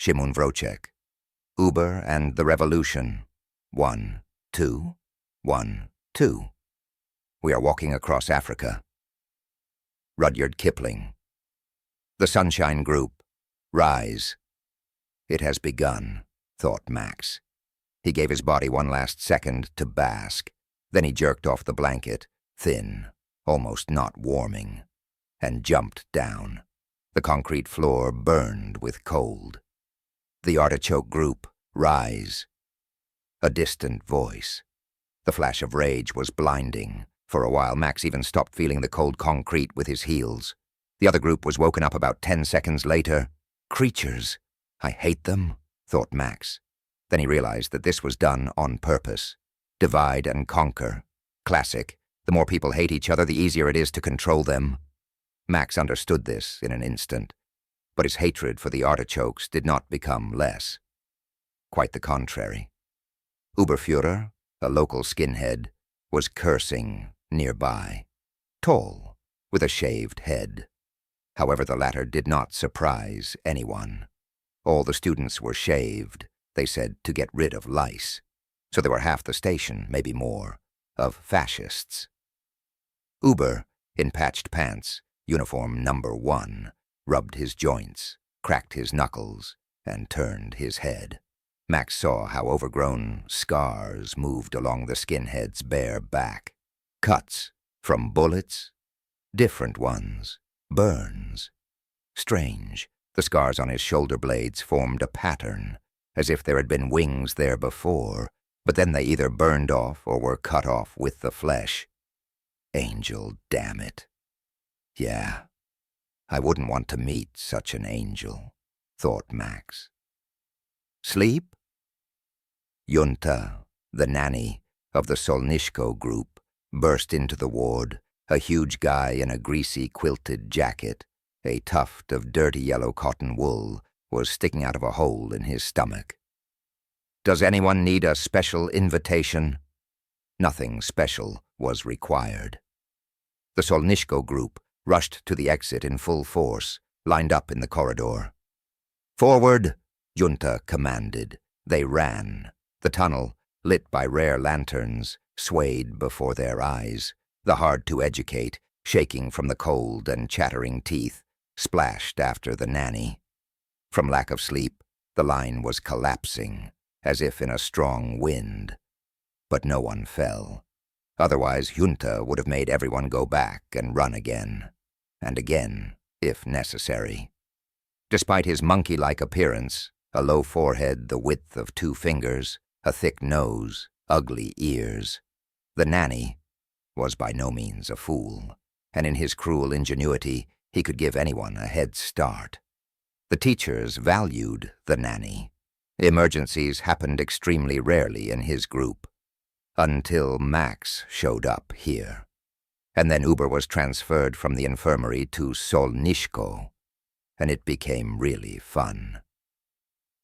Shimun Wrochek. Uber and the Revolution. 1, 2, 1, 2. We are walking across Africa. Rudyard Kipling. The Sunshine Group. Rise. It has begun, thought Max. He gave his body one last second to bask. Then he jerked off the blanket, thin, almost not warming, and jumped down. The concrete floor burned with cold. The Artichoke Group. Rise. A distant voice. The flash of rage was blinding. For a while, Max even stopped feeling the cold concrete with his heels. The other group was woken up about 10 seconds later. Creatures. I hate them, thought Max. Then he realized that this was done on purpose. Divide and conquer. Classic. The more people hate each other, the easier it is to control them. Max understood this in an instant. But his hatred for the artichokes did not become less. Quite the contrary. Oberfuhrer, a local skinhead, was cursing nearby. Tall, with a shaved head. However, the latter did not surprise anyone. All the students were shaved, they said, to get rid of lice. So there were half the station, maybe more, of fascists. Uber, in patched pants, uniform number 1, rubbed his joints, cracked his knuckles, and turned his head. Max saw how overgrown scars moved along the skinhead's bare back. Cuts from bullets, different ones, burns. Strange, the scars on his shoulder blades formed a pattern, as if there had been wings there before, but then they either burned off or were cut off with the flesh. Angel, damn it. Yeah, I wouldn't want to meet such an angel, thought Max. Sleep? Junta, the nanny of the Solnyshko group, burst into the ward, a huge guy in a greasy quilted jacket. A tuft of dirty yellow cotton wool was sticking out of a hole in his stomach. Does anyone need a special invitation? Nothing special was required. The Solnyshko group rushed to the exit in full force, lined up in the corridor. Forward, Junta commanded. They ran. The tunnel, lit by rare lanterns, swayed before their eyes. The hard-to-educate, shaking from the cold and chattering teeth, splashed after the nanny. From lack of sleep, the line was collapsing, as if in a strong wind. But no one fell. Otherwise, Junta would have made everyone go back and run again, and again, if necessary. Despite his monkey-like appearance, a low forehead the width of 2 fingers, a thick nose, ugly ears, the nanny was by no means a fool, and in his cruel ingenuity he could give anyone a head start. The teachers valued the nanny. Emergencies happened extremely rarely in his group, until Max showed up here. And then Uber was transferred from the infirmary to Solnyshko, and it became really fun.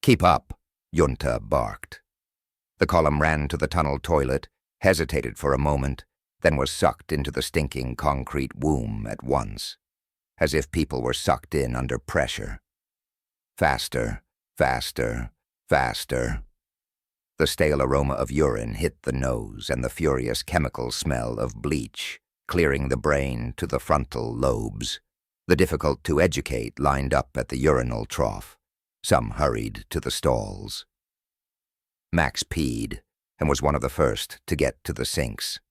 Keep up, Junta barked. The column ran to the tunnel toilet, hesitated for a moment, then was sucked into the stinking concrete womb at once, as if people were sucked in under pressure. Faster, faster, faster. The stale aroma of urine hit the nose and the furious chemical smell of bleach, clearing the brain to the frontal lobes. The difficult-to-educate lined up at the urinal trough. Some hurried to the stalls. Max peed and was one of the first to get to the sinks.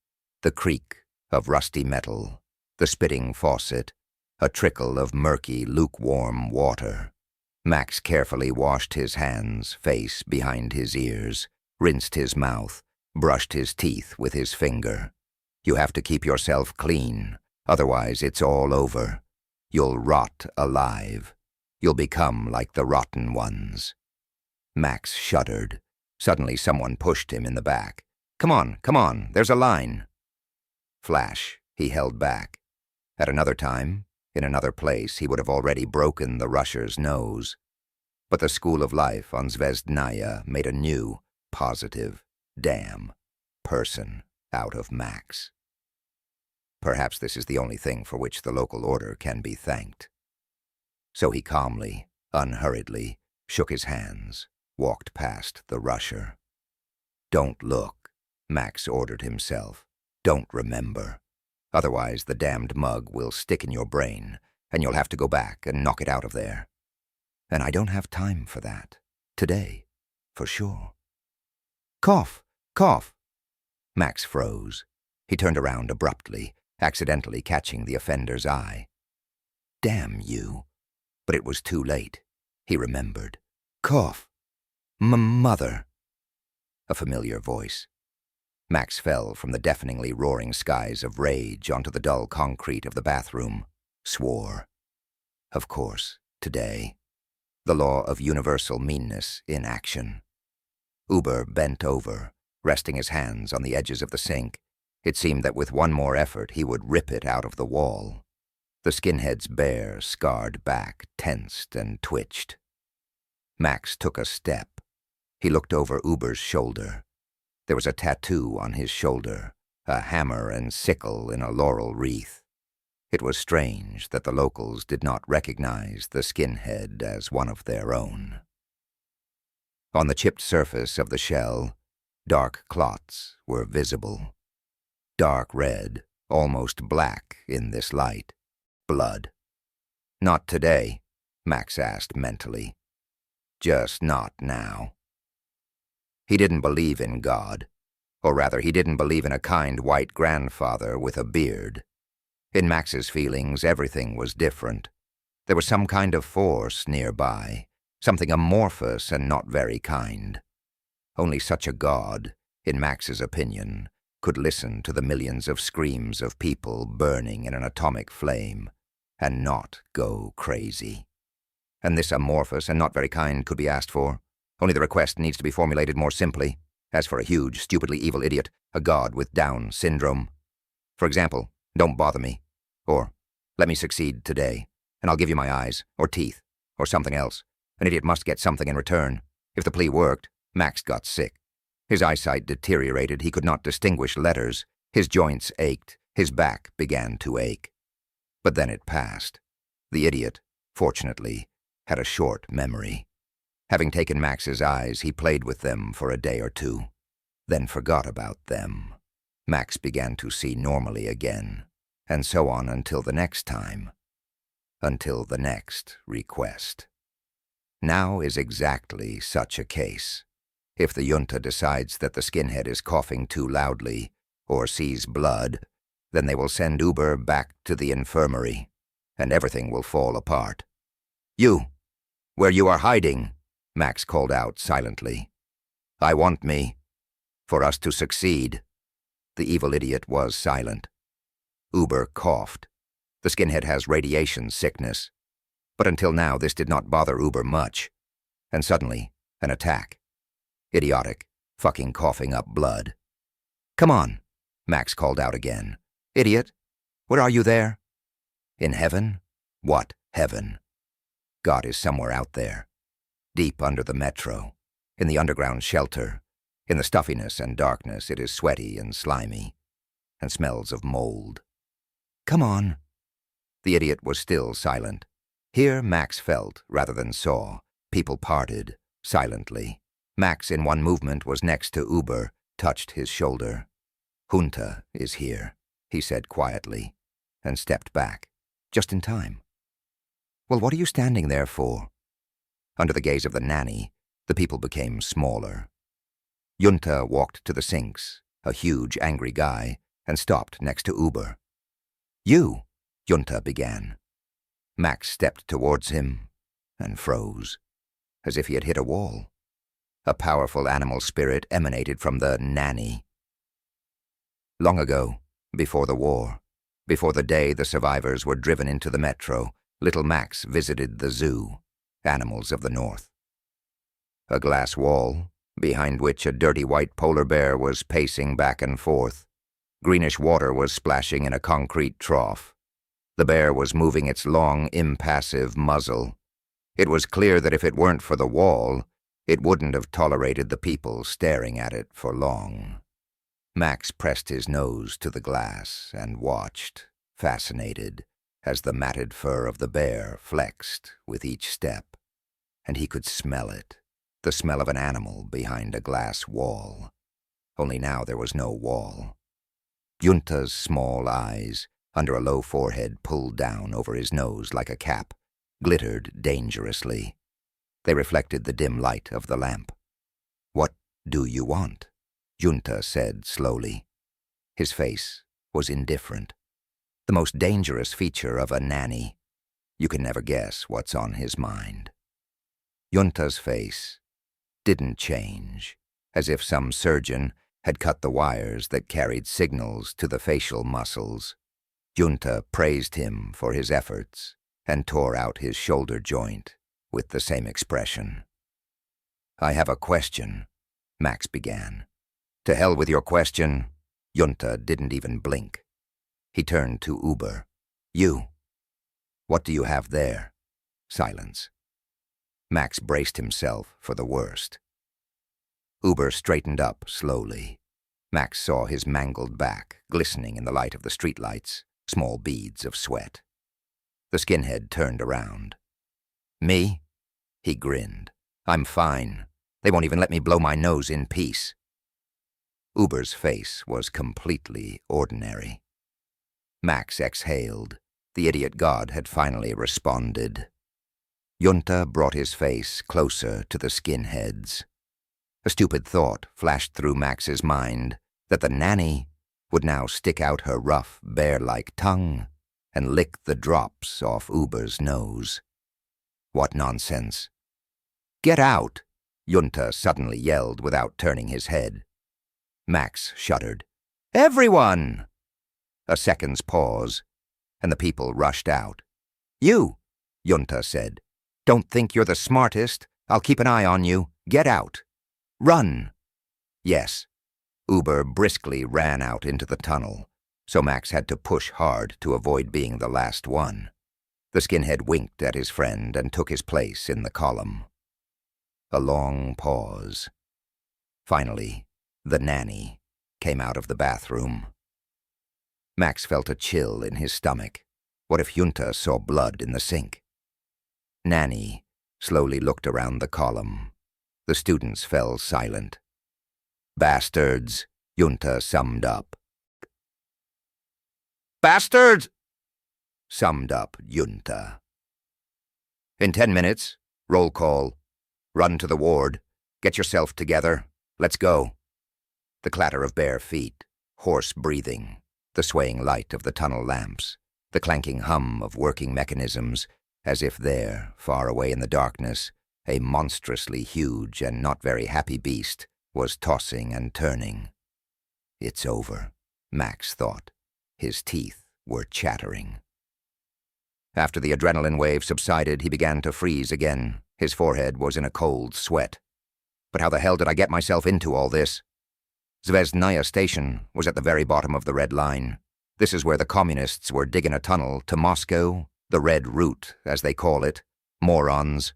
The creak of rusty metal, the spitting faucet, a trickle of murky, lukewarm water. Max carefully washed his hands, face behind his ears, rinsed his mouth, brushed his teeth with his finger. You have to keep yourself clean, otherwise it's all over. You'll rot alive. You'll become like the rotten ones. Max shuddered. Suddenly someone pushed him in the back. Come on, there's a line. Flash, he held back. At another time, in another place, he would have already broken the rusher's nose. But the school of life on Zvezdnaya made a new, positive, damn person out of Max. Perhaps this is the only thing for which the local order can be thanked. So he calmly, unhurriedly, shook his hands, walked past the rusher. "Don't look," Max ordered himself. "Don't remember. Otherwise the damned mug will stick in your brain, and you'll have to go back and knock it out of there. And I don't have time for that. Today, for sure." "Cough! Cough!" Max froze. He turned around abruptly, accidentally catching the offender's eye. "Damn you." But it was too late. He remembered. "Cough! Mother!" A familiar voice. Max fell from the deafeningly roaring skies of rage onto the dull concrete of the bathroom, swore. Of course, today. The law of universal meanness in action. Uber bent over, resting his hands on the edges of the sink. It seemed that with one more effort he would rip it out of the wall. The skinhead's bare, scarred back tensed and twitched. Max took a step. He looked over Uber's shoulder. There was a tattoo on his shoulder, a hammer and sickle in a laurel wreath. It was strange that the locals did not recognize the skinhead as one of their own. On the chipped surface of the shell, dark clots were visible. Dark red, almost black in this light. Blood. "Not today," Max asked mentally. "Just not now." He didn't believe in God. Or rather, he didn't believe in a kind white grandfather with a beard. In Max's feelings, everything was different. There was some kind of force nearby, something amorphous and not very kind. Only such a God, in Max's opinion, could listen to the millions of screams of people burning in an atomic flame and not go crazy. And this amorphous and not very kind could be asked for. Only the request needs to be formulated more simply, as for a huge, stupidly evil idiot, a god with Down syndrome. For example, "Don't bother me," or "Let me succeed today, and I'll give you my eyes, or teeth, or something else. An idiot must get something in return." If the plea worked, Max got sick. His eyesight deteriorated, he could not distinguish letters, his joints ached, his back began to ache. But then it passed. The idiot, fortunately, had a short memory. Having taken Max's eyes, he played with them for a day or two, then forgot about them. Max began to see normally again, and so on until the next time. Until the next request. Now is exactly such a case. If the junta decides that the skinhead is coughing too loudly, or sees blood, then they will send Uber back to the infirmary, and everything will fall apart. "You, where you are hiding," Max called out silently. "I want me. For us to succeed." The evil idiot was silent. Uber coughed. The skinhead has radiation sickness. But until now this did not bother Uber much. And suddenly, an attack. Idiotic, fucking coughing up blood. "Come on," Max called out again. "Idiot, where are you there?" "In heaven? What heaven? God is somewhere out there. Deep under the metro, in the underground shelter, in the stuffiness and darkness it is sweaty and slimy, and smells of mold. Come on." The idiot was still silent. Here Max felt, rather than saw, people parted, silently. Max in one movement was next to Uber, touched his shoulder. "Junta is here," he said quietly, and stepped back, just in time. "Well, what are you standing there for?" Under the gaze of the nanny, the people became smaller. Junta walked to the sinks, a huge, angry guy, and stopped next to Uber. "You," Junta began. Max stepped towards him and froze, as if he had hit a wall. A powerful animal spirit emanated from the nanny. Long ago, before the war, before the day the survivors were driven into the metro, little Max visited the zoo. Animals of the North. A glass wall, behind which a dirty white polar bear was pacing back and forth. Greenish water was splashing in a concrete trough. The bear was moving its long, impassive muzzle. It was clear that if it weren't for the wall, it wouldn't have tolerated the people staring at it for long. Max pressed his nose to the glass and watched, fascinated, as the matted fur of the bear flexed with each step, and he could smell it, the smell of an animal behind a glass wall. Only now there was no wall. Junta's small eyes, under a low forehead pulled down over his nose like a cap, glittered dangerously. They reflected the dim light of the lamp. "What do you want?" Junta said slowly. His face was indifferent. The most dangerous feature of a nanny. You can never guess what's on his mind. Junta's face didn't change, as if some surgeon had cut the wires that carried signals to the facial muscles. Junta praised him for his efforts and tore out his shoulder joint with the same expression. "I have a question," Max began. "To hell with your question." Junta didn't even blink. He turned to Uber. "You. What do you have there?" Silence. Max braced himself for the worst. Uber straightened up slowly. Max saw his mangled back glistening in the light of the streetlights, small beads of sweat. The skinhead turned around. "Me?" He grinned. "I'm fine. They won't even let me blow my nose in peace." Uber's face was completely ordinary. Max exhaled. The idiot god had finally responded. Junta brought his face closer to the skinhead's. A stupid thought flashed through Max's mind that the nanny would now stick out her rough, bear-like tongue and lick the drops off Uber's nose. What nonsense. "Get out!" Junta suddenly yelled without turning his head. Max shuddered. "Everyone!" A second's pause, and the people rushed out. "You," Junta said. "Don't think you're the smartest. I'll keep an eye on you. Get out. Run." Yes. Uber briskly ran out into the tunnel, so Max had to push hard to avoid being the last one. The skinhead winked at his friend and took his place in the column. A long pause. Finally, the nanny came out of the bathroom. Max felt a chill in his stomach. What if Junta saw blood in the sink? Nanny slowly looked around the column. The students fell silent. "Bastards," Junta summed up. "Bastards!" summed up Junta. "In 10 minutes, roll call. Run to the ward. Get yourself together. Let's go." The clatter of bare feet, hoarse breathing, the swaying light of the tunnel lamps, the clanking hum of working mechanisms, as if there, far away in the darkness, a monstrously huge and not very happy beast was tossing and turning. "It's over," Max thought. His teeth were chattering. After the adrenaline wave subsided, he began to freeze again. His forehead was in a cold sweat. But how the hell did I get myself into all this? Zvezdnaya Station was at the very bottom of the Red Line. This is where the communists were digging a tunnel to Moscow, the Red Route, as they call it. Morons.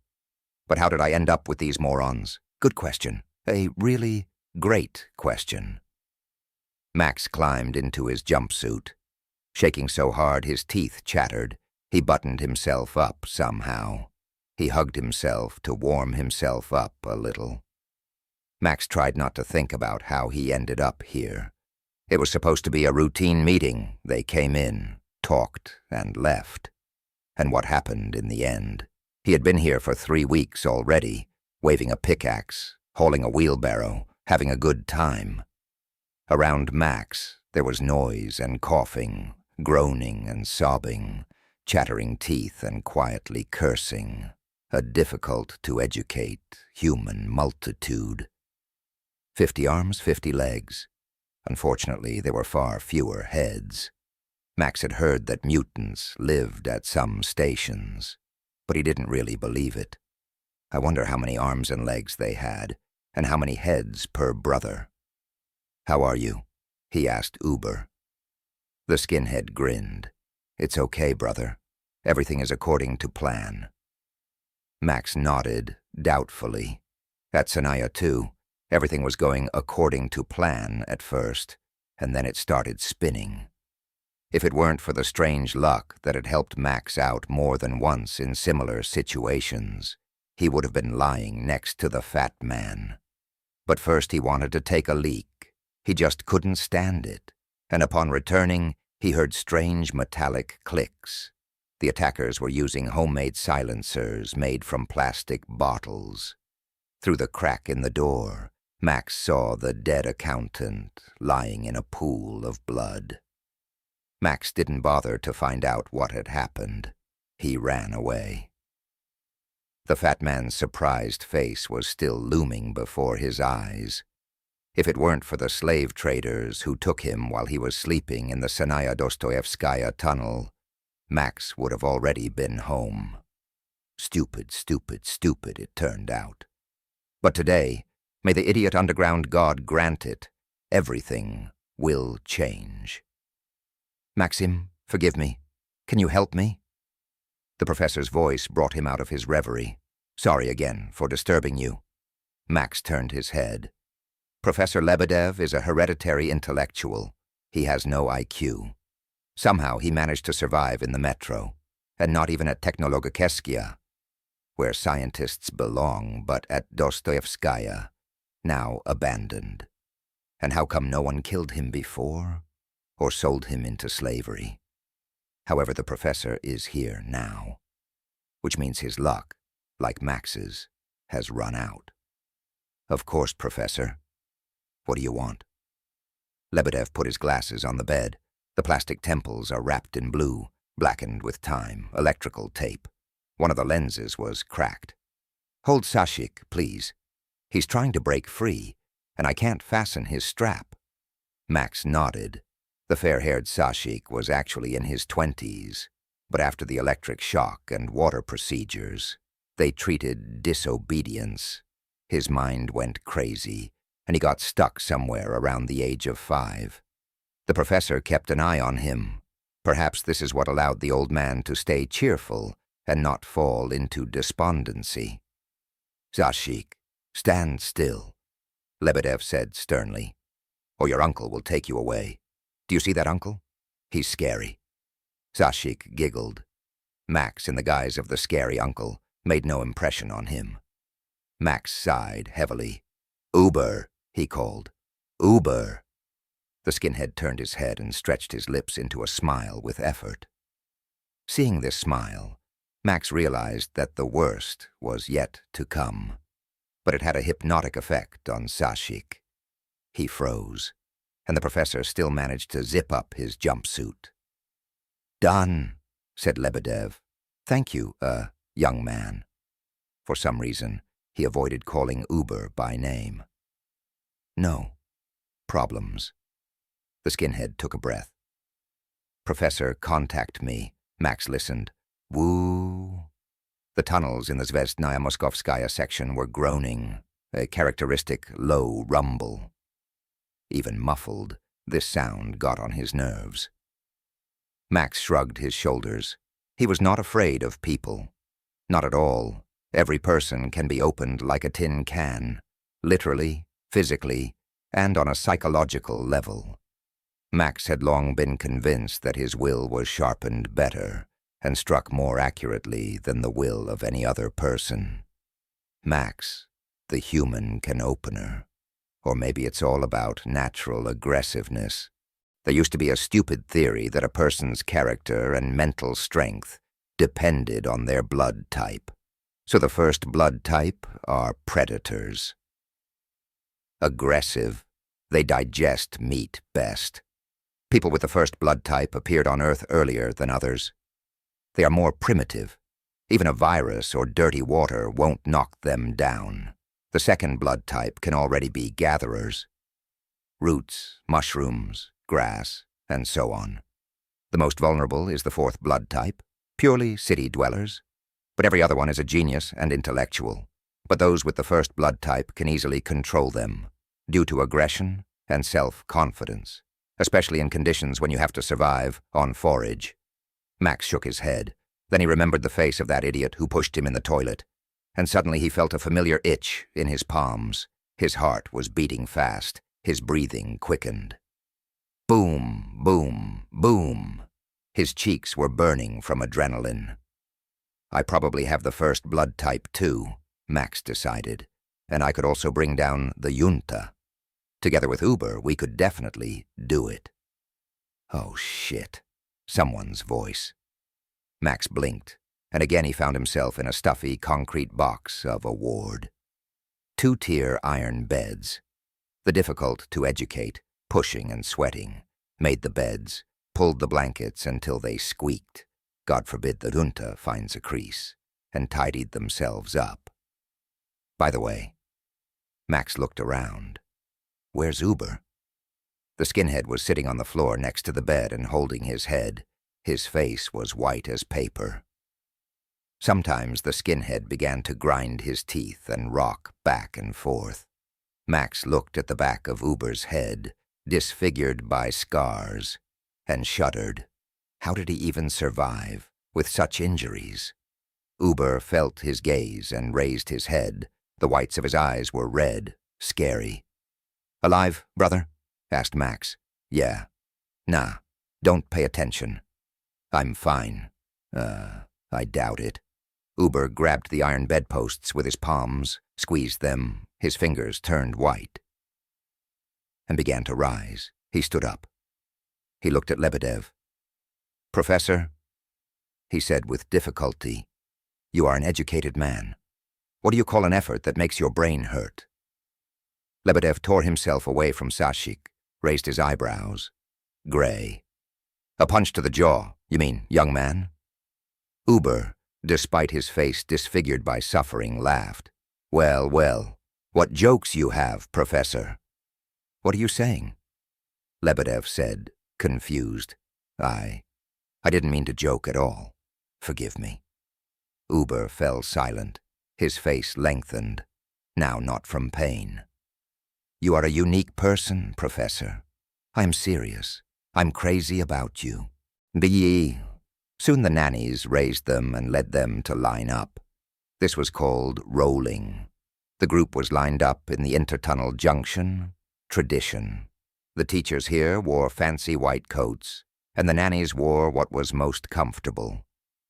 But how did I end up with these morons? Good question. A really great question. Max climbed into his jumpsuit. Shaking so hard his teeth chattered, he buttoned himself up somehow. He hugged himself to warm himself up a little. Max tried not to think about how he ended up here. It was supposed to be a routine meeting. They came in, talked, and left. And what happened in the end? He had been here for 3 weeks already, waving a pickaxe, hauling a wheelbarrow, having a good time. Around Max, there was noise and coughing, groaning and sobbing, chattering teeth and quietly cursing, a difficult-to-educate human multitude. 50 arms, 50 legs. Unfortunately, there were far fewer heads. Max had heard that mutants lived at some stations, but he didn't really believe it. I wonder how many arms and legs they had, and how many heads per brother. "How are you?" he asked Uber. The skinhead grinned. "It's okay, brother. Everything is according to plan." Max nodded, doubtfully. At Sanaya, too, everything was going according to plan at first, and then it started spinning. If it weren't for the strange luck that had helped Max out more than once in similar situations, he would have been lying next to the fat man. But first he wanted to take a leak. He just couldn't stand it, and upon returning, he heard strange metallic clicks. The attackers were using homemade silencers made from plastic bottles. Through the crack in the door, Max saw the dead accountant lying in a pool of blood. Max didn't bother to find out what had happened. He ran away. The fat man's surprised face was still looming before his eyes. If it weren't for the slave traders who took him while he was sleeping in the Sanaya Dostoevskaya tunnel, Max would have already been home. Stupid, stupid, stupid, it turned out. But today, may the idiot underground god grant it, everything will change. Maxim, forgive me. Can you help me? The professor's voice brought him out of his reverie. Sorry again for disturbing you. Max turned his head. Professor Lebedev is a hereditary intellectual. He has no IQ. Somehow he managed to survive in the metro, and not even at Technologokeskia, where scientists belong, but at Dostoevskaya, now abandoned. And how come no one killed him before, or sold him into slavery? However, the professor is here now, which means his luck, like Max's, has run out. Of course, Professor. What do you want? Lebedev put his glasses on the bed. The plastic temples are wrapped in blue, blackened with time, electrical tape. One of the lenses was cracked. Hold Sashik, please. He's trying to break free, and I can't fasten his strap. Max nodded. The fair-haired Sashik was actually in his 20s, but after the electric shock and water procedures, they treated disobedience. His mind went crazy, and he got stuck somewhere around the age of 5. The professor kept an eye on him. Perhaps this is what allowed the old man to stay cheerful and not fall into despondency. Sashik, stand still, Lebedev said sternly, or your uncle will take you away. Do you see that uncle? He's scary. Sashik giggled. Max, in the guise of the scary uncle, made no impression on him. Max sighed heavily. Uber, he called. Uber. The skinhead turned his head and stretched his lips into a smile with effort. Seeing this smile, Max realized that the worst was yet to come, but it had a hypnotic effect on Sashik. He froze, and the professor still managed to zip up his jumpsuit. Done, said Lebedev. Thank you, young man. For some reason, he avoided calling Uber by name. No. Problems. The skinhead took a breath. Professor, contact me. Max listened. Woo. The tunnels in the Zvezdnaya Moskovskaya section were groaning, a characteristic low rumble. Even muffled, this sound got on his nerves. Max shrugged his shoulders. He was not afraid of people. Not at all. Every person can be opened like a tin can, literally, physically, and on a psychological level. Max had long been convinced that his will was sharpened better and struck more accurately than the will of any other person. Max, the human can-opener. Or maybe it's all about natural aggressiveness. There used to be a stupid theory that a person's character and mental strength depended on their blood type. So the first blood type are predators. Aggressive, they digest meat best. People with the first blood type appeared on Earth earlier than others. They are more primitive. Even a virus or dirty water won't knock them down. The second blood type can already be gatherers. Roots, mushrooms, grass, and so on. The most vulnerable is the fourth blood type, purely city dwellers. But every other one is a genius and intellectual. But those with the first blood type can easily control them, due to aggression and self-confidence, especially in conditions when you have to survive on forage. Max shook his head. Then he remembered the face of that idiot who pushed him in the toilet, and suddenly he felt a familiar itch in his palms. His heart was beating fast. His breathing quickened. Boom, boom, boom. His cheeks were burning from adrenaline. I probably have the first blood type too, Max decided, and I could also bring down the junta. Together with Uber, we could definitely do it. Oh, shit. Someone's voice. Max blinked, and again he found himself in a stuffy concrete box of a ward. 2-tier iron beds. The difficult to educate, pushing and sweating, made the beds, pulled the blankets until they squeaked. God forbid the junta finds a crease, and tidied themselves up. By the way, Max looked around. Where's Uber? The skinhead was sitting on the floor next to the bed and holding his head. His face was white as paper. Sometimes the skinhead began to grind his teeth and rock back and forth. Max looked at the back of Uber's head, disfigured by scars, and shuddered. How did he even survive with such injuries? Uber felt his gaze and raised his head. The whites of his eyes were red, scary. "Alive, brother?" asked Max. "Yeah." "Nah, don't pay attention." "I'm fine." I doubt it." Uber grabbed the iron bedposts with his palms, squeezed them, his fingers turned white, and began to rise. He stood up. He looked at Lebedev. "Professor," he said with difficulty, "you are an educated man. What do you call an effort that makes your brain hurt?" Lebedev tore himself away from Sashik, raised his eyebrows. Gray. "A punch to the jaw, you mean, young man?" Uber, despite his face disfigured by suffering, laughed. Well, what jokes you have, Professor." "What are you saying?" Lebedev said, confused. I didn't mean to joke at all. Forgive me." Uber fell silent, his face lengthened, now not from pain. "You are a unique person, Professor. I'm serious. I'm crazy about you. Be." Soon the nannies raised them and led them to line up. This was called rolling. The group was lined up in the intertunnel junction. Tradition. The teachers here wore fancy white coats, and the nannies wore what was most comfortable.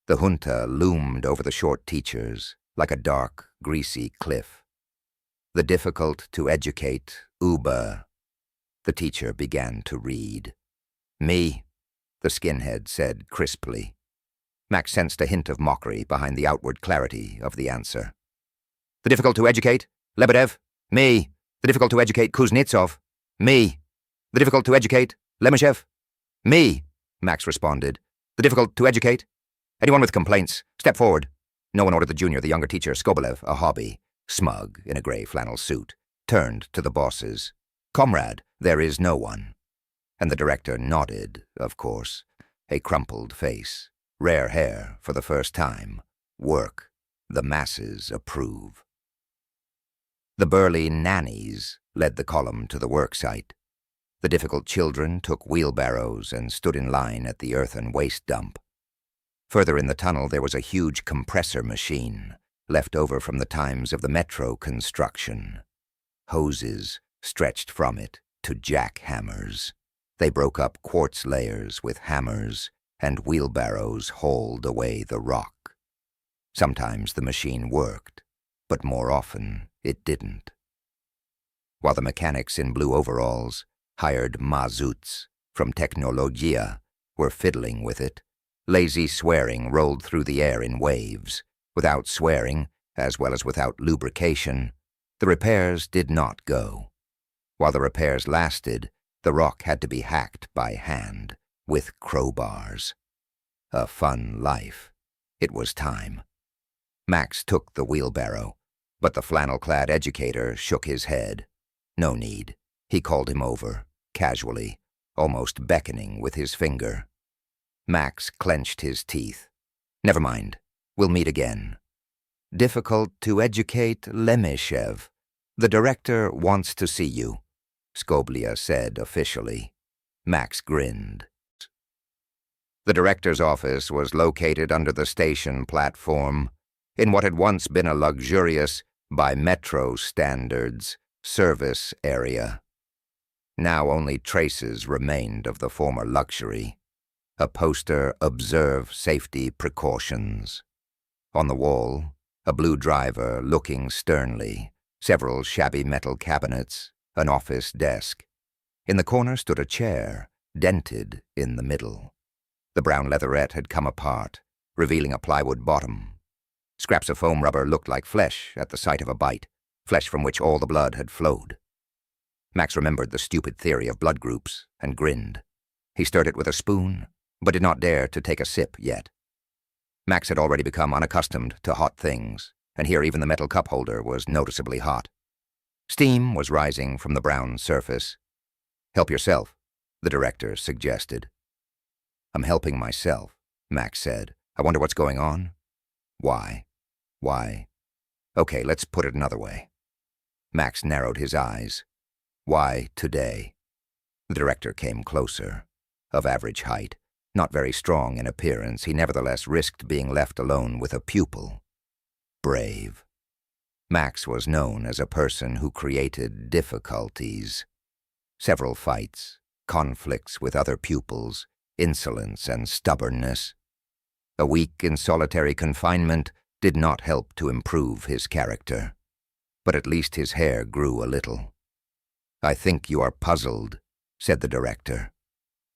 The junta loomed over the short teachers like a dark, greasy cliff. The difficult to educate, Uber. The teacher began to read. "Me," the skinhead said crisply. Max sensed a hint of mockery behind the outward clarity of the answer. "The difficult to educate, Lebedev. Me. The difficult to educate, Kuznetsov. Me. The difficult to educate, Lemeshev. Me," Max responded. "The difficult to educate. Anyone with complaints, step forward." No one ordered the junior, the younger teacher, Skobelev, a hobby, smug in a gray flannel suit, turned to the bosses. "Comrade, there is no one." And the director nodded, of course, a crumpled face, rare hair for the first time. Work. The masses approve. The burly nannies led the column to the work site. The difficult children took wheelbarrows and stood in line at the earthen waste dump. Further in the tunnel there was a huge compressor machine, left over from the times of the metro construction. Hoses stretched from it to jackhammers. They broke up quartz layers with hammers, and wheelbarrows hauled away the rock. Sometimes the machine worked, but more often it didn't. While the mechanics in blue overalls, hired mazuts from Technologia, were fiddling with it, lazy swearing rolled through the air in waves. Without swearing, as well as without lubrication, the repairs did not go. While the repairs lasted, the rock had to be hacked by hand, with crowbars. A fun life. It was time. Max took the wheelbarrow, but the flannel-clad educator shook his head. No need. He called him over, casually, almost beckoning with his finger. Max clenched his teeth. "Never mind. We'll meet again." "Difficult to educate, Lemeshev. The director wants to see you," Skoblia said officially. Max grinned. The director's office was located under the station platform, in what had once been a luxurious, by metro standards, service area. Now only traces remained of the former luxury. A poster, "Observe Safety Precautions." On the wall, a blue driver looking sternly, several shabby metal cabinets, an office desk. In the corner stood a chair, dented in the middle. The brown leatherette had come apart, revealing a plywood bottom. Scraps of foam rubber looked like flesh at the sight of a bite, flesh from which all the blood had flowed. Max remembered the stupid theory of blood groups and grinned. He stirred it with a spoon, but did not dare to take a sip yet. Max had already become unaccustomed to hot things, and here even the metal cup holder was noticeably hot. Steam was rising from the brown surface. "Help yourself," the director suggested. "I'm helping myself," Max said. "I wonder what's going on?" "Why? Why? Okay, let's put it another way." Max narrowed his eyes. "Why today?" The director came closer. Of average height, not very strong in appearance, he nevertheless risked being left alone with a pupil. Brave. Max was known as a person who created difficulties. Several fights, conflicts with other pupils, insolence and stubbornness. A week in solitary confinement did not help to improve his character, but at least his hair grew a little. "I think you are puzzled," said the director.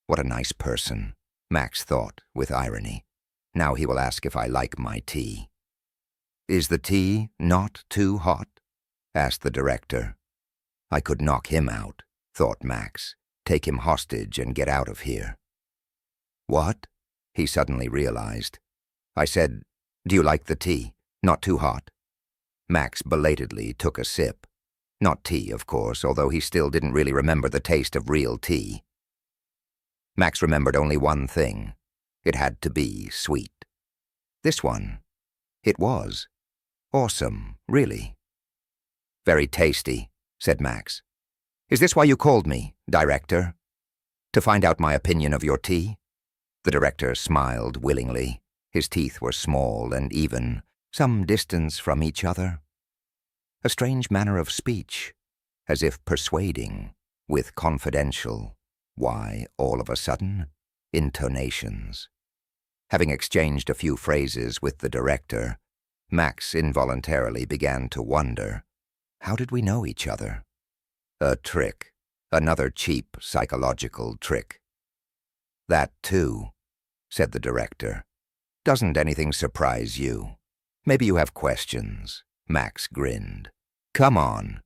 What a nice person, Max thought with irony. Now he will ask if I like my tea. "Is the tea not too hot?" asked the director. I could knock him out, thought Max, take him hostage and get out of here. "What?" he suddenly realized. I said, "Do you like the tea? Not too hot?" Max belatedly took a sip. Not tea, of course, although he still didn't really remember the taste of real tea. Max remembered only one thing. It had to be sweet. This one. It was. Awesome, really. "Very tasty," said Max. "Is this why you called me, director? To find out my opinion of your tea?" The director smiled willingly. His teeth were small and even, some distance from each other. A strange manner of speech, as if persuading, with confidential, why, all of a sudden, intonations. Having exchanged a few phrases with the director, Max involuntarily began to wonder, how did we know each other? A trick, another cheap psychological trick. "That too," said the director. "Doesn't anything surprise you? Maybe you have questions." Max grinned. "Come on,"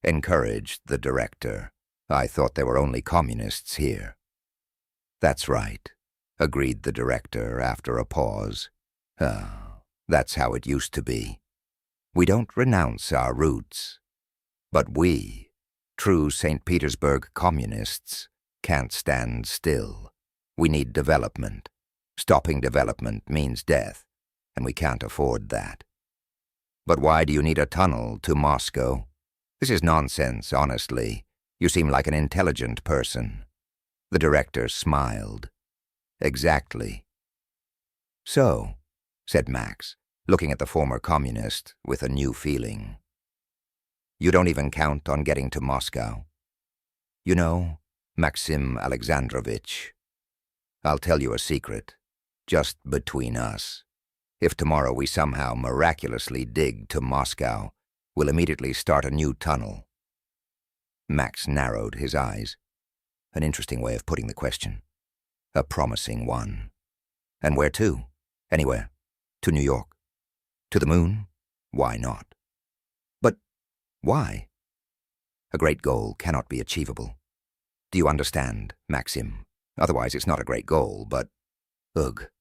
encouraged the director. "I thought there were only communists here." "That's right," agreed the director after a pause. That's how it used to be. We don't renounce our roots. But we, true St. Petersburg communists, can't stand still. We need development. Stopping development means death, and we can't afford that." "But why do you need a tunnel to Moscow? This is nonsense, honestly. You seem like an intelligent person." The director smiled. "Exactly." "So," said Max, looking at the former communist with a new feeling. "You don't even count on getting to Moscow? You know, Maxim Alexandrovich, I'll tell you a secret, just between us. If tomorrow we somehow miraculously dig to Moscow, we'll immediately start a new tunnel." Max narrowed his eyes. An interesting way of putting the question. A promising one. "And where to?" "Anywhere. To New York. To the moon? Why not?" "But why?" "A great goal cannot be achievable. Do you understand, Maxim? Otherwise it's not a great goal, but, ugh,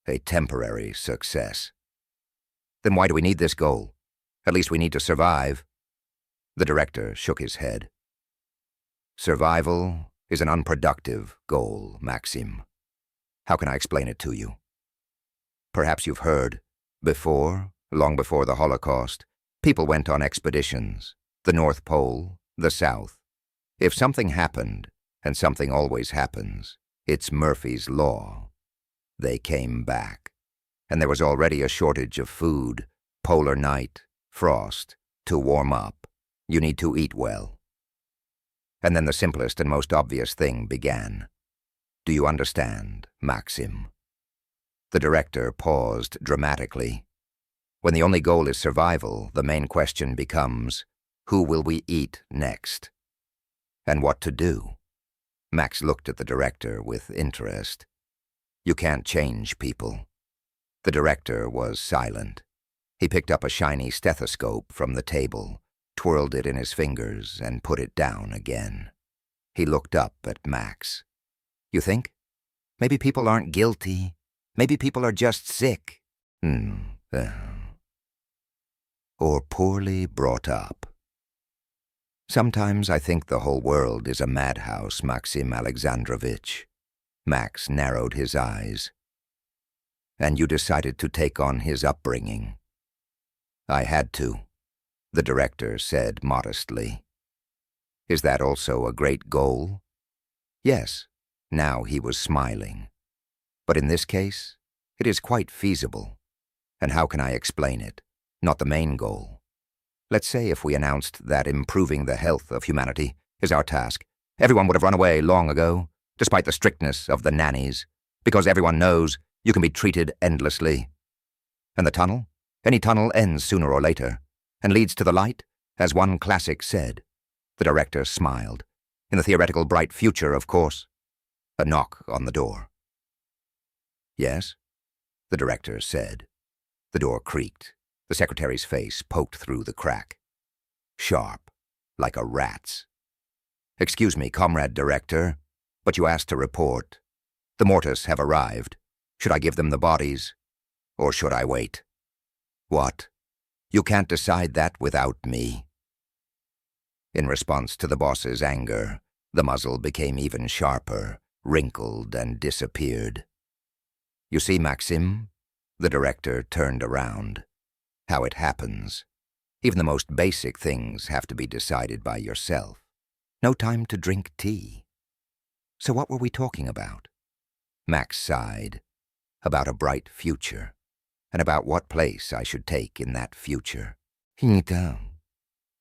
a temporary success." "Then why do we need this goal? At least we need to survive." The director shook his head. "Survival is an unproductive goal, Maxim. How can I explain it to you? Perhaps you've heard, before, long before the Holocaust, people went on expeditions, the North Pole, the South. If something happened, and something always happens, it's Murphy's Law. They came back, and there was already a shortage of food, polar night, frost. To warm up, you need to eat well. And then the simplest and most obvious thing began. Do you understand, Maxim?" The director paused dramatically. When the only goal is survival, the main question becomes, who will we eat next? And what to do? Max looked at the director with interest. You can't change people. The director was silent. He picked up a shiny stethoscope from the table, twirled it in his fingers, and put it down again. He looked up at Max. You think? Maybe people aren't guilty. Maybe people are just sick. Or poorly brought up. Sometimes I think the whole world is a madhouse, Maxim Alexandrovich. Max narrowed his eyes. And you decided to take on his upbringing. I had to, the director said modestly. Is that also a great goal? Yes, now he was smiling. But in this case, it is quite feasible. And how can I explain it? Not the main goal. Let's say if we announced that improving the health of humanity is our task, everyone would have run away long ago, despite the strictness of the nannies, because everyone knows you can be treated endlessly. And the tunnel? Any tunnel ends sooner or later, and leads to the light, as one classic said. The director smiled. In the theoretical bright future, of course. A knock on the door. Yes, the director said. The door creaked. The secretary's face poked through the crack. Sharp, like a rat's. Excuse me, comrade director, but you asked to report. The mortis have arrived. Should I give them the bodies, or should I wait? What? You can't decide that without me. In response to the boss's anger, the muzzle became even sharper, wrinkled, and disappeared. You see, Maxim, the director turned around. How it happens. Even the most basic things have to be decided by yourself. No time to drink tea. So what were we talking about? Max sighed. About a bright future, and about what place I should take in that future.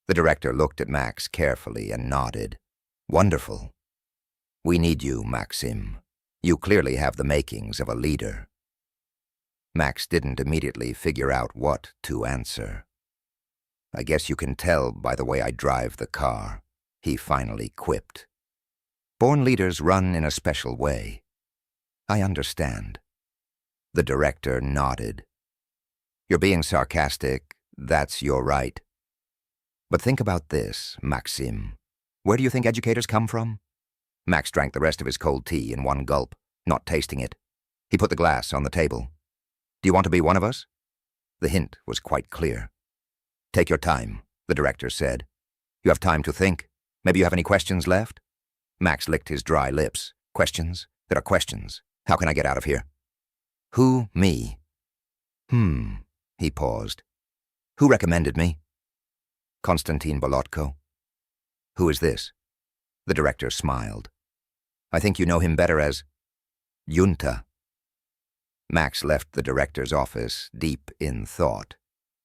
The director looked at Max carefully and nodded. Wonderful. We need you, Maxim. You clearly have the makings of a leader. Max didn't immediately figure out what to answer. I guess you can tell by the way I drive the car, he finally quipped. Born leaders run in a special way. I understand. The director nodded. You're being sarcastic, that's your right. But think about this, Maxim. Where do you think educators come from? Max drank the rest of his cold tea in one gulp, not tasting it. He put the glass on the table. Do you want to be one of us? The hint was quite clear. Take your time, the director said. You have time to think. Maybe you have any questions left? Max licked his dry lips. Questions? There are questions. How can I get out of here? Who? Me? He paused. Who recommended me? Konstantin Bolotko. Who is this? The director smiled. I think you know him better as Junta. Max left the director's office deep in thought.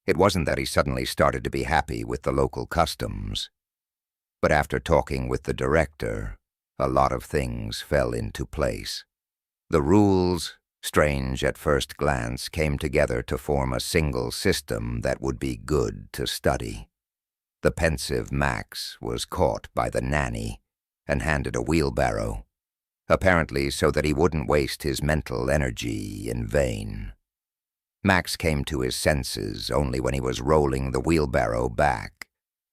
It wasn't that he suddenly started to be happy with the local customs. But after talking with the director, a lot of things fell into place. The rules, strange at first glance, came together to form a single system that would be good to study. The pensive Max was caught by the nanny and handed a wheelbarrow, apparently so that he wouldn't waste his mental energy in vain. Max came to his senses only when he was rolling the wheelbarrow back,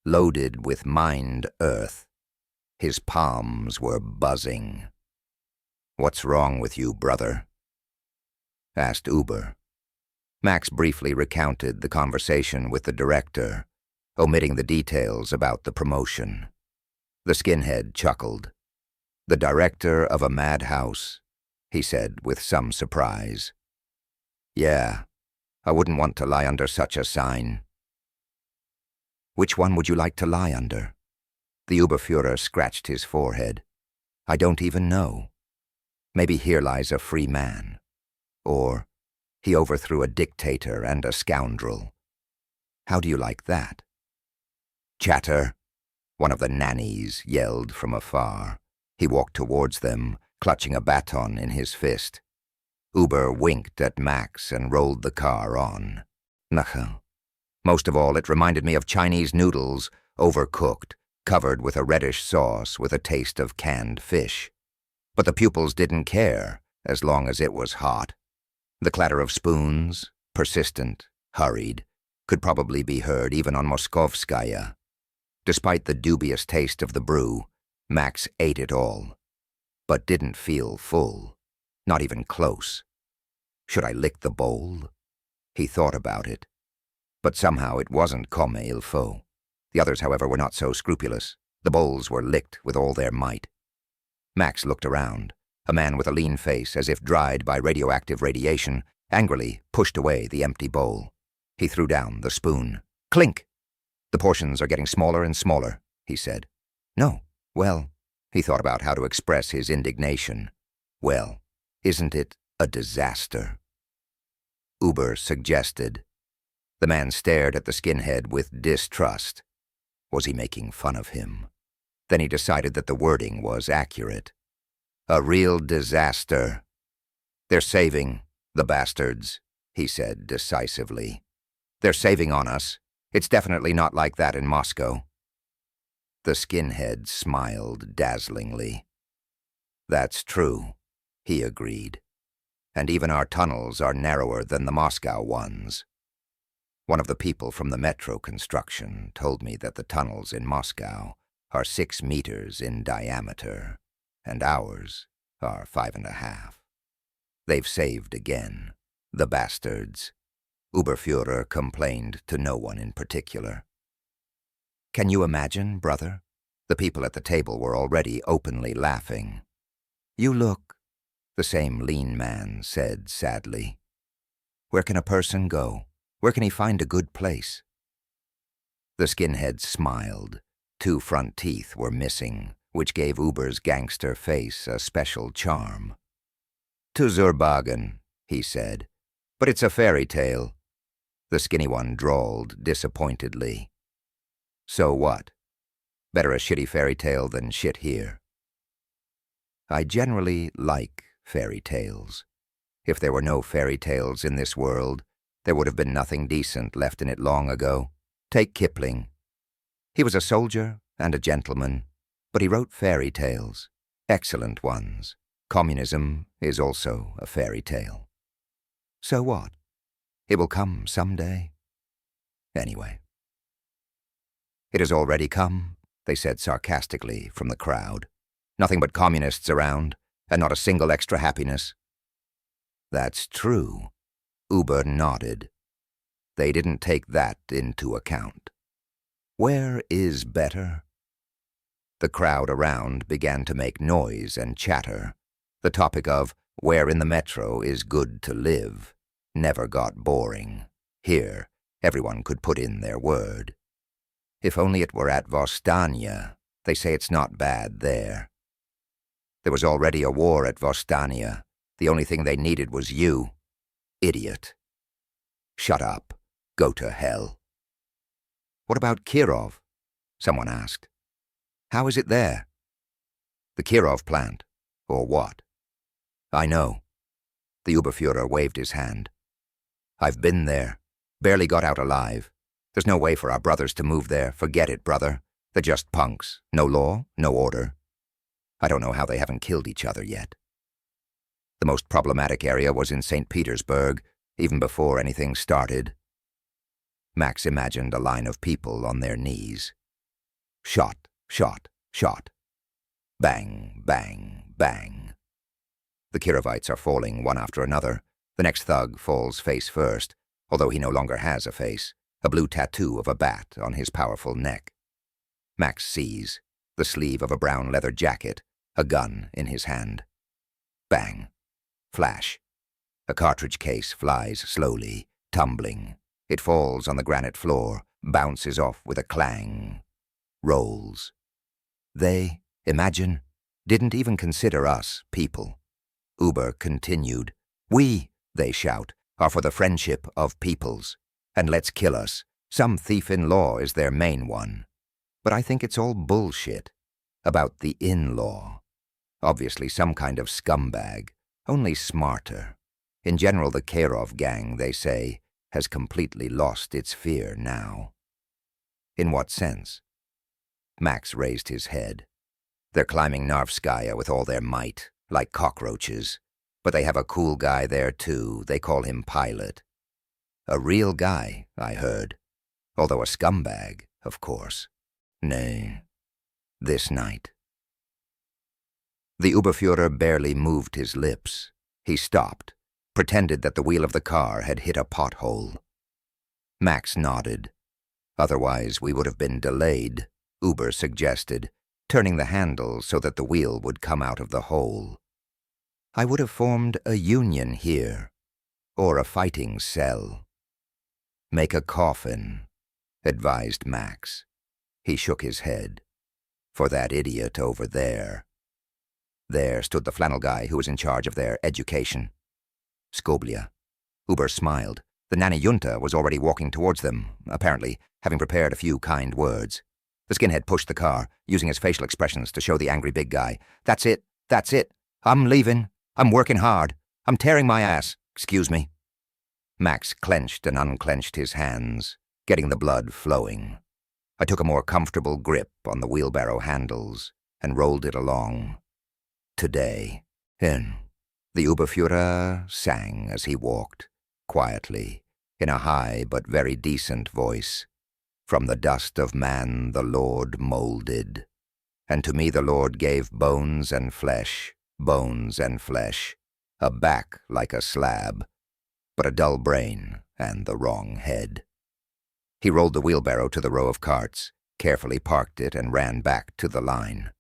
loaded with mined earth. His palms were buzzing. What's wrong with you, brother? Asked Uber. Max briefly recounted the conversation with the director, omitting the details about the promotion. The skinhead chuckled. The director of a madhouse, he said with some surprise. Yeah, I wouldn't want to lie under such a sign. Which one would you like to lie under? The Oberfuhrer scratched his forehead. I don't even know. Maybe here lies a free man. Or, he overthrew a dictator and a scoundrel. How do you like that? Chatter, one of the nannies yelled from afar. He walked towards them, clutching a baton in his fist. Uber winked at Max and rolled the car on. Nacha. Most of all, it reminded me of Chinese noodles, overcooked, covered with a reddish sauce with a taste of canned fish. But the pupils didn't care, as long as it was hot. The clatter of spoons, persistent, hurried, could probably be heard even on Moskovskaya. Despite the dubious taste of the brew, Max ate it all, but didn't feel full, not even close. Should I lick the bowl? He thought about it. But somehow it wasn't comme il faut. The others, however, were not so scrupulous. The bowls were licked with all their might. Max looked around. A man with a lean face, as if dried by radioactive radiation, angrily pushed away the empty bowl. He threw down the spoon. Clink! The portions are getting smaller and smaller, he said. No. Well, he thought about how to express his indignation. Well, isn't it a disaster? Uber suggested. The man stared at the skinhead with distrust. Was he making fun of him? Then he decided that the wording was accurate. A real disaster. They're saving, the bastards, he said decisively. They're saving on us. It's definitely not like that in Moscow. The skinhead smiled dazzlingly. That's true, he agreed. And even our tunnels are narrower than the Moscow ones. One of the people from the metro construction told me that the tunnels in Moscow are 6 meters in diameter, and ours are 5.5. They've saved again, the bastards. Oberfuhrer complained to no one in particular. Can you imagine, brother? The people at the table were already openly laughing. You look, the same lean man said sadly. Where can a person go? Where can he find a good place? The skinhead smiled. 2 front teeth were missing, which gave Uber's gangster face a special charm. To Zurbagen, he said. But it's a fairy tale. The skinny one drawled disappointedly. So what? Better a shitty fairy tale than shit here. I generally like fairy tales. If there were no fairy tales in this world, there would have been nothing decent left in it long ago. Take Kipling. He was a soldier and a gentleman, but he wrote fairy tales, excellent ones. Communism is also a fairy tale. So what? It will come someday. Anyway. It has already come, they said sarcastically from the crowd. Nothing but communists around, and not a single extra happiness. That's true. Uber nodded. They didn't take that into account. Where is better? The crowd around began to make noise and chatter. The topic of where in the metro is good to live never got boring. Here, everyone could put in their word. If only it were at Vostania. They say it's not bad there. There was already a war at Vostania. The only thing they needed was you. Idiot. Shut up. Go to hell. What about Kirov? Someone asked. How is it there? The Kirov plant. Or what? I know. The Oberfuhrer waved his hand. I've been there. Barely got out alive. There's no way for our brothers to move there. Forget it, brother. They're just punks. No law, no order. I don't know how they haven't killed each other yet. The most problematic area was in St. Petersburg, even before anything started. Max imagined a line of people on their knees. Shot, shot, shot. Bang, bang, bang. The Kirovites are falling one after another. The next thug falls face first, although he no longer has a face, a blue tattoo of a bat on his powerful neck. Max sees, the sleeve of a brown leather jacket, a gun in his hand. Bang. Flash. A cartridge case flies slowly, tumbling. It falls on the granite floor, bounces off with a clang. Rolls. They, imagine, didn't even consider us people. Uber continued. We, they shout, are for the friendship of peoples. And let's kill us. Some thief in law is their main one. But I think it's all bullshit. About the in-law. Obviously some kind of scumbag, only smarter. In general, the Kirov gang, they say, has completely lost its fear now. In what sense? Max raised his head. They're climbing Narvskaya with all their might, like cockroaches. But they have a cool guy there too. They call him Pilot. A real guy, I heard. Although a scumbag, of course. Nay, this night. The Oberfuhrer barely moved his lips. He stopped, pretended that the wheel of the car had hit a pothole. Max nodded. Otherwise we would have been delayed, Uber suggested, turning the handle so that the wheel would come out of the hole. I would have formed a union here, or a fighting cell. Make a coffin, advised Max. He shook his head. For that idiot over there. There stood the flannel guy who was in charge of their education. Skoblia. Uber smiled. The nanny Junta was already walking towards them, apparently having prepared a few kind words. The skinhead pushed the car, using his facial expressions to show the angry big guy. That's it. I'm leaving. I'm working hard. I'm tearing my ass. Excuse me. Max clenched and unclenched his hands, getting the blood flowing. I took a more comfortable grip on the wheelbarrow handles and rolled it along. Today, in. The Oberfuhrer sang as he walked, quietly, in a high but very decent voice. From the dust of man the Lord molded, and to me the Lord gave bones and flesh, a back like a slab, but a dull brain and the wrong head. He rolled the wheelbarrow to the row of carts, carefully parked it, and ran back to the line.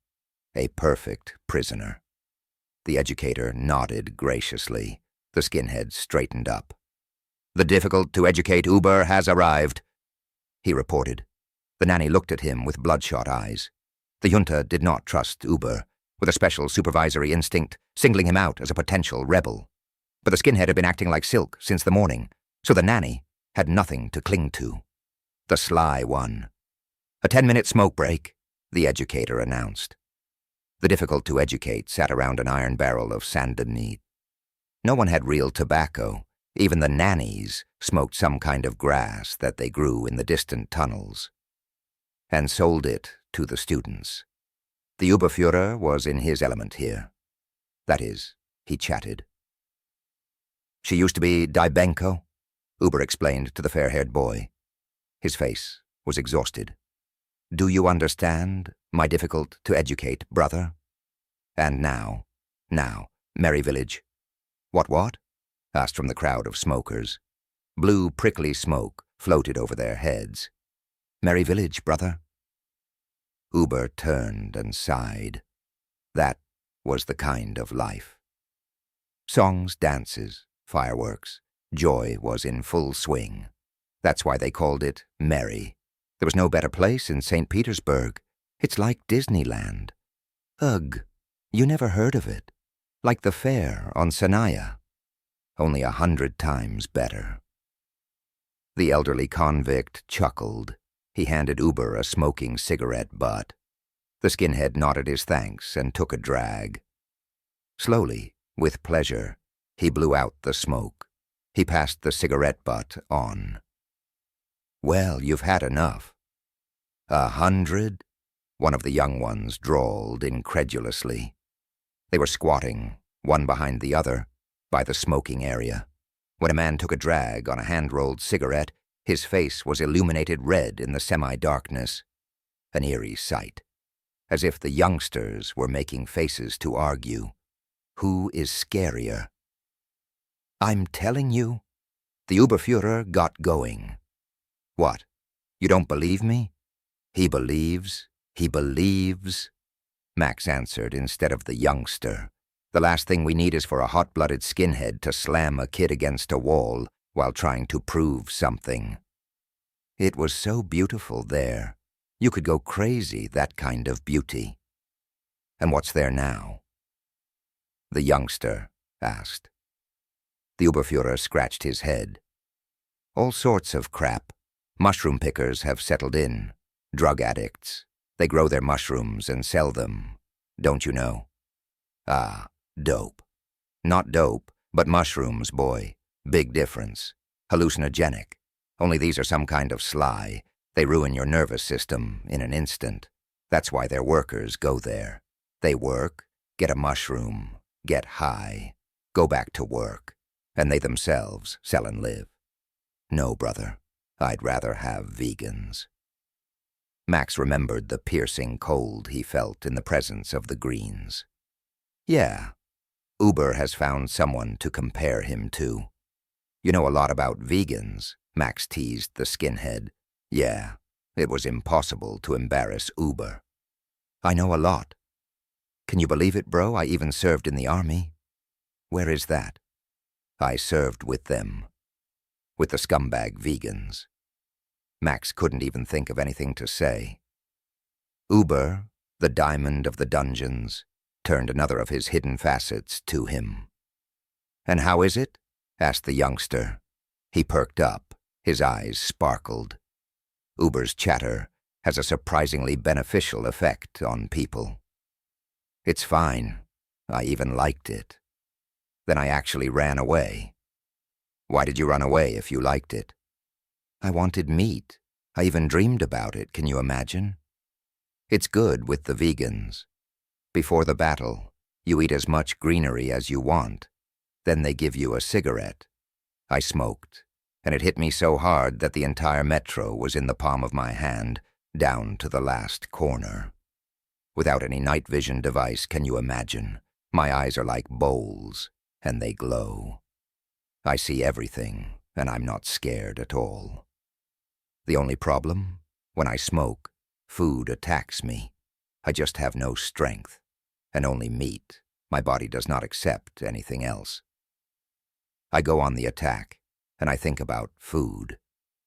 A perfect prisoner. The educator nodded graciously. The skinhead straightened up. The difficult-to-educate Uber has arrived, he reported. The nanny looked at him with bloodshot eyes. The Junta did not trust Uber, with a special supervisory instinct, singling him out as a potential rebel. But the skinhead had been acting like silk since the morning, so the nanny had nothing to cling to. The sly one. A 10-minute smoke break, the educator announced. The difficult-to-educate sat around an iron barrel of Saint-Denis. No one had real tobacco. Even the nannies smoked some kind of grass that they grew in the distant tunnels, and sold it to the students. The Oberfuhrer was in his element here. That is, he chatted. She used to be Dybenko, Uber explained to the fair-haired boy. His face was exhausted. Do you understand, my difficult-to-educate brother? And now, Merry Village. What? Asked from the crowd of smokers. Blue, prickly smoke floated over their heads. Merry Village, brother. Uber turned and sighed. That was the kind of life. Songs, dances, fireworks. Joy was in full swing. That's why they called it Merry. There was no better place in St. Petersburg. It's like Disneyland. Ugh, you never heard of it. Like the fair on Sanaya. Only 100 times better. The elderly convict chuckled. He handed Uber a smoking cigarette butt. The skinhead nodded his thanks and took a drag. Slowly, with pleasure, he blew out the smoke. He passed the cigarette butt on. Well, you've had enough. 100? One of the young ones drawled incredulously. They were squatting, one behind the other, by the smoking area. When a man took a drag on a hand-rolled cigarette, his face was illuminated red in the semi-darkness. An eerie sight. As if the youngsters were making faces to argue. Who is scarier? I'm telling you. The Oberfuhrer got going. What? You don't believe me? He believes. Max answered instead of the youngster. The last thing we need is for a hot-blooded skinhead to slam a kid against a wall while trying to prove something. It was so beautiful there. You could go crazy, that kind of beauty. And what's there now? The youngster asked. The Oberfuhrer scratched his head. All sorts of crap. Mushroom pickers have settled in. Drug addicts. They grow their mushrooms and sell them. Don't you know? Ah, dope. Not dope, but mushrooms, boy. Big difference. hallucinogenic. Only these are some kind of sly. They ruin your nervous system in an instant. That's why their workers go there. They work, get a mushroom, get high, go back to work, and they themselves sell and live. No, brother, I'd rather have vegans. Max remembered the piercing cold he felt in the presence of the greens. Yeah, Uber has found someone to compare him to. You know a lot about vegans, Max teased the skinhead. Yeah, it was impossible to embarrass Uber. I know a lot. Can you believe it, bro? I even served in the army. Where is that? I served with them. With the scumbag vegans. Max couldn't even think of anything to say. Uber, the diamond of the dungeons, turned another of his hidden facets to him. And how is it? Asked the youngster. He perked up. His eyes sparkled. Uber's chatter has a surprisingly beneficial effect on people. It's fine. I even liked it. Then I actually ran away. Why did you run away if you liked it? I wanted meat. I even dreamed about it, can you imagine? It's good with the vegans. Before the battle, you eat as much greenery as you want. Then they give you a cigarette. I smoked, and it hit me so hard that the entire metro was in the palm of my hand, down to the last corner. Without any night vision device, can you imagine? My eyes are like bowls, and they glow. I see everything, and I'm not scared at all. The only problem? When I smoke, food attacks me. I just have no strength, and only meat. My body does not accept anything else. I go on the attack, and I think about food.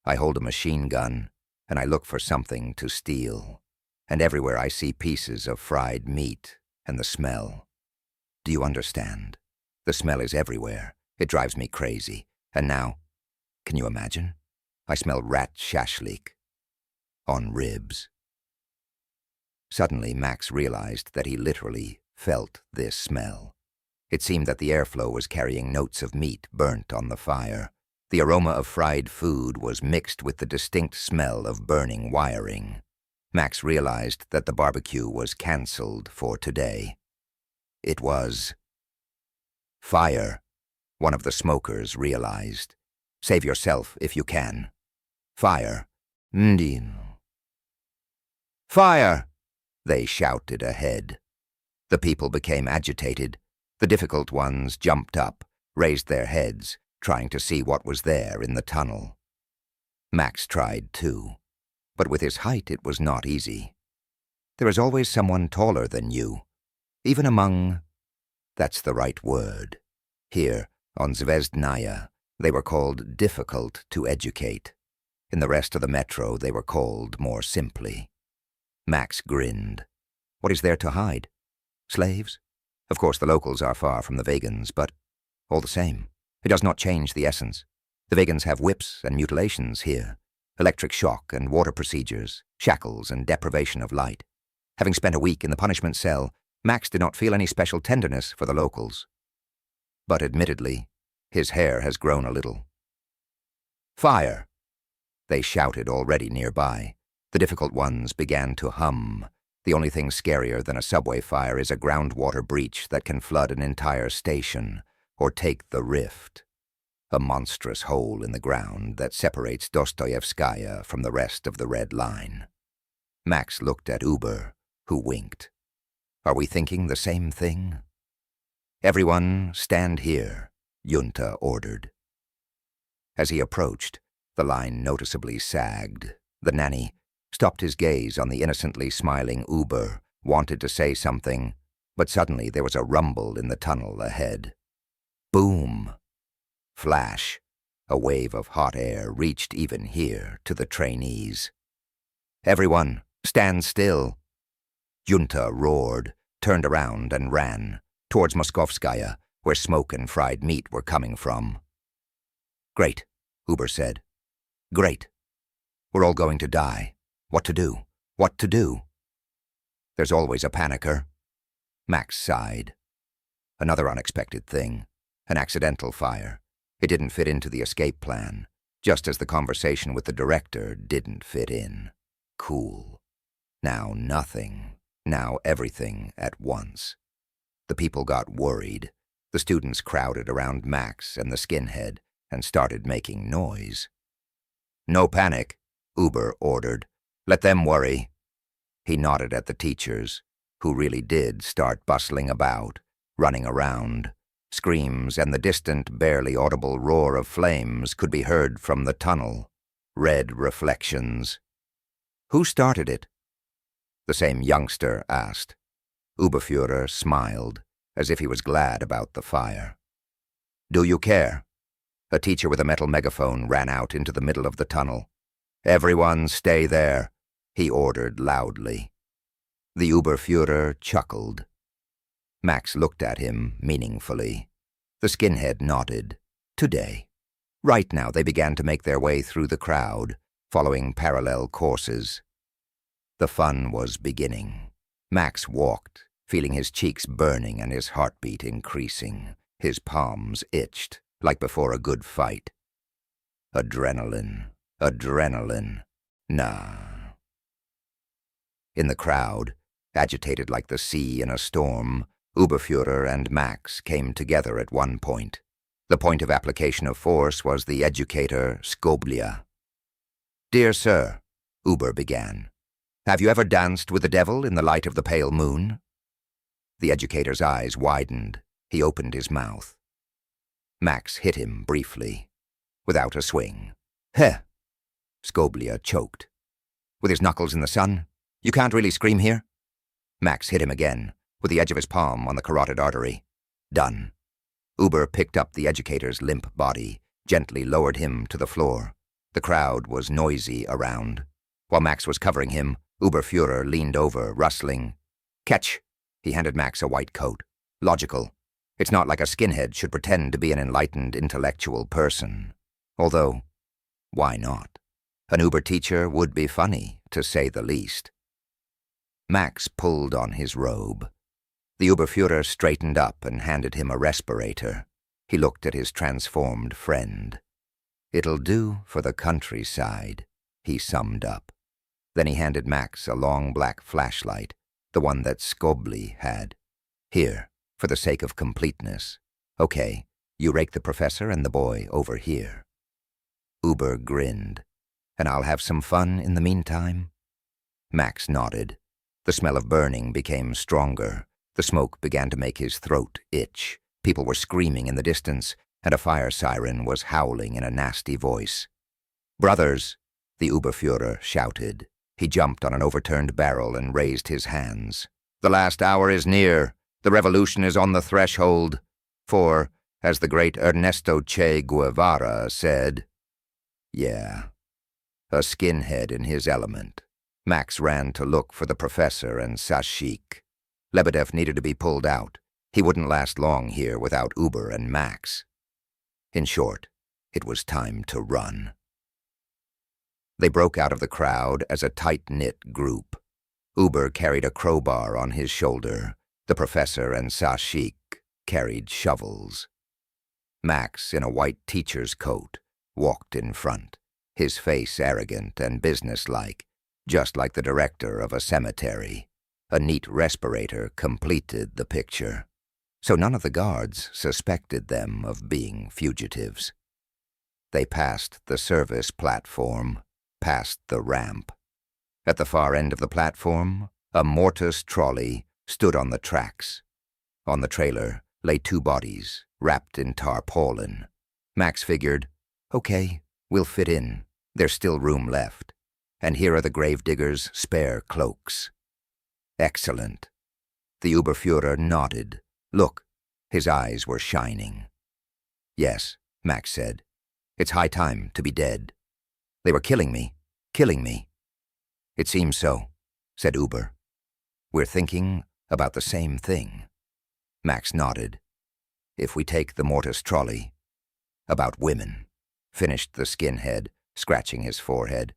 I hold a machine gun, and I look for something to steal. And everywhere I see pieces of fried meat, and the smell. Do you understand? The smell is everywhere. It drives me crazy. And now, can you imagine? I smell rat shashlik on ribs. Suddenly, Max realized that he literally felt this smell. It seemed that the airflow was carrying notes of meat burnt on the fire. The aroma of fried food was mixed with the distinct smell of burning wiring. Max realized that the barbecue was cancelled for today. It was fire, one of the smokers realized. Save yourself if you can. Fire. Ndino. Fire! They shouted ahead. The people became agitated. The difficult ones jumped up, raised their heads, trying to see what was there in the tunnel. Max tried too, but with his height it was not easy. There is always someone taller than you, even among... That's the right word. Here, on Zvezdnaya, they were called difficult to educate. In the rest of the metro, they were called more simply. Max grinned. What is there to hide? Slaves? Of course, the locals are far from the vegans, but all the same, it does not change the essence. The vegans have whips and mutilations here, electric shock and water procedures, shackles and deprivation of light. Having spent a week in the punishment cell, Max did not feel any special tenderness for the locals. But admittedly, his hair has grown a little. Fire! They shouted already nearby. The difficult ones began to hum. The only thing scarier than a subway fire is a groundwater breach that can flood an entire station, or take the rift, a monstrous hole in the ground that separates Dostoyevskaya from the rest of the Red Line. Max looked at Uber, who winked. Are we thinking the same thing? Everyone, stand here, Junta ordered. As he approached, the line noticeably sagged. The nanny stopped his gaze on the innocently smiling Uber, wanted to say something, but suddenly there was a rumble in the tunnel ahead. Boom! Flash! A wave of hot air reached even here to the trainees. Everyone, stand still! Junta roared, turned around and ran, towards Moskovskaya, where smoke and fried meat were coming from. Great, Uber said. Great. We're all going to die. What to do? What to do? There's always a panicker. Max sighed. Another unexpected thing. An accidental fire. It didn't fit into the escape plan. just as the conversation with the director didn't fit in. Cool. Now nothing. Now everything at once. The people got worried. The students crowded around Max and the skinhead and started making noise. "No panic," Uber ordered. "Let them worry." He nodded at the teachers, who really did start bustling about, running around. Screams and the distant, barely audible roar of flames could be heard from the tunnel. Red reflections. "Who started it?" the same youngster asked. Oberfuhrer smiled, as if he was glad about the fire. "Do you care?" A teacher with a metal megaphone ran out into the middle of the tunnel. "Everyone stay there," he ordered loudly. The Oberfuhrer chuckled. Max looked at him meaningfully. The skinhead nodded. Today. Right now they began to make their way through the crowd, following parallel courses. The fun was beginning. Max walked, feeling his cheeks burning and his heartbeat increasing. His palms itched, like before a good fight. Adrenaline. Adrenaline. Nah. In the crowd, agitated like the sea in a storm, Oberfuhrer and Max came together at one point. The point of application of force was the educator Skoblia. "Dear sir," Uber began, "have you ever danced with the devil in the light of the pale moon?" The educator's eyes widened. He opened his mouth. Max hit him briefly, without a swing. "Heh!" Skoblia choked. "With his knuckles in the sun? You can't really scream here?" Max hit him again, with the edge of his palm on the carotid artery. Done. Uber picked up the educator's limp body, gently lowered him to the floor. The crowd was noisy around. While Max was covering him, Oberfuhrer leaned over, rustling. "Catch!" He handed Max a white coat. "Logical. It's not like a skinhead should pretend to be an enlightened, intellectual person. Although, why not? An Uber teacher would be funny, to say the least." Max pulled on his robe. The Oberfuhrer straightened up and handed him a respirator. He looked at his transformed friend. "It'll do for the countryside," he summed up. Then he handed Max a long black flashlight, the one that Skobli had. "Here, for the sake of completeness. Okay, you rake the professor and the boy over here." Uber grinned. "And I'll have some fun in the meantime?" Max nodded. The smell of burning became stronger. The smoke began to make his throat itch. People were screaming in the distance, and a fire siren was howling in a nasty voice. "Brothers!" the Oberfuhrer shouted. He jumped on an overturned barrel and raised his hands. "The last hour is near. The revolution is on the threshold. For, as the great Ernesto Che Guevara said..." Yeah, a skinhead in his element. Max ran to look for the professor and Sashik. Lebedev needed to be pulled out. He wouldn't last long here without Uber and Max. In short, it was time to run. They broke out of the crowd as a tight-knit group. Uber carried a crowbar on his shoulder. The professor and Sashik carried shovels. Max, in a white teacher's coat, walked in front, his face arrogant and businesslike, just like the director of a cemetery. A neat respirator completed the picture, so none of the guards suspected them of being fugitives. They passed the service platform, past the ramp. At the far end of the platform, a mortis trolley stood on the tracks. On the trailer lay two bodies, wrapped in tarpaulin. Max figured, okay, we'll fit in. There's still room left. And here are the gravediggers' spare cloaks. Excellent. The Oberfuhrer nodded. Look, his eyes were shining. Yes, Max said. It's high time to be dead. They were killing me. It seems so, said Uber. We're thinking about the same thing. Max nodded. If we take the mortis trolley. About women, finished the skinhead, scratching his forehead.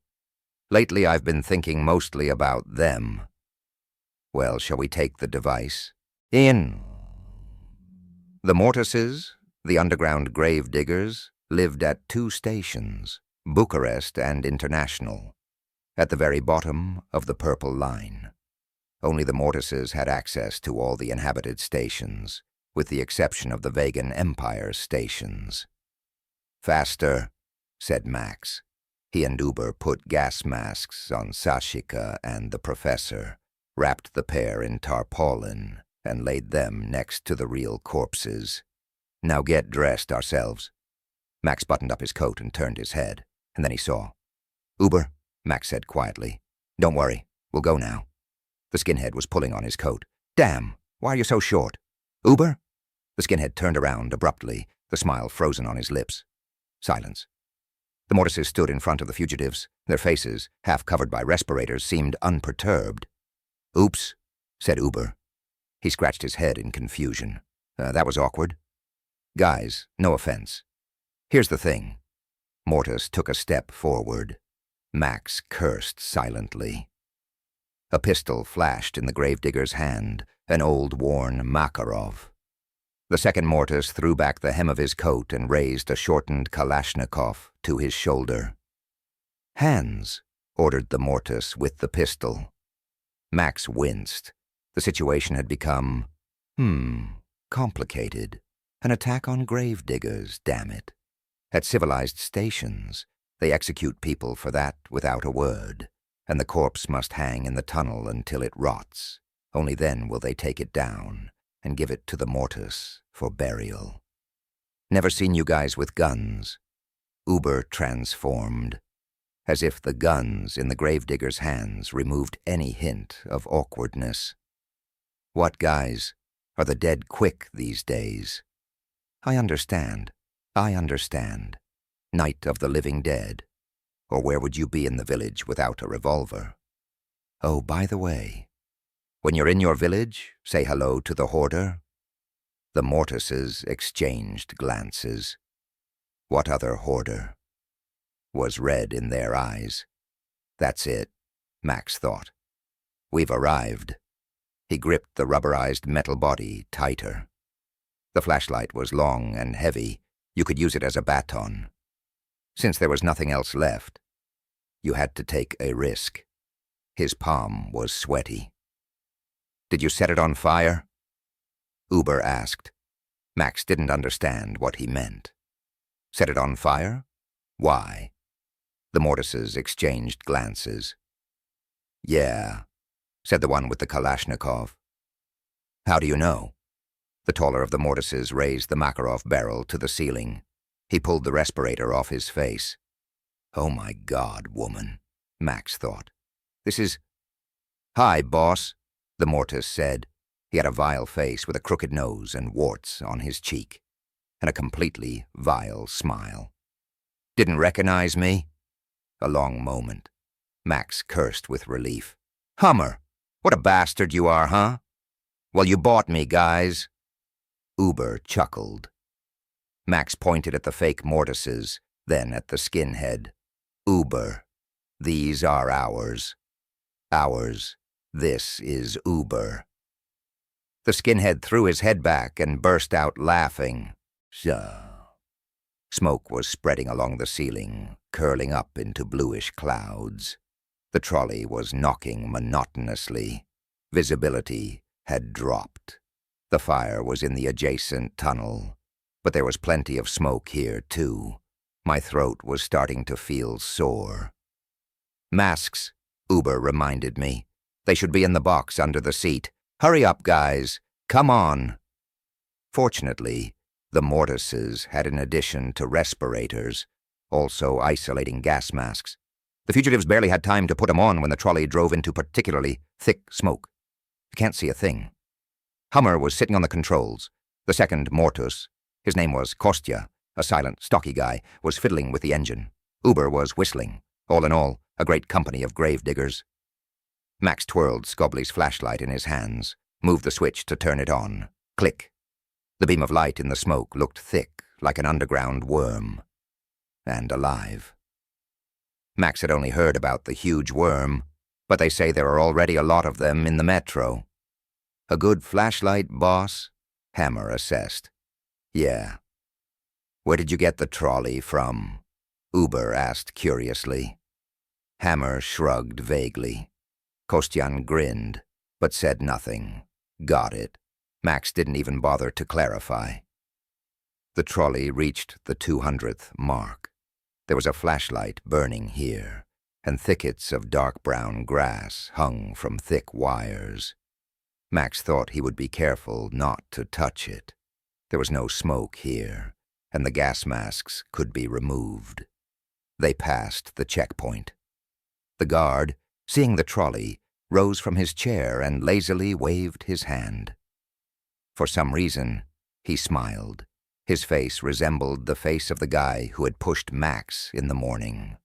Lately I've been thinking mostly about them. Well, shall we take the device? In. The mortises, the underground grave diggers, lived at 2 stations, Bucharest and International, at the very bottom of the purple line. Only the Mortises had access to all the inhabited stations, with the exception of the Vegan Empire stations. "Faster," said Max. He and Uber put gas masks on Sashika and the professor, wrapped the pair in tarpaulin, and laid them next to the real corpses. "Now get dressed ourselves." Max buttoned up his coat and turned his head, and then he saw. "Uber," Max said quietly. "Don't worry, we'll go now." The skinhead was pulling on his coat. "Damn, why are you so short?" "Uber?" The skinhead turned around abruptly, the smile frozen on his lips. Silence. The Mortises stood in front of the fugitives. Their faces, half covered by respirators, seemed unperturbed. "Oops," said Uber. He scratched his head in confusion. That was awkward. "Guys, no offense. Here's the thing." Mortis took a step forward. Max cursed silently. A pistol flashed in the gravedigger's hand, an old, worn Makarov. The second Mortis threw back the hem of his coat and raised a shortened Kalashnikov to his shoulder. "Hands," ordered the Mortis with the pistol. Max winced. The situation had become, complicated. An attack on gravediggers, damn it. At civilized stations, they execute people for that without a word, and the corpse must hang in the tunnel until it rots. Only then will they take it down and give it to the Mortis for burial. "Never seen you guys with guns." Uber transformed, as if the guns in the gravedigger's hands removed any hint of awkwardness. "What guys? Are the dead quick these days?" I understand. Night of the living dead. Or where would you be in the village without a revolver? Oh, by the way, when you're in your village, say hello to the hoarder." The Mortises exchanged glances. What other hoarder? Was red in their eyes. That's it, Max thought. We've arrived. He gripped the rubberized metal body tighter. The flashlight was long and heavy. You could use it as a baton. Since there was nothing else left, you had to take a risk. His palm was sweaty. "Did you set it on fire?" Uber asked. Max didn't understand what he meant. Set it on fire? Why? The Mortises exchanged glances. "Yeah," said the one with the Kalashnikov. "How do you know?" The taller of the Mortises raised the Makarov barrel to the ceiling. He pulled the respirator off his face. "Oh my God, woman," Max thought. "This is—" "Hi, boss," the Mortis said. He had a vile face with a crooked nose and warts on his cheek, and a completely vile smile. "Didn't recognize me?" A long moment. Max cursed with relief. "Hummer, what a bastard you are, huh? Well, you bought me, guys." Uber chuckled. Max pointed at the fake Mortises, then at the skinhead. "Uber, these are ours. Ours. This is Uber." The skinhead threw his head back and burst out laughing. Smoke was spreading along the ceiling, curling up into bluish clouds. The trolley was knocking monotonously. Visibility had dropped. The fire was in the adjacent tunnel, but there was plenty of smoke here, too. My throat was starting to feel sore. "Masks," Uber reminded me. "They should be in the box under the seat. Hurry up, guys. Come on." Fortunately, the Mortises had, in addition to respirators, also isolating gas masks. The fugitives barely had time to put them on when the trolley drove into particularly thick smoke. You can't see a thing. Hummer was sitting on the controls. The second Mortis, his name was Kostya, a silent, stocky guy, was fiddling with the engine. Uber was whistling. All in all, a great company of gravediggers. Max twirled Scobley's flashlight in his hands, moved the switch to turn it on. Click. The beam of light in the smoke looked thick, like an underground worm. And alive. Max had only heard about the huge worm, but they say there are already a lot of them in the metro. "A good flashlight, boss?" Hammer assessed. "Yeah." "Where did you get the trolley from?" Uber asked curiously. Hammer shrugged vaguely. Kostyan grinned, but said nothing. Got it. Max didn't even bother to clarify. The trolley reached the 200th mark. There was a flashlight burning here, and thickets of dark brown grass hung from thick wires. Max thought he would be careful not to touch it. There was no smoke here, and the gas masks could be removed. They passed the checkpoint. The guard, seeing the trolley, rose from his chair and lazily waved his hand. For some reason, he smiled. His face resembled the face of the guy who had pushed Max in the morning.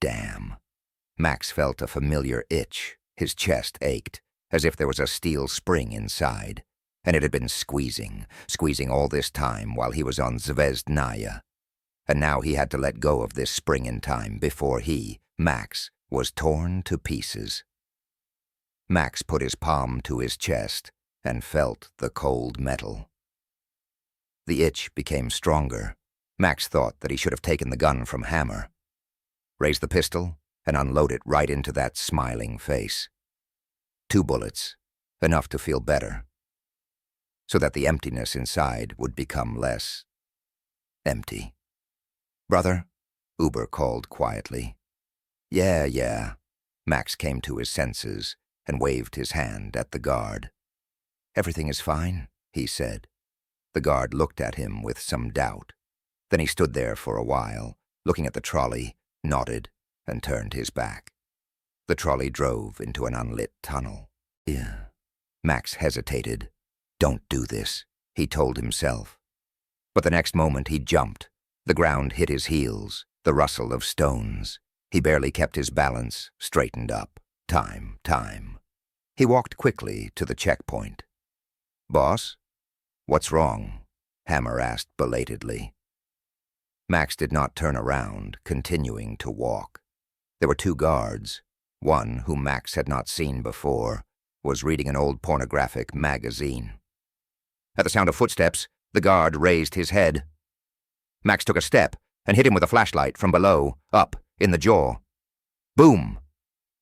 Damn. Max felt a familiar itch. His chest ached, as if there was a steel spring inside, and it had been squeezing all this time while he was on Zvezdnaya. And now he had to let go of this spring in time before he, Max, was torn to pieces. Max put his palm to his chest and felt the cold metal. The itch became stronger. Max thought that he should have taken the gun from Hammer. Raise the pistol and unload it right into that smiling face. 2 bullets, enough to feel better, so that the emptiness inside would become less empty. "Brother?" Uber called quietly. Yeah. Max came to his senses and waved his hand at the guard. "Everything is fine," he said. The guard looked at him with some doubt. Then he stood there for a while, looking at the trolley, nodded, and turned his back. The trolley drove into an unlit tunnel. "Yeah." Max hesitated. "Don't do this," he told himself. But the next moment he jumped. The ground hit his heels, the rustle of stones. He barely kept his balance, straightened up. Time. He walked quickly to the checkpoint. "Boss? What's wrong?" Hammer asked belatedly. Max did not turn around, continuing to walk. There were 2 guards. One, whom Max had not seen before, was reading an old pornographic magazine. At the sound of footsteps, the guard raised his head. Max took a step and hit him with a flashlight from below, up, in the jaw. Boom!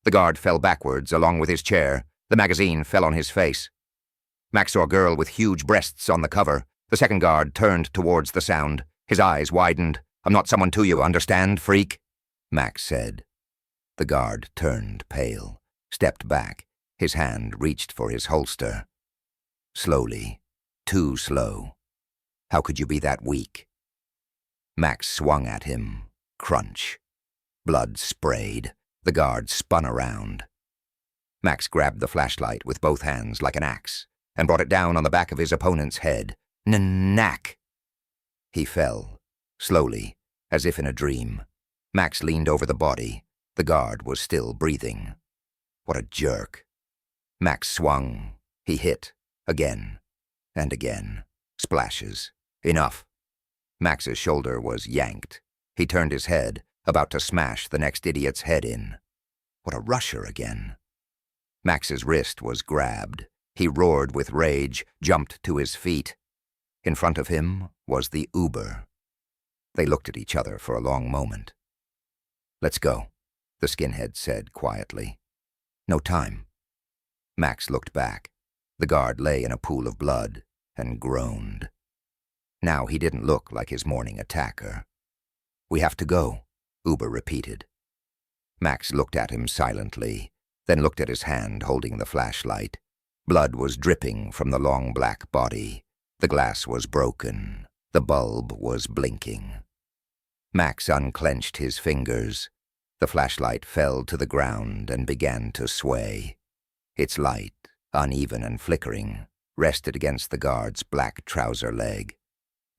The guard fell backwards along with his chair. The magazine fell on his face. Max saw a girl with huge breasts on the cover. The second guard turned towards the sound. His eyes widened. "I'm not someone to you, understand, freak?" Max said. The guard turned pale, stepped back. His hand reached for his holster. Slowly. Too slow. "How could you be that weak?" Max swung at him. Crunch. Blood sprayed. The guard spun around. Max grabbed the flashlight with both hands like an axe and brought it down on the back of his opponent's head. Knack! He fell, slowly, as if in a dream. Max leaned over the body. The guard was still breathing. What a jerk. Max swung. He hit. Again. And again. Splashes. Enough. Max's shoulder was yanked. He turned his head, about to smash the next idiot's head in. What a rusher again. Max's wrist was grabbed. He roared with rage, jumped to his feet. In front of him was the Uber. They looked at each other for a long moment. "Let's go," the skinhead said quietly. "No time." Max looked back. The guard lay in a pool of blood and groaned. Now he didn't look like his morning attacker. "We have to go," Uber repeated. Max looked at him silently, then looked at his hand holding the flashlight. Blood was dripping from the long black body. The glass was broken. The bulb was blinking. Max unclenched his fingers. The flashlight fell to the ground and began to sway. Its light, uneven and flickering, rested against the guard's black trouser leg.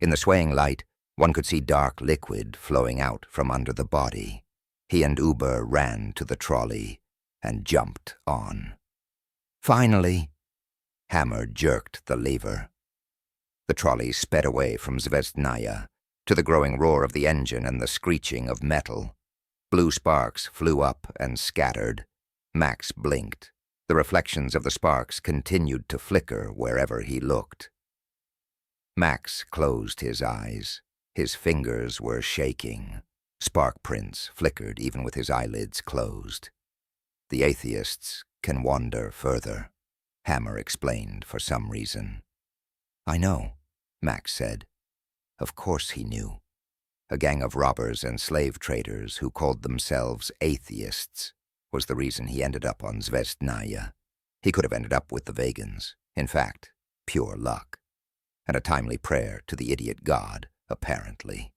In the swaying light, one could see dark liquid flowing out from under the body. He and Uber ran to the trolley and jumped on. Finally, Hammer jerked the lever. The trolley sped away from Zvezdnaya, to the growing roar of the engine and the screeching of metal. Blue sparks flew up and scattered. Max blinked. The reflections of the sparks continued to flicker wherever he looked. Max closed his eyes. His fingers were shaking. Spark prints flickered even with his eyelids closed. The atheists can wander further, Hammer explained for some reason. I know, Max said. Of course he knew. A gang of robbers and slave traders who called themselves atheists was the reason he ended up on Zvezdnaya. He could have ended up with the Vegans. In fact, pure luck. And a timely prayer to the idiot god, apparently.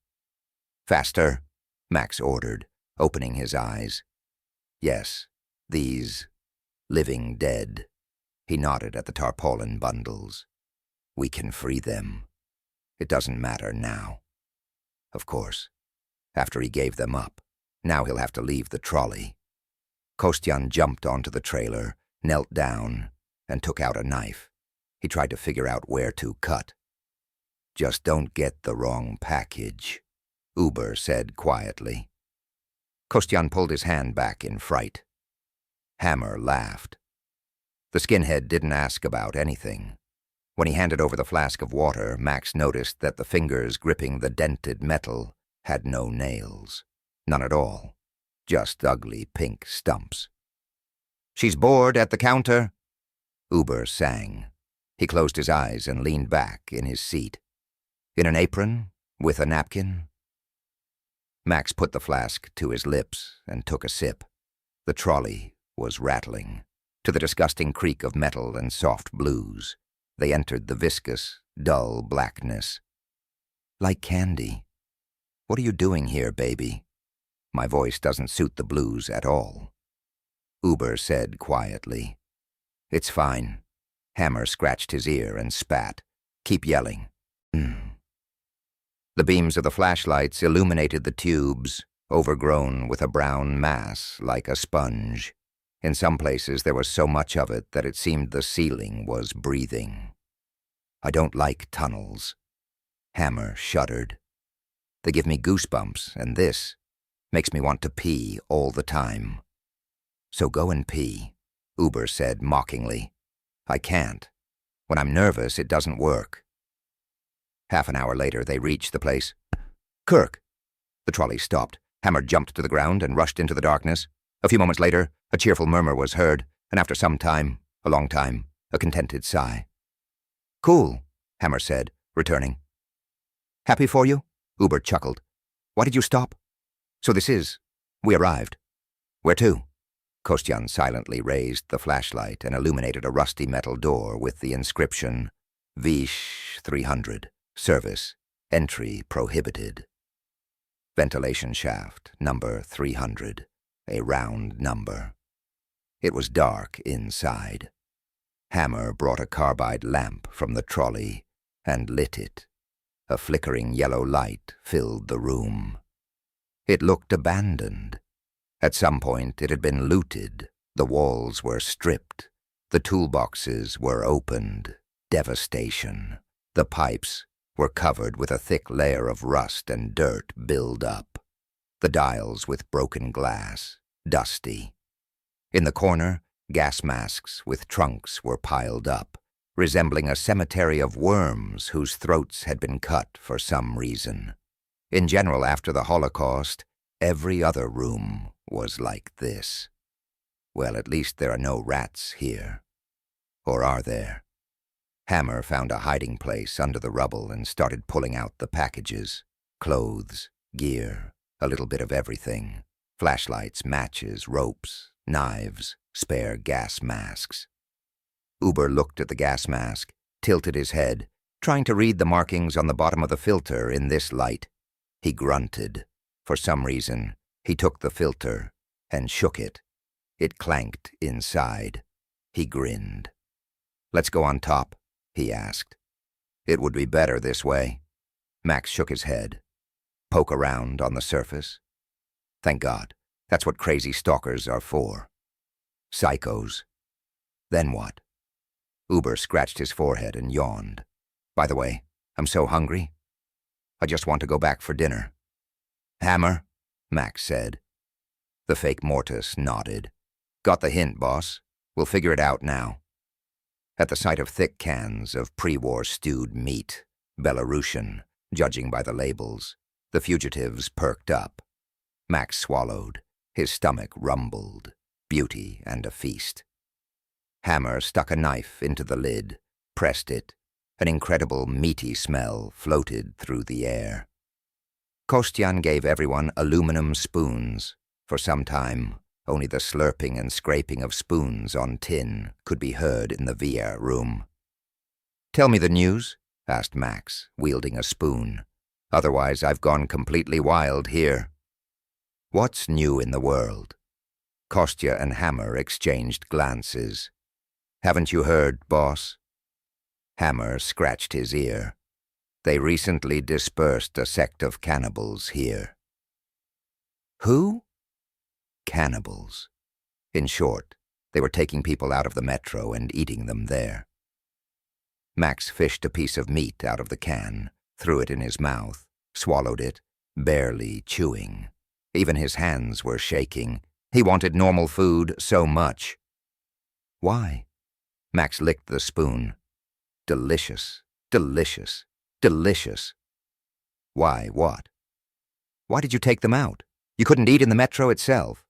Faster, Max ordered, opening his eyes. Yes, these living dead. He nodded at the tarpaulin bundles. We can free them. It doesn't matter now. Of course, after he gave them up, now he'll have to leave the trolley. Kostyan jumped onto the trailer, knelt down, and took out a knife. He tried to figure out where to cut. Just don't get the wrong package, Uber said quietly. Kostyan pulled his hand back in fright. Hammer laughed. The skinhead didn't ask about anything. When he handed over the flask of water, Max noticed that the fingers gripping the dented metal had no nails. None at all. Just ugly pink stumps. She's bored at the counter, Uber sang. He closed his eyes and leaned back in his seat. In an apron, with a napkin. Max put the flask to his lips and took a sip. The trolley was rattling. To the disgusting creak of metal and soft blues, they entered the viscous, dull blackness. Like candy. What are you doing here, baby? My voice doesn't suit the blues at all. Uber said quietly. It's fine. Hammer scratched his ear and spat. Keep yelling. The beams of the flashlights illuminated the tubes, overgrown with a brown mass like a sponge. In some places there was so much of it that it seemed the ceiling was breathing. I don't like tunnels. Hammer shuddered. They give me goosebumps, and this makes me want to pee all the time. So go and pee, Uber said mockingly. I can't. When I'm nervous, it doesn't work. Half an hour later, they reached the place. Kirk! The trolley stopped. Hammer jumped to the ground and rushed into the darkness. A few moments later, a cheerful murmur was heard, and after some time, a long time, a contented sigh. Cool, Hammer said, returning. Happy for you? Uber chuckled. Why did you stop? So we arrived. Where to? Kostyan silently raised the flashlight and illuminated a rusty metal door with the inscription, Vish 300, Service, Entry Prohibited. Ventilation shaft, number 300, a round number. It was dark inside. Hammer brought a carbide lamp from the trolley and lit it. A flickering yellow light filled the room. It looked abandoned. At some point it had been looted. The walls were stripped. The toolboxes were opened. Devastation. The pipes were covered with a thick layer of rust and dirt built up. The dials with broken glass, dusty. In the corner, gas masks with trunks were piled up, resembling a cemetery of worms whose throats had been cut for some reason. In general, after the Holocaust, every other room was like this. Well, at least there are no rats here. Or are there? Hammer found a hiding place under the rubble and started pulling out the packages. Clothes, gear, a little bit of everything. Flashlights, matches, ropes, knives, spare gas masks. Uber looked at the gas mask, tilted his head, trying to read the markings on the bottom of the filter in this light. He grunted. For some reason, he took the filter and shook it. It clanked inside. He grinned. Let's go on top, he asked. It would be better this way. Max shook his head. Poke around on the surface. Thank God. That's what crazy stalkers are for. Psychos. Then what? Uber scratched his forehead and yawned. By the way, I'm so hungry. I just want to go back for dinner. Hammer, Max said. The fake Mortis nodded. Got the hint, boss. We'll figure it out now. At the sight of thick cans of pre-war stewed meat, Belarusian, judging by the labels, the fugitives perked up. Max swallowed. His stomach rumbled. Beauty and a feast. Hammer stuck a knife into the lid, pressed it. An incredible meaty smell floated through the air. Kostyan gave everyone aluminum spoons. For some time, only the slurping and scraping of spoons on tin could be heard in the VR room. "Tell me the news," asked Max, wielding a spoon. "Otherwise, I've gone completely wild here." "What's new in the world?" Kostya and Hammer exchanged glances. "Haven't you heard, boss?" Hammer scratched his ear. "They recently dispersed a sect of cannibals here." "Who?" "Cannibals. In short, they were taking people out of the metro and eating them there." Max fished a piece of meat out of the can, threw it in his mouth, swallowed it, barely chewing. Even his hands were shaking. He wanted normal food so much. "Why?" Max licked the spoon. "Delicious, delicious, delicious." "Why, what?" "Why did you take them out? You couldn't eat in the metro itself."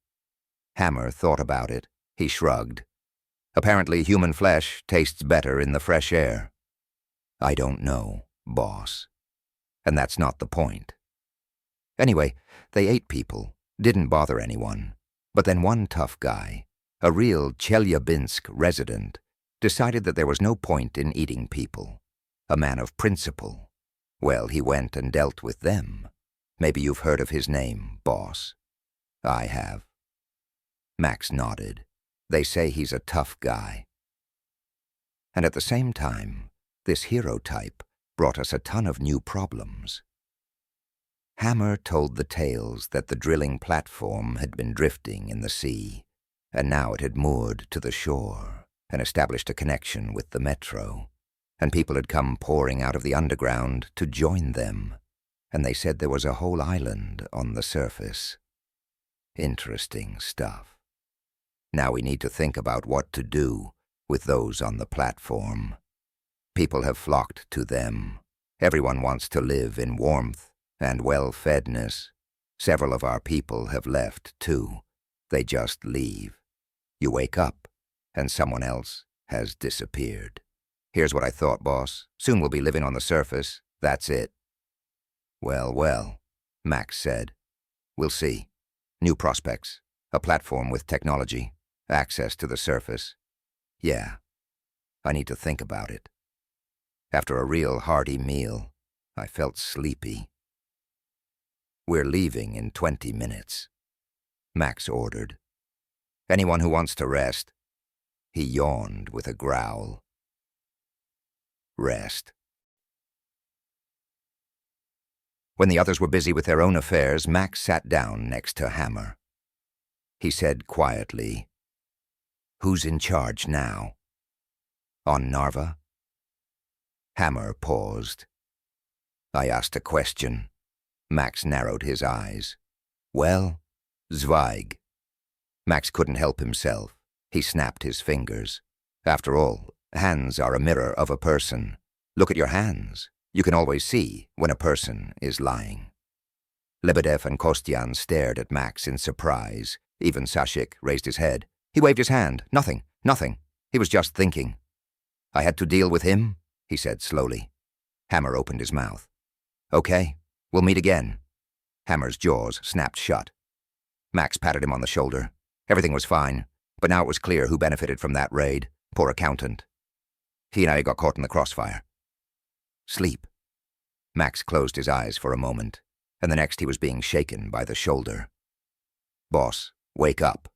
Hammer thought about it. He shrugged. "Apparently human flesh tastes better in the fresh air." "I don't know, boss. And that's not the point." Anyway, they ate people, didn't bother anyone. But then one tough guy, a real Chelyabinsk resident, decided that there was no point in eating people. A man of principle. Well, he went and dealt with them. Maybe you've heard of his name, boss. "I have." Max nodded. "They say he's a tough guy." And at the same time, this hero type brought us a ton of new problems. Hammer told the tales that the drilling platform had been drifting in the sea, and now it had moored to the shore and established a connection with the metro, and people had come pouring out of the underground to join them, and they said there was a whole island on the surface. Interesting stuff. Now we need to think about what to do with those on the platform. People have flocked to them. Everyone wants to live in warmth and well-fedness. Several of our people have left, too. They just leave. You wake up, and someone else has disappeared. "Here's what I thought, boss. Soon we'll be living on the surface. That's it." "Well, well," Max said. "We'll see. New prospects. A platform with technology. Access to the surface. Yeah. I need to think about it." After a real hearty meal, I felt sleepy. "We're leaving in 20 minutes," Max ordered. "Anyone who wants to rest?" He yawned with a growl. Rest. When the others were busy with their own affairs, Max sat down next to Hammer. He said quietly, "Who's in charge now?" "On Narva?" Hammer paused. I asked a question. Max narrowed his eyes. "Well, Zweig." Max couldn't help himself. He snapped his fingers. After all, hands are a mirror of a person. Look at your hands. You can always see when a person is lying. Lebedev and Kostyan stared at Max in surprise. Even Sashik raised his head. He waved his hand. Nothing, nothing. He was just thinking. "I had to deal with him," he said slowly. Hammer opened his mouth. "Okay, we'll meet again." Hammer's jaws snapped shut. Max patted him on the shoulder. Everything was fine, but now it was clear who benefited from that raid. Poor accountant. He and I got caught in the crossfire. Sleep. Max closed his eyes for a moment, and the next he was being shaken by the shoulder. "Boss, wake up."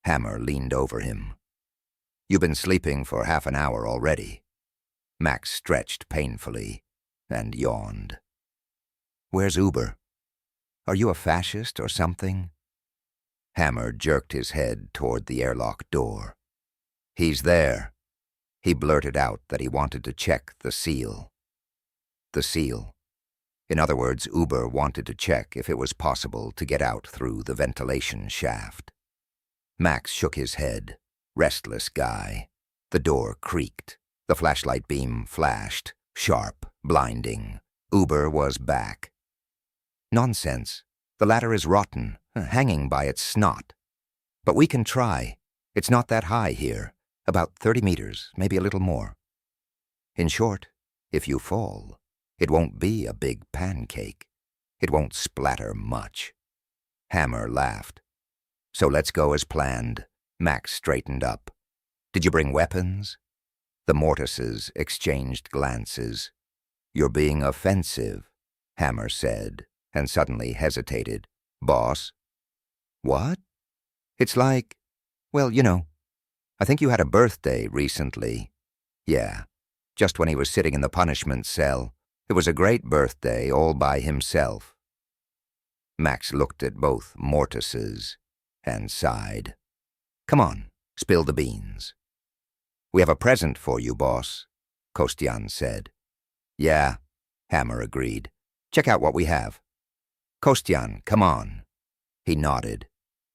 Hammer leaned over him. "You've been sleeping for half an hour already." Max stretched painfully and yawned. "Where's Uber? Are you a fascist or something?" Hammer jerked his head toward the airlock door. "He's there." He blurted out that he wanted to check the seal. The seal. In other words, Uber wanted to check if it was possible to get out through the ventilation shaft. Max shook his head. Restless guy. The door creaked. The flashlight beam flashed, sharp, blinding. Uber was back. "Nonsense. The ladder is rotten, hanging by its snot. But we can try. It's not that high here, about 30 meters, maybe a little more. In short, if you fall, it won't be a big pancake. It won't splatter much." Hammer laughed. "So let's go as planned." Max straightened up. "Did you bring weapons?" The Mortises exchanged glances. "You're being offensive," Hammer said, and suddenly hesitated. "Boss?" "What?" "It's like, well, you know, I think you had a birthday recently." "Yeah, just when he was sitting in the punishment cell. It was a great birthday all by himself." Max looked at both Mortises and sighed. "Come on, spill the beans." "We have a present for you, boss," Kostyan said. "Yeah," Hammer agreed. "Check out what we have." "Kostyan, come on." He nodded.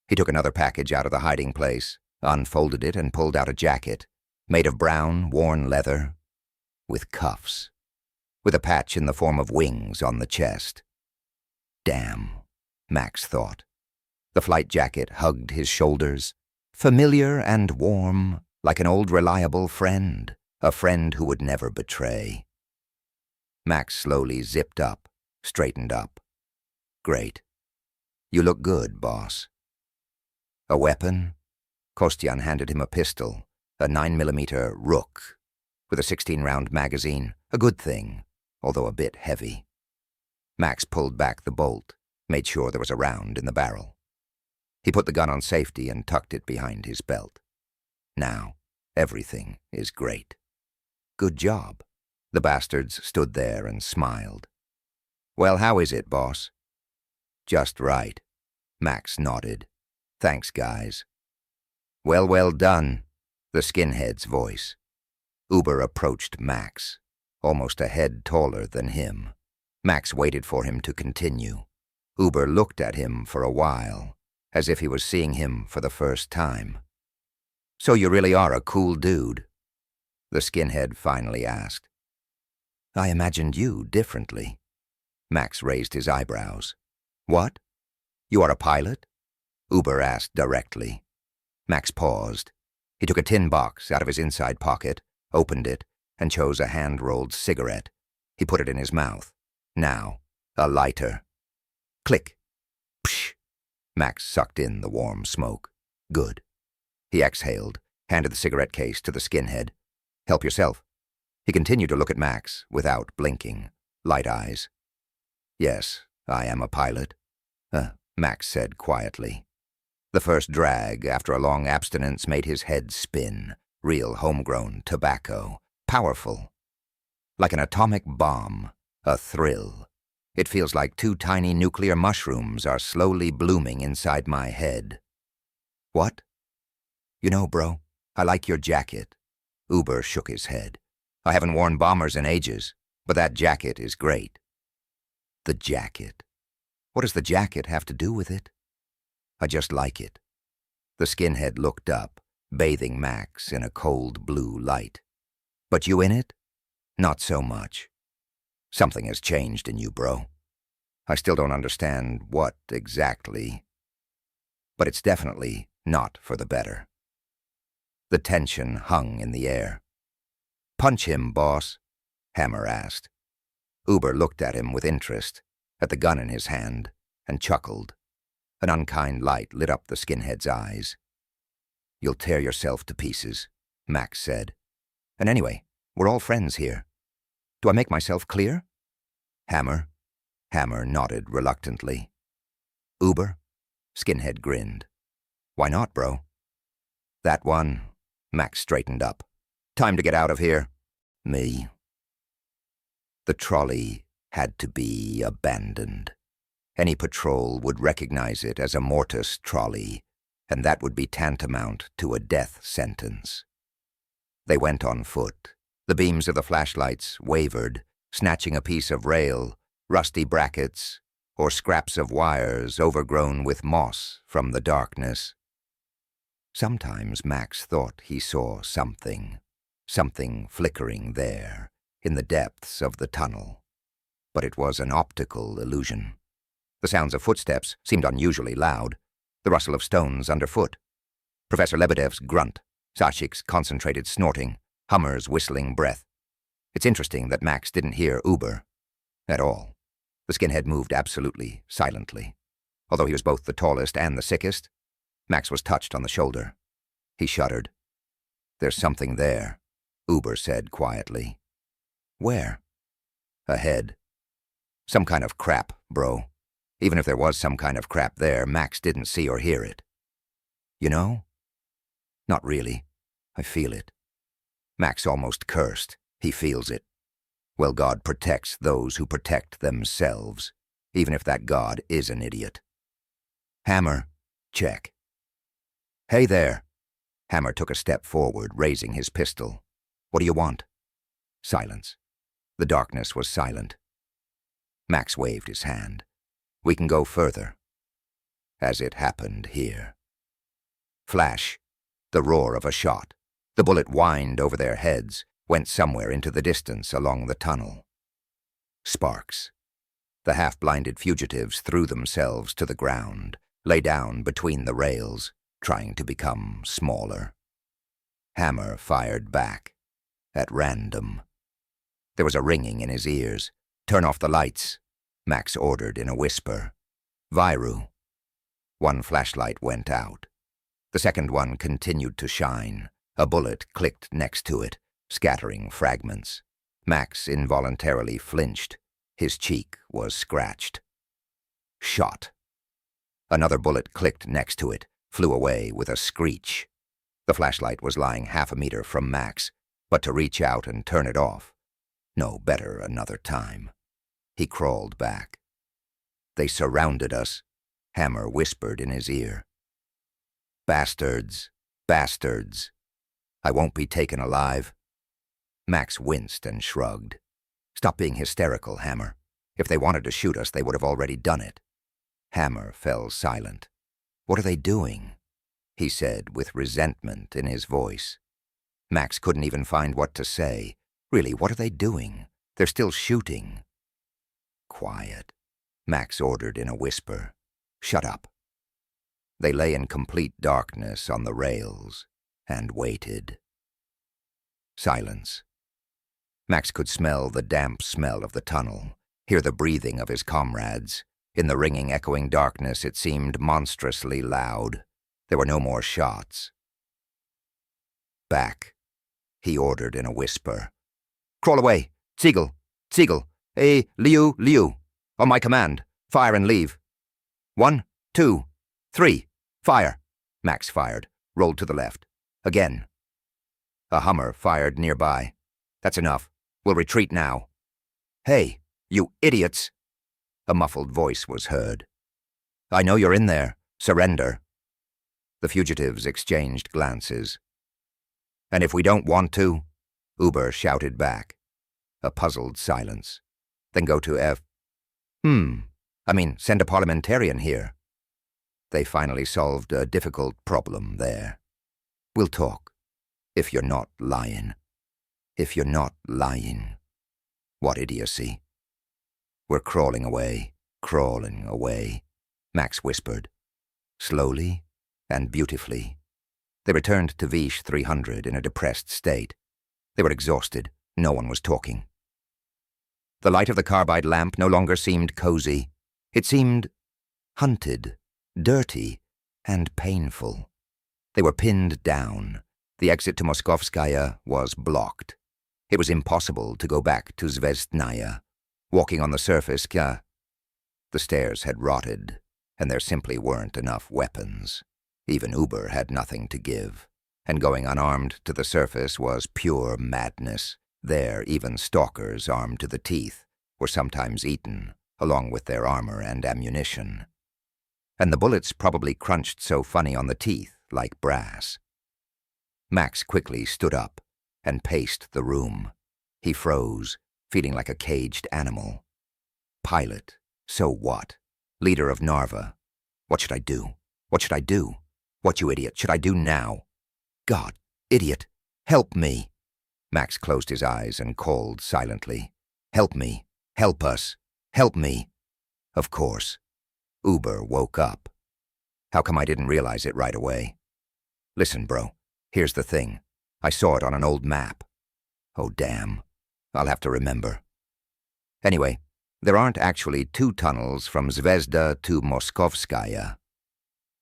He took another package out of the hiding place, unfolded it, and pulled out a jacket, made of brown, worn leather, with cuffs, with a patch in the form of wings on the chest. Damn, Max thought. The flight jacket hugged his shoulders, familiar and warm, like an old reliable friend, a friend who would never betray. Max slowly zipped up, straightened up. "Great. You look good, boss." "A weapon?" Kostyan handed him a pistol, a 9mm Rook, with a 16-round magazine, a good thing, although a bit heavy. Max pulled back the bolt, made sure there was a round in the barrel. He put the gun on safety and tucked it behind his belt. Now, everything is great. "Good job." The bastards stood there and smiled. "Well, how is it, boss?" "Just right." Max nodded. "Thanks, guys." Well done," the skinhead's voice. Uber approached Max, almost a head taller than him. Max waited for him to continue. Uber looked at him for a while, as if he was seeing him for the first time. "So you really are a cool dude?" the skinhead finally asked. "I imagined you differently." Max raised his eyebrows. "What? You are a pilot?" Uber asked directly. Max paused. He took a tin box out of his inside pocket, opened it, and chose a hand-rolled cigarette. He put it in his mouth. Now, a lighter. Click. Psh! Max sucked in the warm smoke. Good. He exhaled, handed the cigarette case to the skinhead. "Help yourself." He continued to look at Max without blinking. Light eyes. "Yes, I am a pilot," Max said quietly. The first drag after a long abstinence made his head spin. Real homegrown tobacco. Powerful. Like an atomic bomb. A thrill. It feels like 2 tiny nuclear mushrooms are slowly blooming inside my head. "What?" "You know, bro, I like your jacket." Uber shook his head. "I haven't worn bombers in ages, but that jacket is great." "The jacket? What does the jacket have to do with it?" "I just like it." The skinhead looked up, bathing Max in a cold blue light. "But you in it?" "Not so much. Something has changed in you, bro. I still don't understand what exactly, but it's definitely not for the better." The tension hung in the air. "Punch him, boss," Hammer asked. Uber looked at him with interest, at the gun in his hand, and chuckled. An unkind light lit up the skinhead's eyes. "You'll tear yourself to pieces," Max said. "And anyway, we're all friends here. Do I make myself clear?" "Hammer?" Hammer nodded reluctantly. "Uber?" Skinhead grinned. "Why not, bro?" "That one." Max straightened up. "Time to get out of here." "Me." The trolley had to be abandoned. Any patrol would recognize it as a Mortis trolley, and that would be tantamount to a death sentence. They went on foot. The beams of the flashlights wavered, snatching a piece of rail, rusty brackets, or scraps of wires overgrown with moss from the darkness. Sometimes Max thought he saw something flickering there, in the depths of the tunnel. But it was an optical illusion. The sounds of footsteps seemed unusually loud, the rustle of stones underfoot. Professor Lebedev's grunt, Sashik's concentrated snorting, Hummer's whistling breath. It's interesting that Max didn't hear Uber at all. The skinhead moved absolutely silently. Although he was both the tallest and the sickest, Max was touched on the shoulder. He shuddered. "There's something there," Uber said quietly. "Where?" "Ahead. Some kind of crap, bro. Even if there was some kind of crap there, Max didn't see or hear it." "You know?" "Not really. I feel it." Max almost cursed. He feels it. Well, God protects those who protect themselves, even if that God is an idiot. "Hammer, check." "Hey there." Hammer took a step forward, raising his pistol. "What do you want?" Silence. The darkness was silent. Max waved his hand. "We can go further." As it happened here. Flash. The roar of a shot. The bullet whined over their heads, went somewhere into the distance along the tunnel. Sparks. The half-blinded fugitives threw themselves to the ground, lay down between the rails, trying to become smaller. Hammer fired back, at random. There was a ringing in his ears. "Turn off the lights," Max ordered in a whisper. "Viru." One flashlight went out. The second one continued to shine. A bullet clicked next to it, scattering fragments. Max involuntarily flinched. His cheek was scratched. Shot. Another bullet clicked next to it, flew away with a screech. The flashlight was lying 1/2 meter from Max, but to reach out and turn it off. No, better another time. He crawled back. "They surrounded us," Hammer whispered in his ear. "Bastards, bastards. I won't be taken alive." Max winced and shrugged. "Stop being hysterical, Hammer. If they wanted to shoot us, they would have already done it." Hammer fell silent. "What are they doing?" he said with resentment in his voice. Max couldn't even find what to say. Really, what are they doing? They're still shooting. "Quiet," Max ordered in a whisper. "Shut up." They lay in complete darkness on the rails and waited. Silence. Max could smell the damp smell of the tunnel, hear the breathing of his comrades. In the ringing, echoing darkness, it seemed monstrously loud. There were no more shots. "Back," he ordered in a whisper. "Crawl away! Ziegel! Ziegel! Liu! Liu! On my command! Fire and leave! 1, 2, 3, fire!" Max fired, rolled to the left. Again. A Hummer fired nearby. "That's enough. We'll retreat now." "Hey, you idiots!" A muffled voice was heard. "I know you're in there. Surrender." The fugitives exchanged glances. "And if we don't want to?" Uber shouted back. A puzzled silence. "Then go to send a parliamentarian here." They finally solved a difficult problem there. "We'll talk. If you're not lying. If you're not lying." What idiocy. "We're crawling away, Max whispered. Slowly and beautifully. They returned to Vish 300 in a depressed state. They were exhausted. No one was talking. The light of the carbide lamp no longer seemed cozy. It seemed hunted, dirty, and painful. They were pinned down. The exit to Moskovskaya was blocked. It was impossible to go back to Zvezdnaya. Walking on the surface, the stairs had rotted, and there simply weren't enough weapons. Even Uber had nothing to give, and going unarmed to the surface was pure madness. There, even stalkers armed to the teeth were sometimes eaten, along with their armor and ammunition. And the bullets probably crunched so funny on the teeth, like brass. Max quickly stood up and paced the room. He froze, feeling like a caged animal. Pilot, so what? Leader of Narva. What should I do? What should I do? What, you idiot, should I do now? God, idiot, help me. Max closed his eyes and called silently. Help me, help us, help me. Of course. Uber woke up. How come I didn't realize it right away? Listen, bro, here's the thing. I saw it on an old map. Oh, damn. I'll have to remember. Anyway, there aren't actually 2 tunnels from Zvezda to Moskovskaya.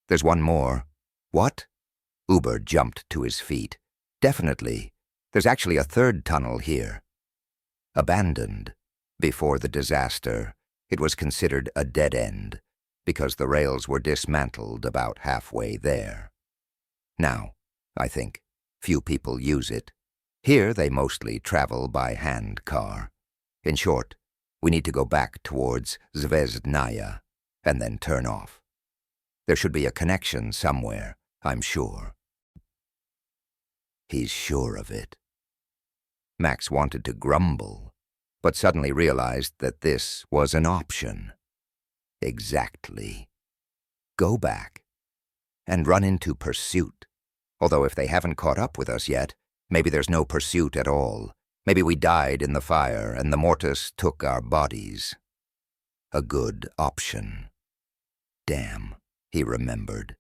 There's one more. What? Uber jumped to his feet. Definitely. There's actually a 3rd tunnel here. Abandoned. Before the disaster, it was considered a dead end because the rails were dismantled about halfway there. Now, I think, few people use it. Here they mostly travel by hand car. In short, we need to go back towards Zvezdnaya and then turn off. There should be a connection somewhere, I'm sure. He's sure of it. Max wanted to grumble, but suddenly realized that this was an option. Exactly. Go back and run into pursuit. Although if they haven't caught up with us yet, maybe there's no pursuit at all. Maybe we died in the fire and the mortis took our bodies. A good option. Damn, he remembered.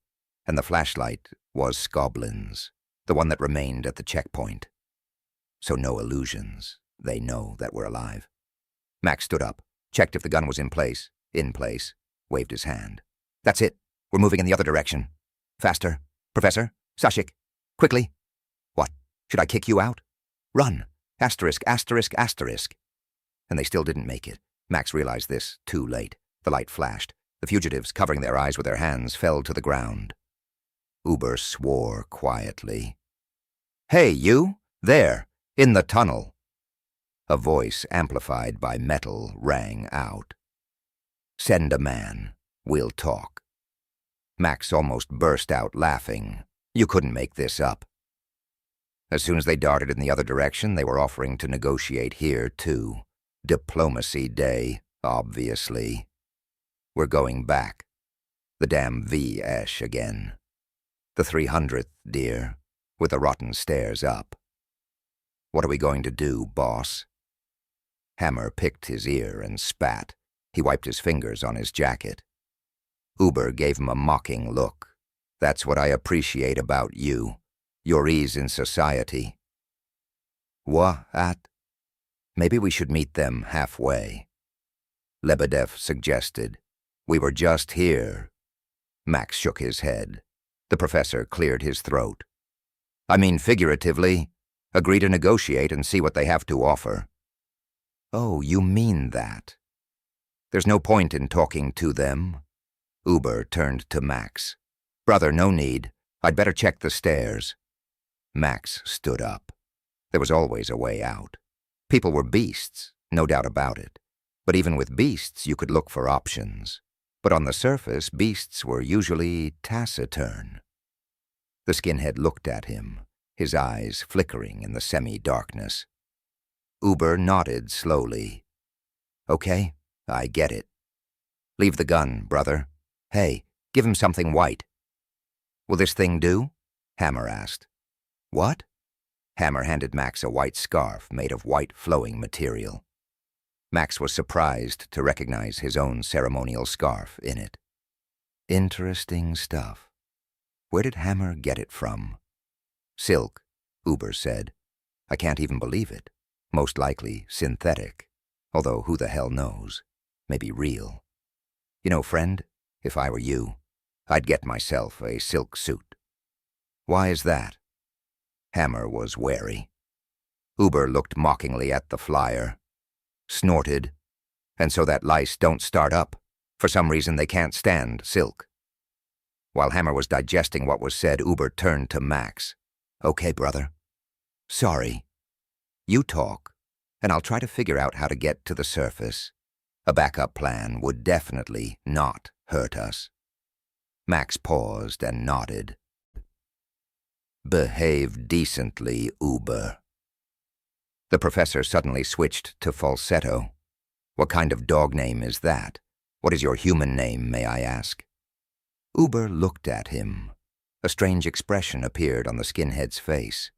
And the flashlight was Skoblin's, the one that remained at the checkpoint. So no illusions. They know that we're alive. Max stood up, checked if the gun was in place, waved his hand. That's it. We're moving in the other direction. Faster. Professor? Sashik? Quickly. What? Should I kick you out? Run. Asterisk, asterisk, asterisk. And they still didn't make it. Max realized this too late. The light flashed. The fugitives, covering their eyes with their hands, fell to the ground. Uber swore quietly. Hey, you! There! In the tunnel! A voice amplified by metal rang out. Send a man. We'll talk. Max almost burst out laughing. You couldn't make this up. As soon as they darted in the other direction, they were offering to negotiate here, too. Diplomacy day, obviously. We're going back. The damn V-esh again. The 300th, dear, with the rotten stairs up. What are we going to do, boss? Hammer picked his ear and spat. He wiped his fingers on his jacket. Uber gave him a mocking look. That's what I appreciate about you. Your ease in society. What? Maybe we should meet them halfway. Lebedev suggested. We were just here. Max shook his head. The professor cleared his throat. I mean figuratively. Agree to negotiate and see what they have to offer. Oh, you mean that? There's no point in talking to them. Uber turned to Max. Brother, no need. I'd better check the stairs. Max stood up. There was always a way out. People were beasts, no doubt about it. But even with beasts, you could look for options. But on the surface, beasts were usually taciturn. The skinhead looked at him, his eyes flickering in the semi-darkness. Uber nodded slowly. Okay, I get it. Leave the gun, brother. Hey, give him something white. Will this thing do? Hammer asked. What? Hammer handed Max a white scarf made of white flowing material. Max was surprised to recognize his own ceremonial scarf in it. Interesting stuff. Where did Hammer get it from? Silk, Uber said. I can't even believe it. Most likely synthetic. Although who the hell knows? Maybe real. You know, friend, if I were you, I'd get myself a silk suit. Why is that? Hammer was wary. Uber looked mockingly at the flyer, snorted, and so that lice don't start up. For some reason they can't stand silk. While Hammer was digesting what was said, Uber turned to Max. Okay, brother. Sorry. You talk, and I'll try to figure out how to get to the surface. A backup plan would definitely not hurt us. Max paused and nodded. Behave decently, Uber. The professor suddenly switched to falsetto. What kind of dog name is that? What is your human name, may I ask? Uber looked at him. A strange expression appeared on the skinhead's face.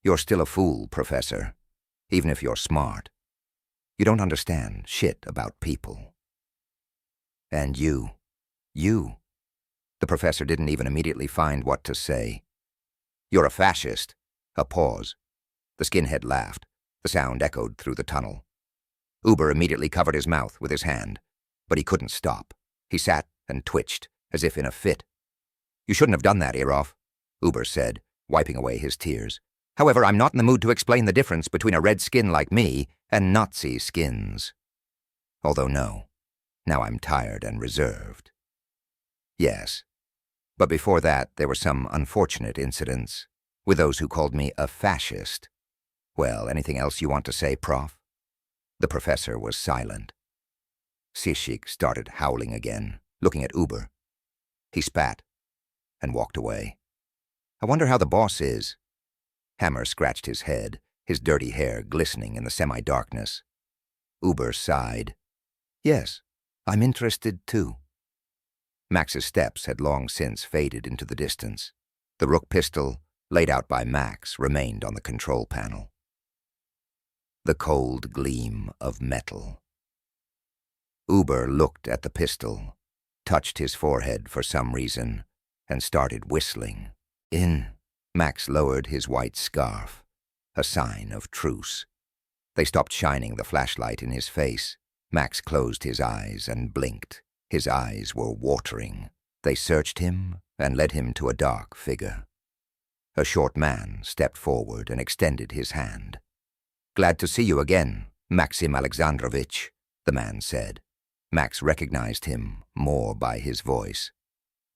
You're still a fool, Professor, even if you're smart. You don't understand shit about people. And you. You. The professor didn't even immediately find what to say. You're a fascist. A pause. The skinhead laughed. The sound echoed through the tunnel. Uber immediately covered his mouth with his hand, but he couldn't stop. He sat and twitched, as if in a fit. You shouldn't have done that, Eroff, Uber said, wiping away his tears. However, I'm not in the mood to explain the difference between a red skin like me and Nazi skins. Although no, now I'm tired and reserved. Yes, but before that there were some unfortunate incidents with those who called me a fascist. Well, anything else you want to say, Prof? The professor was silent. Szymun started howling again, looking at Uber. He spat and walked away. I wonder how the boss is. Hammer scratched his head, his dirty hair glistening in the semi-darkness. Uber sighed. Yes, I'm interested too. Max's steps had long since faded into the distance. The rook pistol, laid out by Max, remained on the control panel. The cold gleam of metal. Uber looked at the pistol, touched his forehead for some reason, and started whistling. Max lowered his white scarf, a sign of truce. They stopped shining the flashlight in his face. Max closed his eyes and blinked. His eyes were watering. They searched him and led him to a dark figure. A short man stepped forward and extended his hand. Glad to see you again, Maxim Alexandrovich, the man said. Max recognized him more by his voice.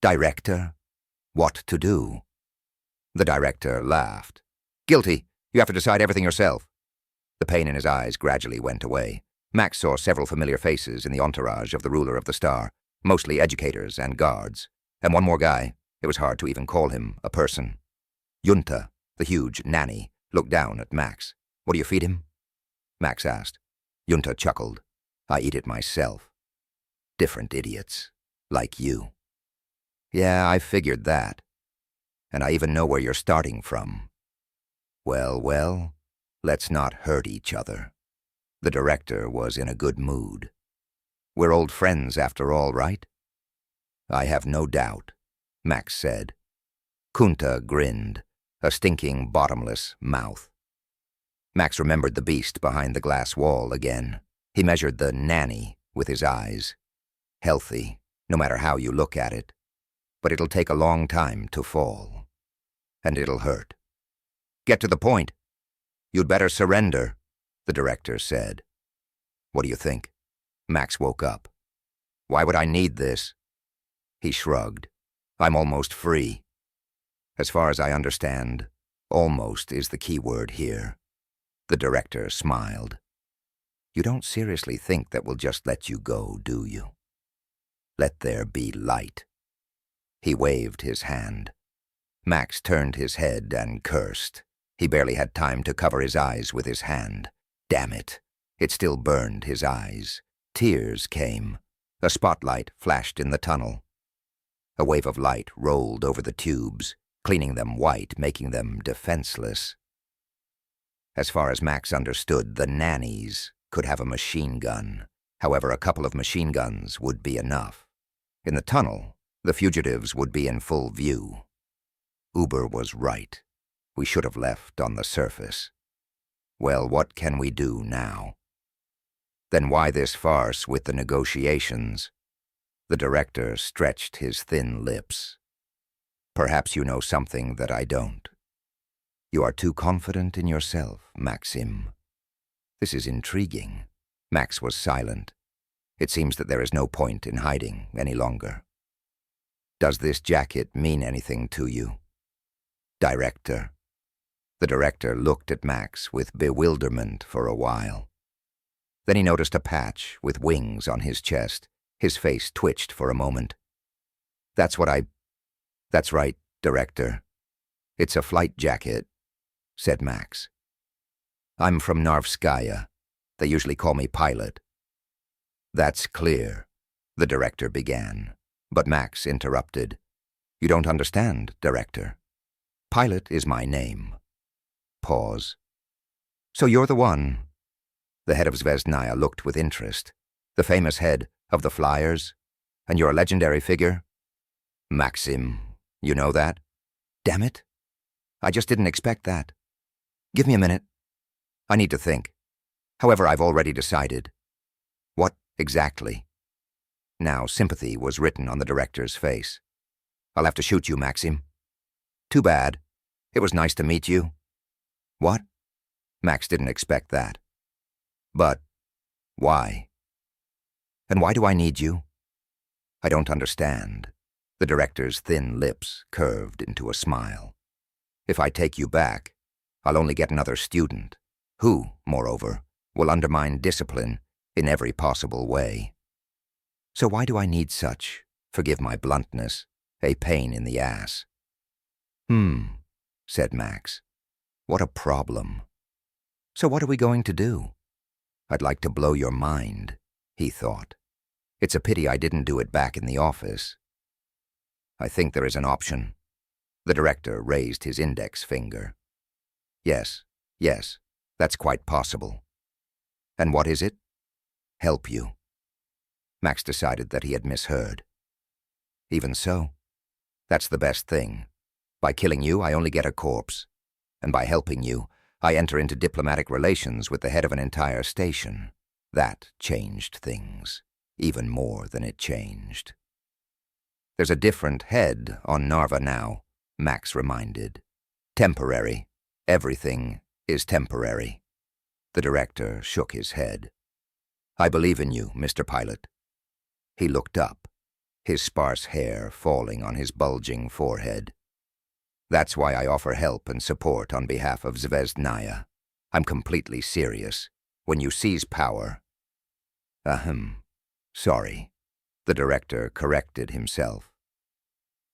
Director? What to do? The director laughed. Guilty. You have to decide everything yourself. The pain in his eyes gradually went away. Max saw several familiar faces in the entourage of the ruler of the star, mostly educators and guards. And one more guy. It was hard to even call him a person. Junta, the huge nanny, looked down at Max. What do you feed him? Max asked. Junta chuckled. I eat it myself. Different idiots. Like you. Yeah, I figured that. And I even know where you're starting from. Well, let's not hurt each other. The director was in a good mood. We're old friends after all, right? I have no doubt, Max said. Kunta grinned, a stinking, bottomless mouth. Max remembered the beast behind the glass wall again. He measured the nanny with his eyes. Healthy, no matter how you look at it. But it'll take a long time to fall. And it'll hurt. Get to the point. You'd better surrender, the director said. What do you think? Max woke up. Why would I need this? He shrugged. I'm almost free. As far as I understand, almost is the key word here. The director smiled. You don't seriously think that we'll just let you go, do you? Let there be light. He waved his hand. Max turned his head and cursed. He barely had time to cover his eyes with his hand. Damn it. It still burned his eyes. Tears came. A spotlight flashed in the tunnel. A wave of light rolled over the tubes, cleaning them white, making them defenseless. As far as Max understood, the nannies could have a machine gun. However, a couple of machine guns would be enough. In the tunnel, the fugitives would be in full view. Uber was right. We should have left on the surface. Well, what can we do now? Then why this farce with the negotiations? The director stretched his thin lips. Perhaps you know something that I don't. You are too confident in yourself, Maxim. This is intriguing. Max was silent. It seems that there is no point in hiding any longer. Does this jacket mean anything to you? Director. The director looked at Max with bewilderment for a while. Then he noticed a patch with wings on his chest. His face twitched for a moment. That's right, Director. It's a flight jacket, said Max. I'm from Narvskaya. They usually call me Pilot. That's clear, the director began, but Max interrupted. You don't understand, Director. Pilot is my name. Pause. So you're the one. The head of Zvezdnaya looked with interest. The famous head of the Flyers? And you're a legendary figure? Maxim, you know that? Damn it. I just didn't expect that. Give me a minute. I need to think. However, I've already decided. What exactly? Now sympathy was written on the director's face. I'll have to shoot you, Maxim. Too bad. It was nice to meet you. What? Max didn't expect that. But why? And why do I need you? I don't understand. The director's thin lips curved into a smile. If I take you back, I'll only get another student, who, moreover, will undermine discipline in every possible way. So why do I need such, forgive my bluntness, a pain in the ass? Said Max. What a problem. So what are we going to do? I'd like to blow your mind, he thought. It's a pity I didn't do it back in the office. I think there is an option. The director raised his index finger. Yes, that's quite possible. And what is it? Help you. Max decided that he had misheard. Even so, that's the best thing. By killing you, I only get a corpse. And by helping you, I enter into diplomatic relations with the head of an entire station. That changed things, even more than it changed. There's a different head on Narva now, Max reminded. Temporary. Everything is temporary. The director shook his head. I believe in you, Mr. Pilot. He looked up, his sparse hair falling on his bulging forehead. That's why I offer help and support on behalf of Zvezdnaya. I'm completely serious. When you seize power... Sorry. The director corrected himself.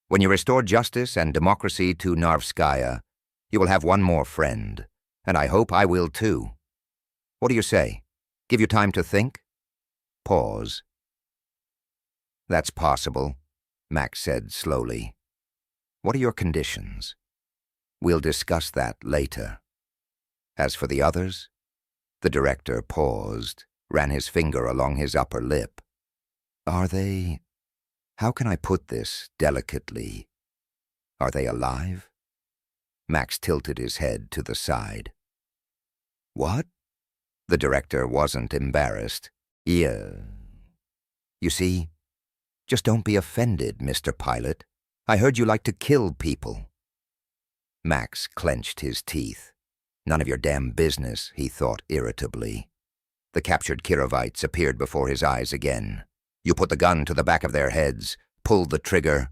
When you restore justice and democracy to Narvskaya, you will have one more friend, and I hope I will too. What do you say? Give you time to think? Pause. That's possible, Max said slowly. What are your conditions? We'll discuss that later. As for the others, the director paused, ran his finger along his upper lip. Are they... How can I put this delicately? Are they alive? Max tilted his head to the side. What? The director wasn't embarrassed. Yeah. You see, just don't be offended, Mr. Pilot. I heard you like to kill people. Max clenched his teeth. None of your damn business, he thought irritably. The captured Kirovites appeared before his eyes again. You put the gun to the back of their heads, pulled the trigger.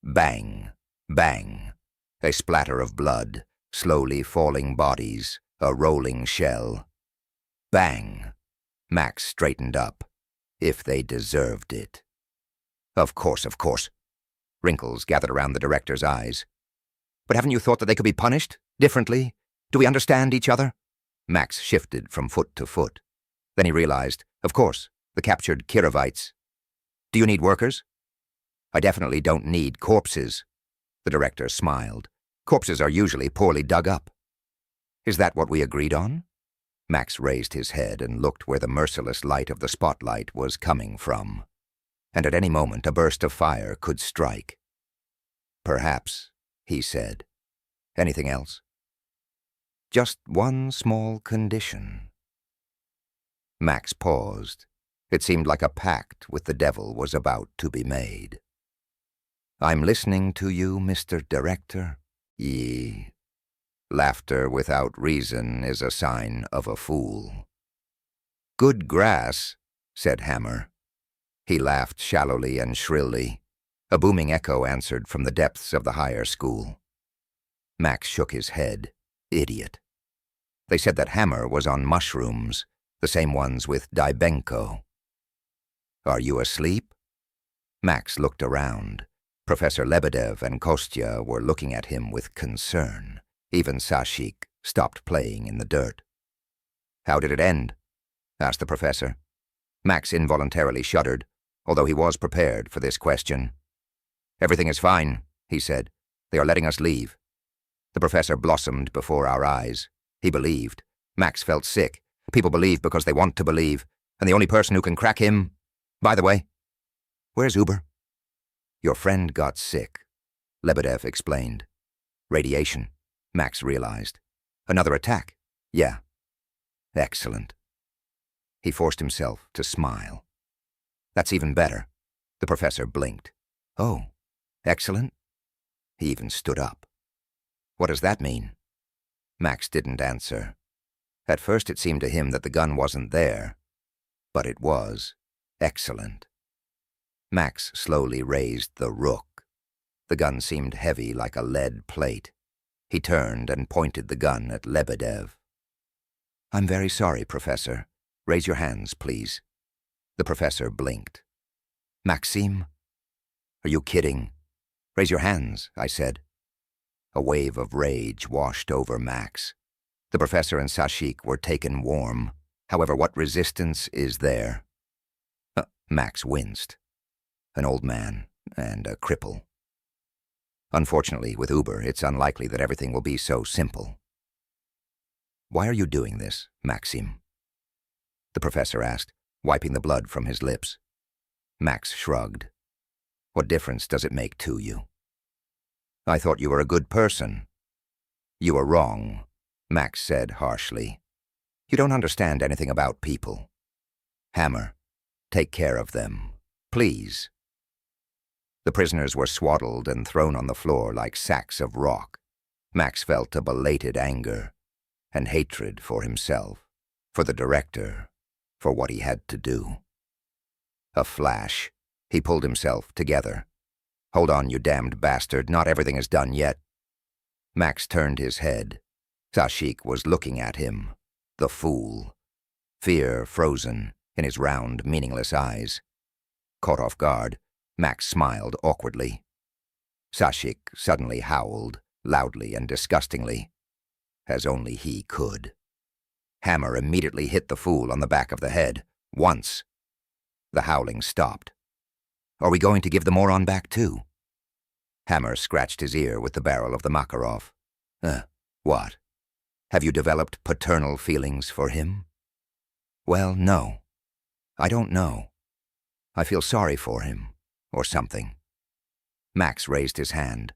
Bang, bang. A splatter of blood, slowly falling bodies, a rolling shell. Bang. Max straightened up. If they deserved it. Of course. Wrinkles gathered around the director's eyes. But haven't you thought that they could be punished? Differently? Do we understand each other? Max shifted from foot to foot. Then he realized, of course, the captured Kirovites. Do you need workers? I definitely don't need corpses. The director smiled. Corpses are usually poorly dug up. Is that what we agreed on? Max raised his head and looked where the merciless light of the spotlight was coming from. And at any moment a burst of fire could strike. Perhaps, he said. Anything else? Just one small condition. Max paused. It seemed like a pact with the devil was about to be made. I'm listening to you, Mr. Director. Laughter without reason is a sign of a fool. Good grass, said Hammer. He laughed shallowly and shrilly. A booming echo answered from the depths of the higher school. Max shook his head. Idiot. They said that Hammer was on mushrooms, the same ones with Dybenko. Are you asleep? Max looked around. Professor Lebedev and Kostya were looking at him with concern. Even Sashik stopped playing in the dirt. How did it end? Asked the professor. Max involuntarily shuddered, although he was prepared for this question. Everything is fine, he said. They are letting us leave. The professor blossomed before our eyes. He believed. Max felt sick. People believe because they want to believe, and the only person who can crack him... By the way, Where's Uber? Your friend got sick, Lebedev explained. Radiation, Max realized. Another attack? Yeah. Excellent. He forced himself to smile. That's even better. The professor blinked. Oh, excellent? He even stood up. What does that mean? Max didn't answer. At first it seemed to him that the gun wasn't there, but it was. Excellent. Max slowly raised the rook. The gun seemed heavy like a lead plate. He turned and pointed the gun at Lebedev. I'm very sorry, Professor. Raise your hands, please. The professor blinked. Maxime? Are you kidding? Raise your hands, I said. A wave of rage washed over Max. The professor and Sashik were taken warm. However, what resistance is there? Max winced. An old man and a cripple. Unfortunately, with Uber, it's unlikely that everything will be so simple. Why are you doing this, Maxime? The professor asked, wiping the blood from his lips. Max shrugged. What difference does it make to you? I thought you were a good person. You are wrong, Max said harshly. You don't understand anything about people. Hammer, take care of them, please. The prisoners were swaddled and thrown on the floor like sacks of rock. Max felt a belated anger and hatred for himself, for the director, for what he had to do. A flash. He pulled himself together. Hold on, you damned bastard. Not everything is done yet. Max turned his head. Sashik was looking at him. The fool. Fear frozen in his round, meaningless eyes. Caught off guard, Max smiled awkwardly. Sashik suddenly howled, loudly and disgustingly, as only he could. Hammer immediately hit the fool on the back of the head, once. The howling stopped. Are we going to give the moron back too? Hammer scratched his ear with the barrel of the Makarov. What? Have you developed paternal feelings for him? Well, no. I don't know. I feel sorry for him, or something. Max raised his hand.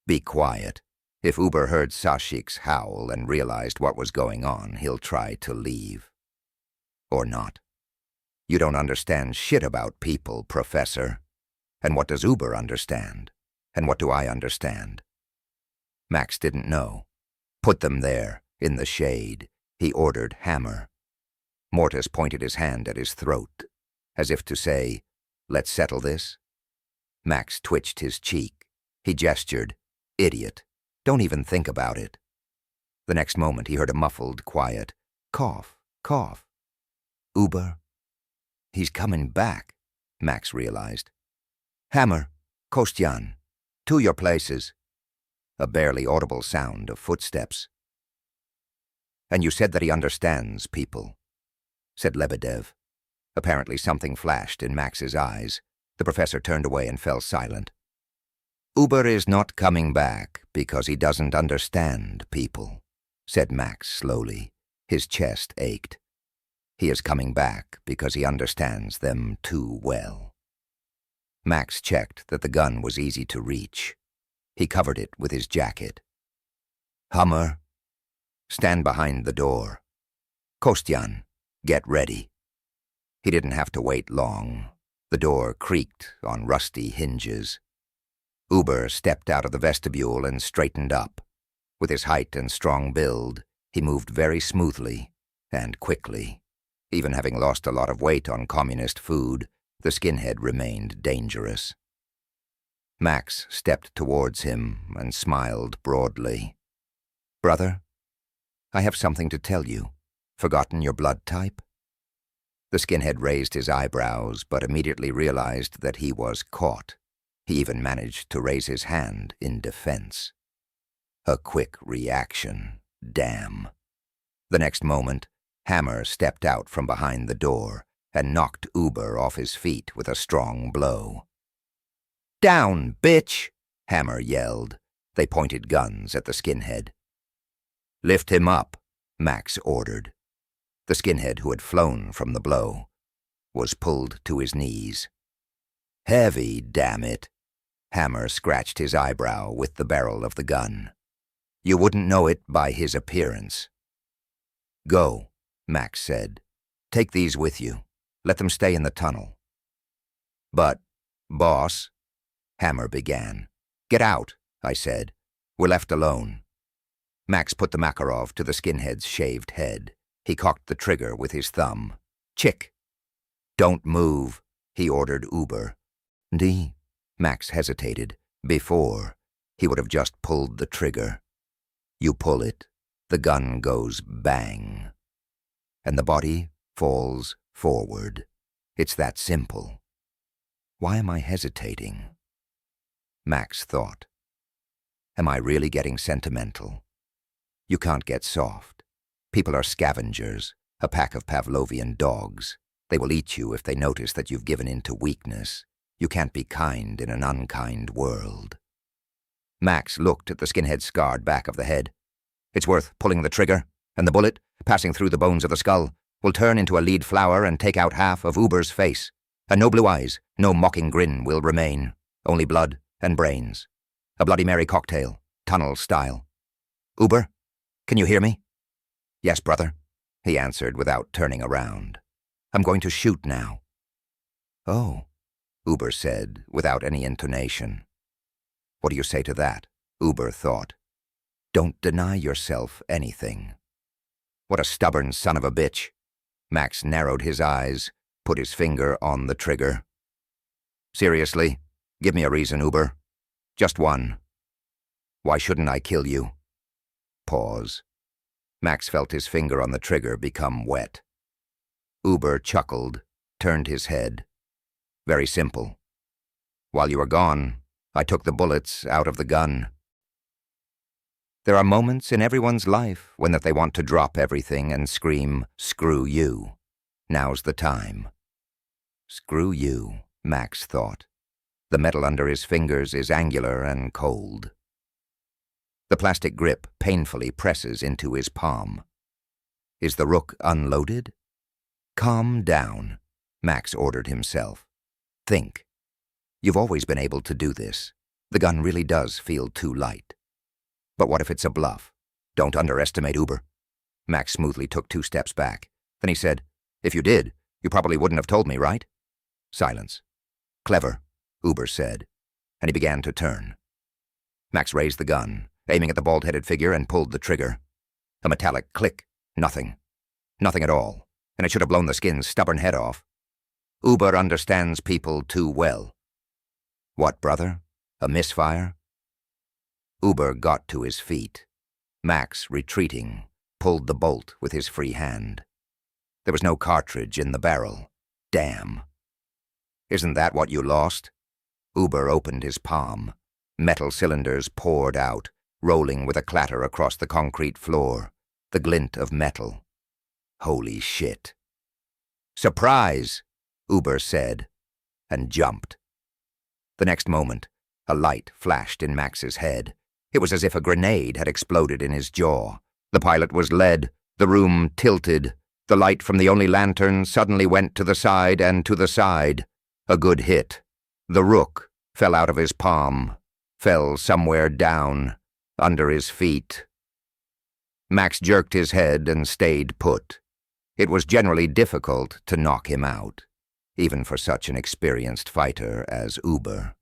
Be quiet. If Uber heard Sashik's howl and realized what was going on, he'll try to leave. Or not. You don't understand shit about people, Professor. And what does Uber understand? And what do I understand? Max didn't know. Put them there, in the shade, he ordered Hammer. Mortis pointed his hand at his throat, as if to say, let's settle this. Max twitched his cheek. He gestured, idiot, don't even think about it. The next moment he heard a muffled, quiet, cough, cough. Uber? He's coming back, Max realized. Hammer, Kostyan, to your places. A barely audible sound of footsteps. And you said that he understands people, said Lebedev. Apparently something flashed in Max's eyes. The professor turned away and fell silent. Uber is not coming back because he doesn't understand people, said Max slowly. His chest ached. He is coming back because he understands them too well. Max checked that the gun was easy to reach. He covered it with his jacket. Hammer, stand behind the door. Kostyan, get ready. He didn't have to wait long. The door creaked on rusty hinges. Uber stepped out of the vestibule and straightened up. With his height and strong build, he moved very smoothly and quickly. Even having lost a lot of weight on communist food, the skinhead remained dangerous. Max stepped towards him and smiled broadly. Brother, I have something to tell you. Forgotten your blood type? The skinhead raised his eyebrows, but immediately realized that he was caught. He even managed to raise his hand in defense. A quick reaction, damn. The next moment, Hammer stepped out from behind the door and knocked Uber off his feet with a strong blow. Down, bitch! Hammer yelled. They pointed guns at the skinhead. Lift him up, Max ordered. The skinhead, who had flown from the blow, was pulled to his knees. Heavy, damn it. Hammer scratched his eyebrow with the barrel of the gun. You wouldn't know it by his appearance. Go, Max said. Take these with you. Let them stay in the tunnel. But, boss, Hammer began. Get out, I said. We're left alone. Max put the Makarov to the skinhead's shaved head. He cocked the trigger with his thumb. Chick. Don't move, he ordered Uber. Max hesitated. Before, he would have just pulled the trigger. You pull it, the gun goes bang. And the body falls forward. It's that simple. Why am I hesitating? Max thought. Am I really getting sentimental? You can't get soft. People are scavengers, a pack of Pavlovian dogs. They will eat you if they notice that you've given in to weakness. You can't be kind in an unkind world. Max looked at the skinhead's scarred back of the head. It's worth pulling the trigger, and the bullet, passing through the bones of the skull, will turn into a lead flower and take out half of Uber's face. And no blue eyes, no mocking grin will remain. Only blood and brains. A Bloody Mary cocktail, tunnel style. Uber, can you hear me? Yes, brother, he answered without turning around. I'm going to shoot now. Oh, Uber said without any intonation. What do you say to that? Uber thought. Don't deny yourself anything. What a stubborn son of a bitch. Max narrowed his eyes, put his finger on the trigger. Seriously, give me a reason, Uber. Just one. Why shouldn't I kill you? Pause. Max felt his finger on the trigger become wet. Uber chuckled, turned his head. Very simple. While you were gone, I took the bullets out of the gun. There are moments in everyone's life when they want to drop everything and scream, screw you. Now's the time. Screw you, Max thought. The metal under his fingers is angular and cold. The plastic grip painfully presses into his palm. Is the rook unloaded? Calm down, Max ordered himself. Think. You've always been able to do this. The gun really does feel too light. But what if it's a bluff? Don't underestimate Uber. Max smoothly took 2 steps back. Then he said, If you did, you probably wouldn't have told me, right? Silence. Clever, Uber said, and he began to turn. Max raised the gun, aiming at the bald-headed figure, and pulled the trigger. A metallic click. Nothing. Nothing at all, and it should have blown the skin's stubborn head off. Uber understands people too well. What, brother? A misfire? Uber got to his feet. Max, retreating, pulled the bolt with his free hand. There was no cartridge in the barrel. Damn. Isn't that what you lost? Uber opened his palm. Metal cylinders poured out, rolling with a clatter across the concrete floor. The glint of metal. Holy shit. Surprise, Uber said, and jumped. The next moment, a light flashed in Max's head. It was as if a grenade had exploded in his jaw. The pilot was led, the room tilted. The light from the only lantern suddenly went to the side and to the side. A good hit. The rook fell out of his palm, fell somewhere down, under his feet. Max jerked his head and stayed put. It was generally difficult to knock him out, even for such an experienced fighter as Uber.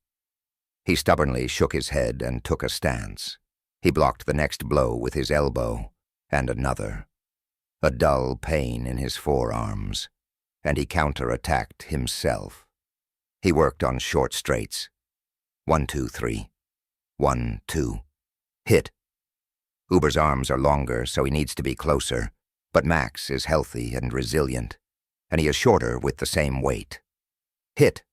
He stubbornly shook his head and took a stance. He blocked the next blow with his elbow, and another. A dull pain in his forearms, and he counterattacked himself. He worked on short straights. 1, 2, 3. 1, 2. Hit. Uber's arms are longer, so he needs to be closer, but Max is healthy and resilient, and he is shorter with the same weight. Hit.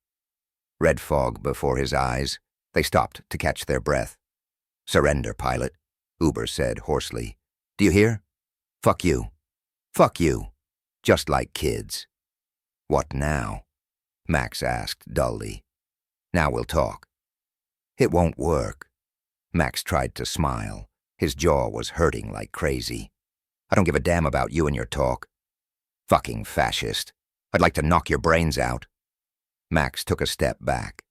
Red fog before his eyes. They stopped to catch their breath. Surrender, pilot, Uber said hoarsely. Do you hear? Fuck you. Fuck you. Just like kids. What now? Max asked dully. Now we'll talk. It won't work. Max tried to smile. His jaw was hurting like crazy. I don't give a damn about you and your talk. Fucking fascist. I'd like to knock your brains out. Max took a step back.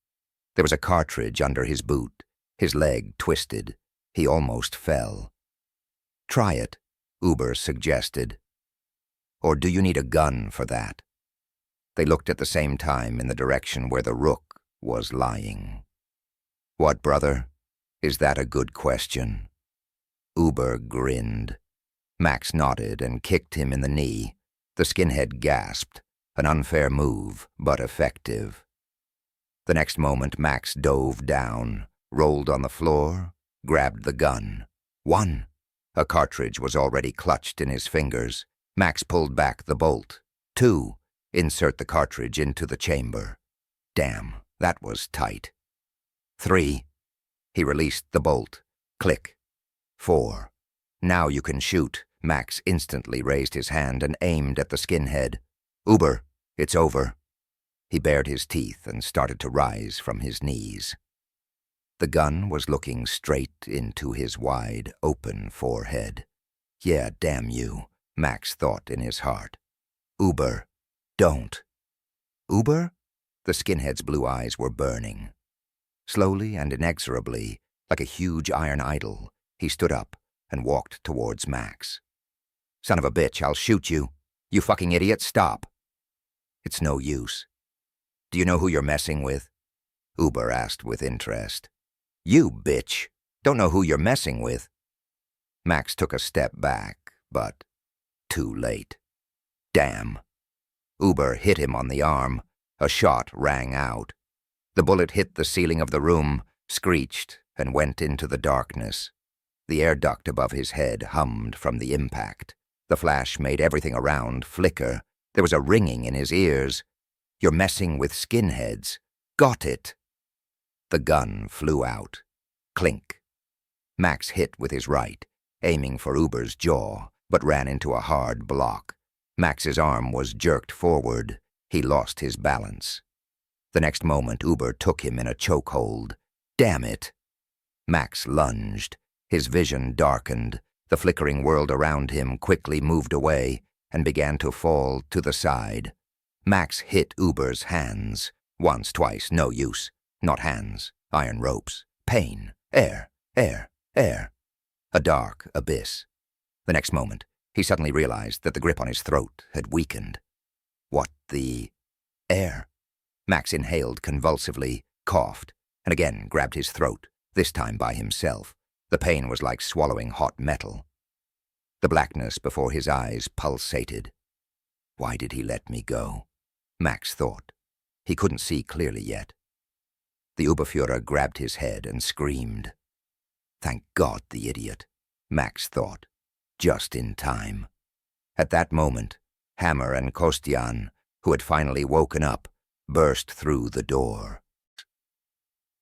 There was a cartridge under his boot. His leg twisted. He almost fell. "Try it," Uber suggested. "Or do you need a gun for that?" They looked at the same time in the direction where the rook was lying. "What, brother? Is that a good question?" Uber grinned. Max nodded and kicked him in the knee. The skinhead gasped. An unfair move, but effective. The next moment, Max dove down, rolled on the floor, grabbed the gun. One! A cartridge was already clutched in his fingers. Max pulled back the bolt. Two! Insert the cartridge into the chamber. Damn, that was tight. Three! He released the bolt. Click. Four! Now you can shoot. Max instantly raised his hand and aimed at the skinhead. "Uber, it's over." He bared his teeth and started to rise from his knees. The gun was looking straight into his wide, open forehead. "Yeah, damn you," Max thought in his heart. "Uber, don't." "Uber?" The skinhead's blue eyes were burning. Slowly and inexorably, like a huge iron idol, he stood up and walked towards Max. "Son of a bitch, I'll shoot you. You fucking idiot, stop." "It's no use." "Do you know who you're messing with?" Uber asked with interest. "You bitch. Don't know who you're messing with." Max took a step back, but too late. Damn. Uber hit him on the arm. A shot rang out. The bullet hit the ceiling of the room, screeched, and went into the darkness. The air duct above his head hummed from the impact. The flash made everything around flicker. There was a ringing in his ears. "You're messing with skinheads. Got it." The gun flew out. Clink. Max hit with his right, aiming for Uber's jaw, but ran into a hard block. Max's arm was jerked forward. He lost his balance. The next moment, Uber took him in a chokehold. Damn it! Max lunged. His vision darkened. The flickering world around him quickly moved away and began to fall to the side. Max hit Uber's hands. Once, twice, no use. Not hands, iron ropes. Pain. Air. Air. Air. A dark abyss. The next moment, he suddenly realized that the grip on his throat had weakened. What the... air? Max inhaled convulsively, coughed, and again grabbed his throat, this time by himself. The pain was like swallowing hot metal. The blackness before his eyes pulsated. Why did he let me go? Max thought. He couldn't see clearly yet. The Oberfuhrer grabbed his head and screamed. Thank God, the idiot, Max thought. Just in time. At that moment, Hammer and Kostian, who had finally woken up, burst through the door.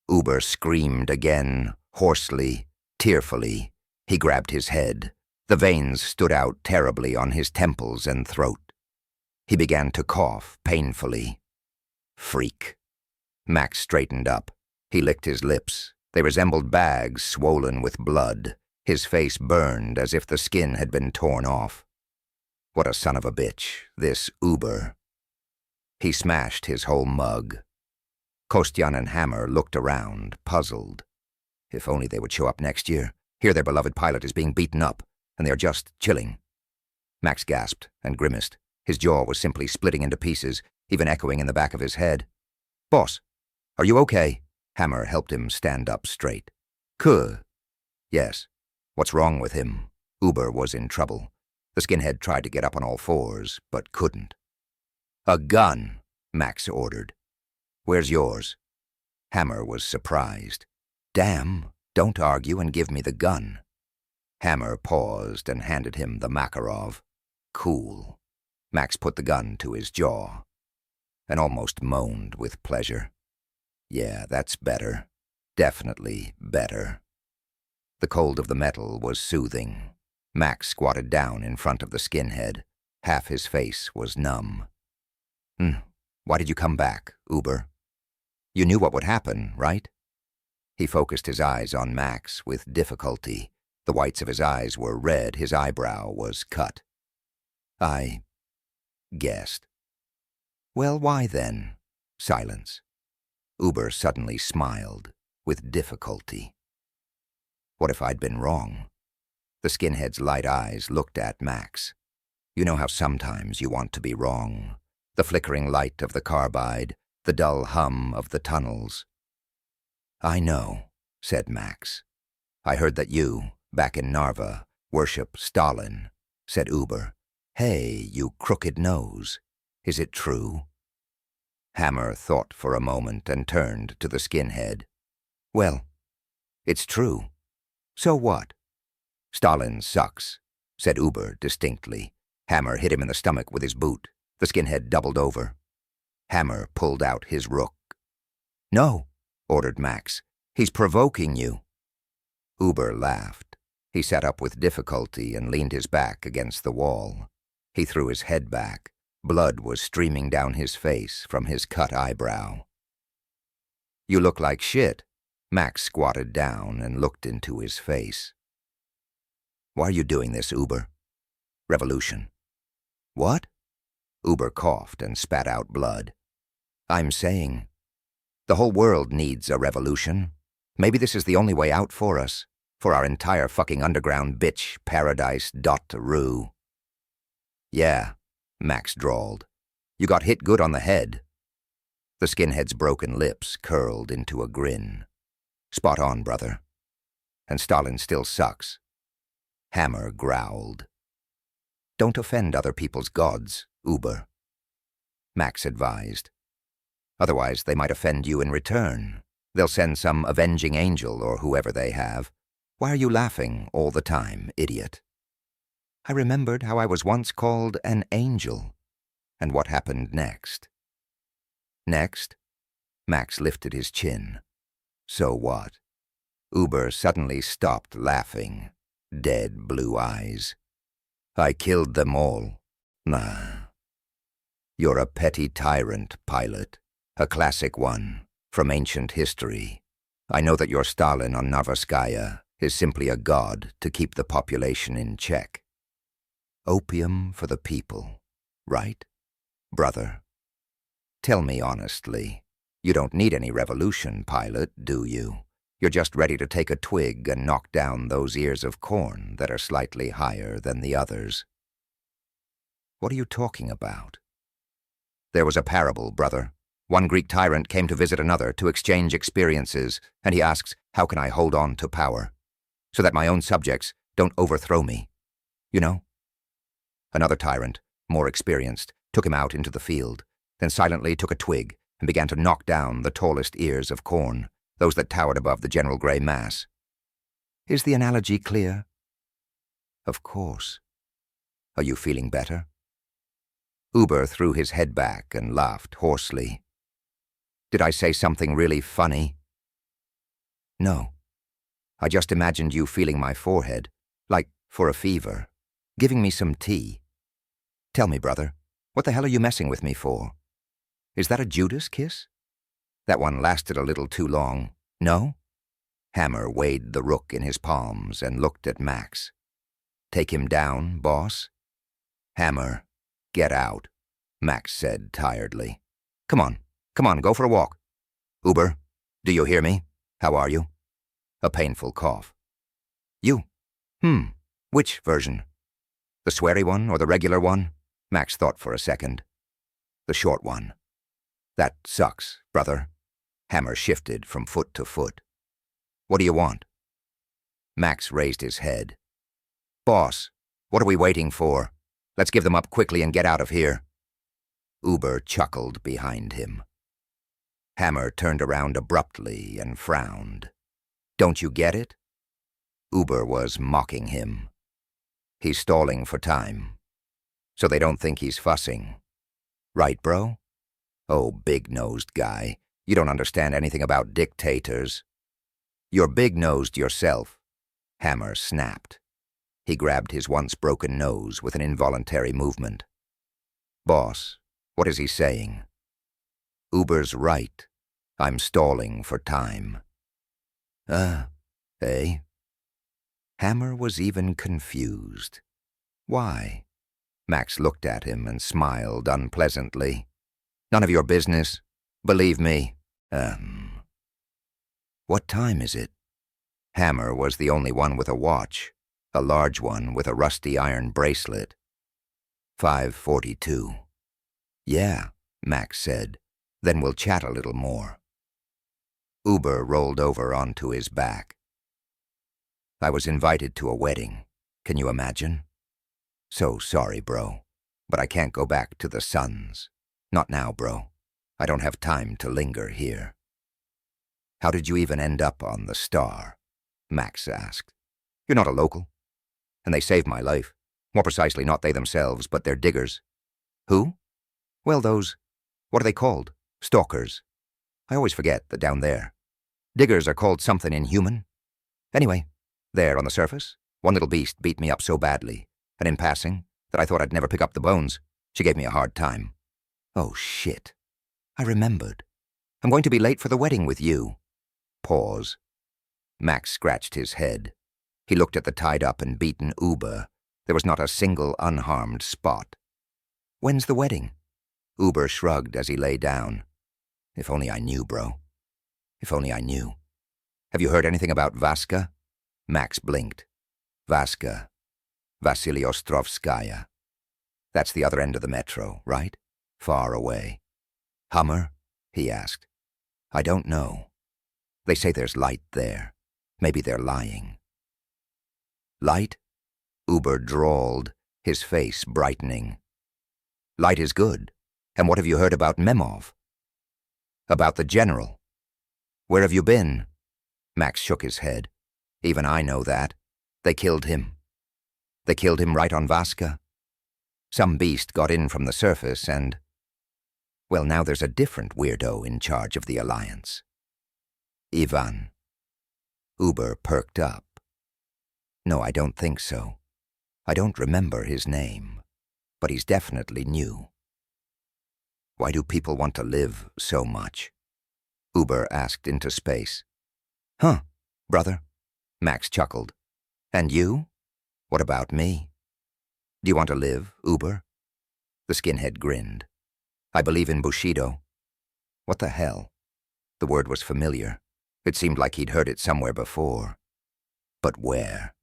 Uber screamed again, hoarsely, tearfully. He grabbed his head. The veins stood out terribly on his temples and throat. He began to cough painfully. Freak. Max straightened up. He licked his lips. They resembled bags swollen with blood. His face burned as if the skin had been torn off. What a son of a bitch, this Uber. He smashed his whole mug. Kostian and Hammer looked around, puzzled. If only they would show up next year. Here their beloved pilot is being beaten up, and they are just chilling. Max gasped and grimaced. His jaw was simply splitting into pieces, even echoing in the back of his head. Boss, are you okay? Hammer helped him stand up straight. Kuh. Yes. What's wrong with him? Uber was in trouble. The skinhead tried to get up on all fours, but couldn't. A gun, Max ordered. Where's yours? Hammer was surprised. Damn, don't argue and give me the gun. Hammer paused and handed him the Makarov. Cool. Max put the gun to his jaw and almost moaned with pleasure. Yeah, that's better. Definitely better. The cold of the metal was soothing. Max squatted down in front of the skinhead. Half his face was numb. Why did you come back, Uber? You knew what would happen, right? He focused his eyes on Max with difficulty. The whites of his eyes were red, his eyebrow was cut. I guessed. Well, why then? Silence. Uber suddenly smiled, with difficulty. What if I'd been wrong? The skinhead's light eyes looked at Max. You know how sometimes you want to be wrong. The flickering light of the carbide, the dull hum of the tunnels. I know, said Max. I heard that you, back in Narva, worship Stalin, said Uber. Hey, you crooked nose. Is it true? Hammer thought for a moment and turned to the skinhead. Well, it's true. So what? Stalin sucks, said Uber distinctly. Hammer hit him in the stomach with his boot. The skinhead doubled over. Hammer pulled out his rook. No, ordered Max. He's provoking you. Uber laughed. He sat up with difficulty and leaned his back against the wall. He threw his head back. Blood was streaming down his face from his cut eyebrow. You look like shit. Max squatted down and looked into his face. Why are you doing this, Uber? Revolution. What? Uber coughed and spat out blood. I'm saying, the whole world needs a revolution. Maybe this is the only way out for us, for our entire fucking underground bitch paradise .ru. Yeah, Max drawled. You got hit good on the head. The skinhead's broken lips curled into a grin. Spot on, brother. And Stalin still sucks. Hammer growled. Don't offend other people's gods, Uber. Max advised. Otherwise they might offend you in return. They'll send some avenging angel or whoever they have. Why are you laughing all the time, idiot? I remembered how I was once called an angel, and what happened next. Next? Max lifted his chin. So what? Uber suddenly stopped laughing, dead blue eyes. I killed them all. Nah. You're a petty tyrant, pilot, a classic one, from ancient history. I know that your Stalin on Narvaskaya is simply a god to keep the population in check. Opium for the people, right, brother? Tell me honestly, you don't need any revolution, pilot, do you? You're just ready to take a twig and knock down those ears of corn that are slightly higher than the others. What are you talking about? There was a parable, brother. One Greek tyrant came to visit another to exchange experiences, and he asks, how can I hold on to power, so that my own subjects don't overthrow me? You know? Another tyrant, more experienced, took him out into the field, then silently took a twig and began to knock down the tallest ears of corn, those that towered above the general grey mass. Is the analogy clear? Of course. Are you feeling better? Uber threw his head back and laughed hoarsely. Did I say something really funny? No. I just imagined you feeling my forehead, like for a fever, giving me some tea. Tell me, brother, what the hell are you messing with me for? Is that a Judas kiss? That one lasted a little too long. No? Hammer weighed the rook in his palms and looked at Max. Take him down, boss? Hammer, get out, Max said tiredly. Come on, go for a walk. Uber, do you hear me? How are you? A painful cough. You? Which version? The sweary one or the regular one? Max thought for a second. The short one. That sucks, brother. Hammer shifted from foot to foot. What do you want? Max raised his head. Boss, what are we waiting for? Let's give them up quickly and get out of here. Uber chuckled behind him. Hammer turned around abruptly and frowned. Don't you get it? Uber was mocking him. He's stalling for time, so they don't think he's fussing. Right, bro? Oh, big-nosed guy, you don't understand anything about dictators. You're big-nosed yourself, Hammer snapped. He grabbed his once broken nose with an involuntary movement. Boss, what is he saying? Uber's right. I'm stalling for time. Eh? Hammer was even confused. Why? Max looked at him and smiled unpleasantly. None of your business. Believe me, What time is it? Hammer was the only one with a watch, a large one with a rusty iron bracelet. 5:42. Yeah, Max said. Then we'll chat a little more. Uber rolled over onto his back. I was invited to a wedding. Can you imagine? So sorry, bro, but I can't go back to the Suns. Not now, bro. I don't have time to linger here. How did you even end up on the Star? Max asked. You're not a local. And they saved my life. More precisely, not they themselves, but their diggers. Who? Well, those, what are they called? Stalkers. I always forget that down there. Diggers are called something inhuman. Anyway, there on the surface, one little beast beat me up so badly, and in passing, that I thought I'd never pick up the bones. She gave me a hard time. Oh, shit. I remembered. I'm going to be late for the wedding with you. Pause. Max scratched his head. He looked at the tied-up and beaten Uber. There was not a single unharmed spot. When's the wedding? Uber shrugged as he lay down. If only I knew, bro. If only I knew. Have you heard anything about Vaska? Max blinked. Vaska. Vasiliostrovskaya. That's the other end of the metro, right? Far away. Hummer? He asked. I don't know. They say there's light there. Maybe they're lying. Light? Uber drawled, his face brightening. Light is good. And what have you heard about Memov? About the general. Where have you been? Max shook his head. Even I know that. They killed him. They killed him right on Vaska. Some beast got in from the surface and... Well, now there's a different weirdo in charge of the Alliance. Ivan. Uber perked up. No, I don't think so. I don't remember his name, but he's definitely new. Why do people want to live so much? Uber asked into space. Huh, brother? Max chuckled. And you? What about me? Do you want to live, Uber? The skinhead grinned. I believe in Bushido. What the hell? The word was familiar. It seemed like he'd heard it somewhere before. But where?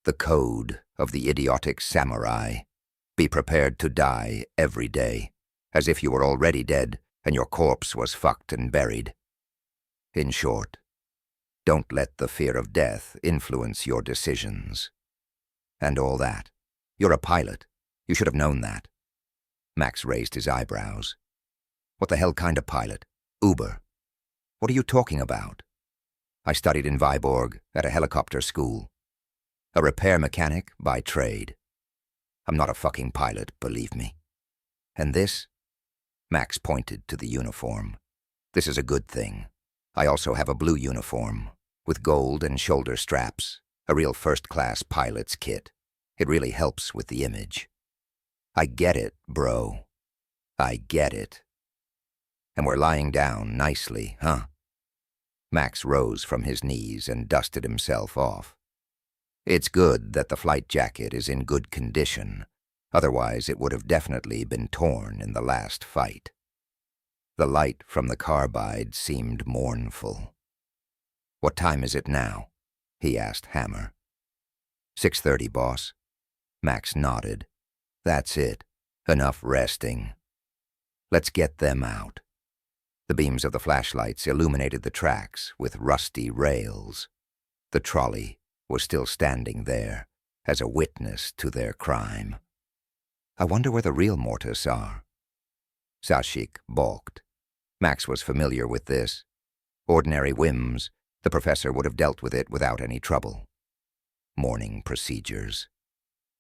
The code of the idiotic samurai. Be prepared to die every day, as if you were already dead and your corpse was fucked and buried. In short, don't let the fear of death influence your decisions. And all that. You're a pilot. You should have known that. Max raised his eyebrows. What the hell kind of pilot? Uber. What are you talking about? I studied in Viborg at a helicopter school. A repair mechanic by trade. I'm not a fucking pilot, believe me. And this? Max pointed to the uniform. This is a good thing. I also have a blue uniform, with gold and shoulder straps, a real first-class pilot's kit. It really helps with the image. I get it, bro. I get it. And we're lying down nicely, huh? Max rose from his knees and dusted himself off. It's good that the flight jacket is in good condition. Otherwise, it would have definitely been torn in the last fight. The light from the carbide seemed mournful. What time is it now? He asked Hammer. 6:30, boss. Max nodded. That's it. Enough resting. Let's get them out. The beams of the flashlights illuminated the tracks with rusty rails. The trolley was still standing there as a witness to their crime. I wonder where the real Mortis are. Sashik balked. Max was familiar with this. Ordinary whims, the professor would have dealt with it without any trouble. Morning procedures.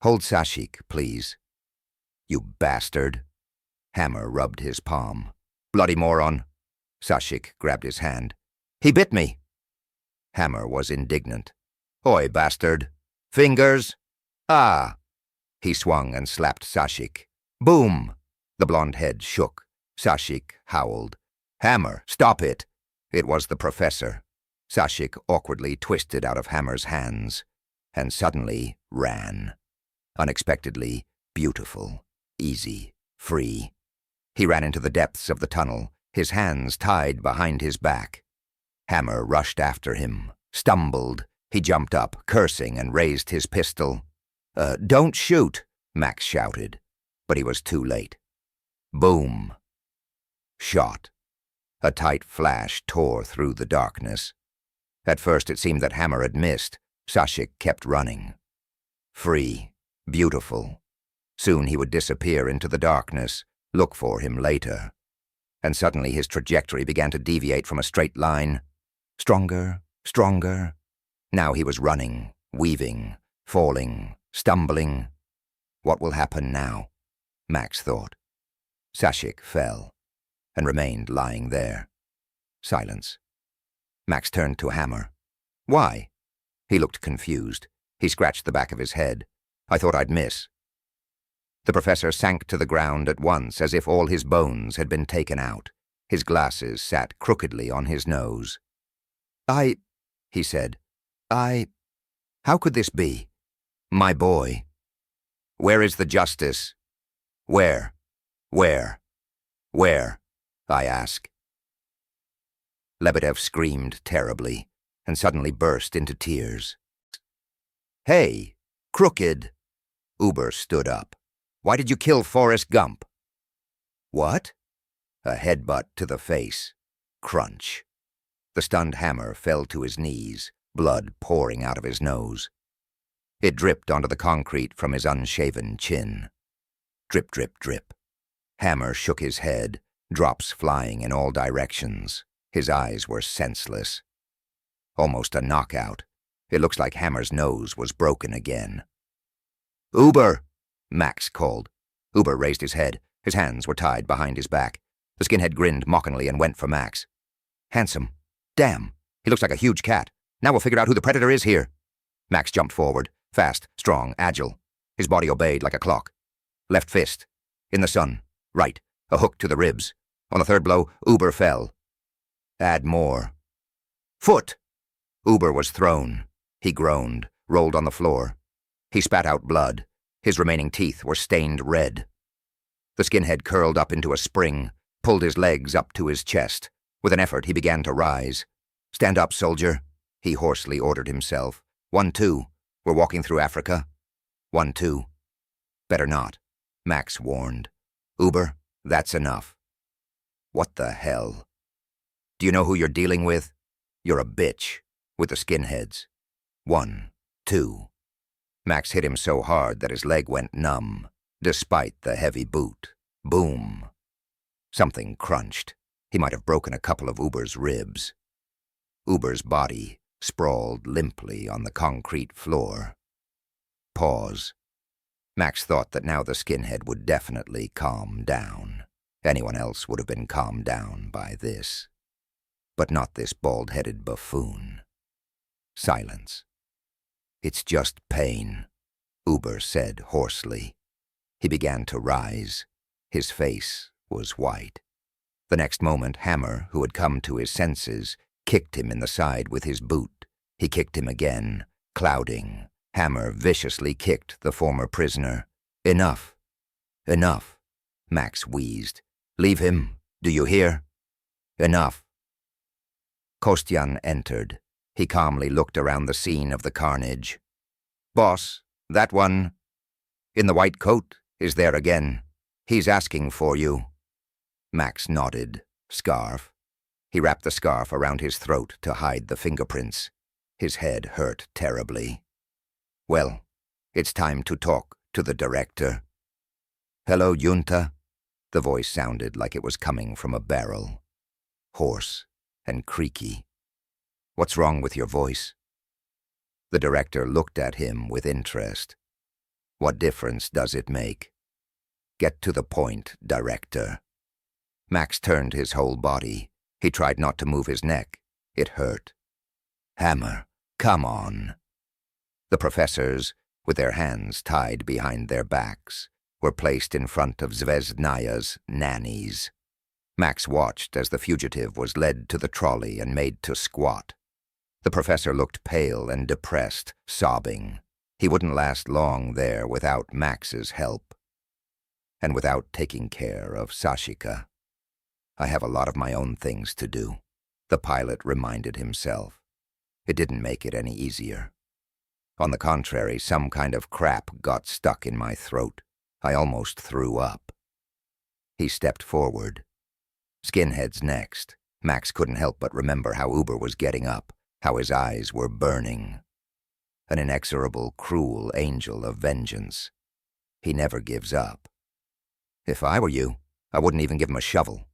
Hold Sashik, please. You bastard. Hammer rubbed his palm. Bloody moron. Sashik grabbed his hand. He bit me. Hammer was indignant. Oi, bastard. Fingers. Ah. He swung and slapped Sashik. Boom. The blonde head shook. Sashik howled. Hammer, stop it. It was the professor. Sashik awkwardly twisted out of Hammer's hands and suddenly ran. Unexpectedly beautiful, easy, free. He ran into the depths of the tunnel, his hands tied behind his back. Hammer rushed after him, stumbled. He jumped up, cursing, and raised his pistol. Don't shoot, Max shouted, but he was too late. Boom. Shot. A tight flash tore through the darkness. At first it seemed that Hammer had missed. Wrochek kept running. Free. Beautiful. Soon he would disappear into the darkness, look for him later. And suddenly his trajectory began to deviate from a straight line. Stronger, stronger. Now he was running, weaving, falling, stumbling. What will happen now? Max thought. Wrochek fell and remained lying there. Silence. Max turned to Hammer. Why? He looked confused. He scratched the back of his head. I thought I'd miss. The professor sank to the ground at once as if all his bones had been taken out. His glasses sat crookedly on his nose. He said. How could this be? My boy. Where is the justice? Where? I ask. Lebedev screamed terribly and suddenly burst into tears. Hey, crooked! Uber stood up. Why did you kill Forrest Gump? What? A headbutt to the face. Crunch. The stunned Hammer fell to his knees, blood pouring out of his nose. It dripped onto the concrete from his unshaven chin. Drip, drip, drip. Hammer shook his head, drops flying in all directions. His eyes were senseless. Almost a knockout. It looks like Hammer's nose was broken again. Uber! Max called. Uber raised his head. His hands were tied behind his back. The skinhead grinned mockingly and went for Max. Handsome. Damn. He looks like a huge cat. Now we'll figure out who the predator is here. Max jumped forward. Fast, strong, agile. His body obeyed like a clock. Left fist. In the sun. Right. A hook to the ribs. On the third blow, Uber fell. Add more. Foot! Uber was thrown. He groaned, rolled on the floor. He spat out blood. His remaining teeth were stained red. The skinhead curled up into a spring, pulled his legs up to his chest. With an effort, he began to rise. Stand up, soldier, he hoarsely ordered himself. 1-2. We're walking through Africa. 1-2. Better not, Max warned. Uber, that's enough. What the hell? Do you know who you're dealing with? You're a bitch, with the skinheads. 1, 2. Max hit him so hard that his leg went numb, despite the heavy boot. Boom. Something crunched. He might have broken a couple of Uber's ribs. Uber's body sprawled limply on the concrete floor. Pause. Max thought that now the skinhead would definitely calm down. Anyone else would have been calmed down by this. But not this bald-headed buffoon. Silence. It's just pain, Uber said hoarsely. He began to rise. His face was white. The next moment, Hammer, who had come to his senses, kicked him in the side with his boot. He kicked him again, clouding. Hammer viciously kicked the former prisoner. Enough. Enough, Max wheezed. Leave him, do you hear? Enough. Kostyan entered. He calmly looked around the scene of the carnage. Boss, that one in the white coat is there again. He's asking for you. Max nodded. Scarf. He wrapped the scarf around his throat to hide the fingerprints. His head hurt terribly. Well, it's time to talk to the director. Hello, Junta. The voice sounded like it was coming from a barrel. Hoarse and creaky. What's wrong with your voice? The director looked at him with interest. What difference does it make? Get to the point, director. Max turned his whole body. He tried not to move his neck. It hurt. Hammer, come on. The professors, with their hands tied behind their backs, were placed in front of Zvezdnaya's nannies. Max watched as the fugitive was led to the trolley and made to squat. The professor looked pale and depressed, sobbing. He wouldn't last long there without Max's help, and without taking care of Sashika. I have a lot of my own things to do, the pilot reminded himself. It didn't make it any easier. On the contrary, some kind of crap got stuck in my throat. I almost threw up. He stepped forward. Skinheads next. Max couldn't help but remember how Uber was getting up, how his eyes were burning. An inexorable, cruel angel of vengeance. He never gives up. If I were you, I wouldn't even give him a shovel.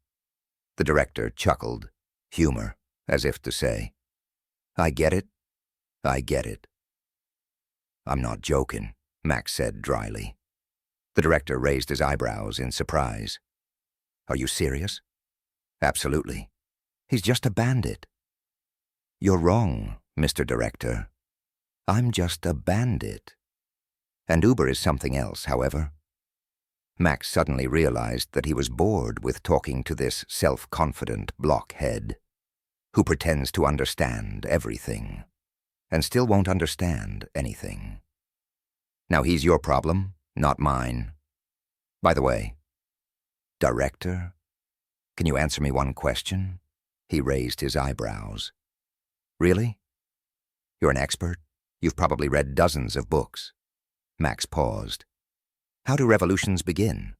The director chuckled, humor, as if to say, I get it. I get it. I'm not joking, Max said dryly. The director raised his eyebrows in surprise. Are you serious? Absolutely. He's just a bandit. You're wrong, Mr. Director. I'm just a bandit. And Uber is something else, however. Max suddenly realized that he was bored with talking to this self-confident blockhead who pretends to understand everything and still won't understand anything. Now he's your problem, not mine. By the way, Director, can you answer me one question? He raised his eyebrows. Really? You're an expert? You've probably read dozens of books. Max paused. How do revolutions begin?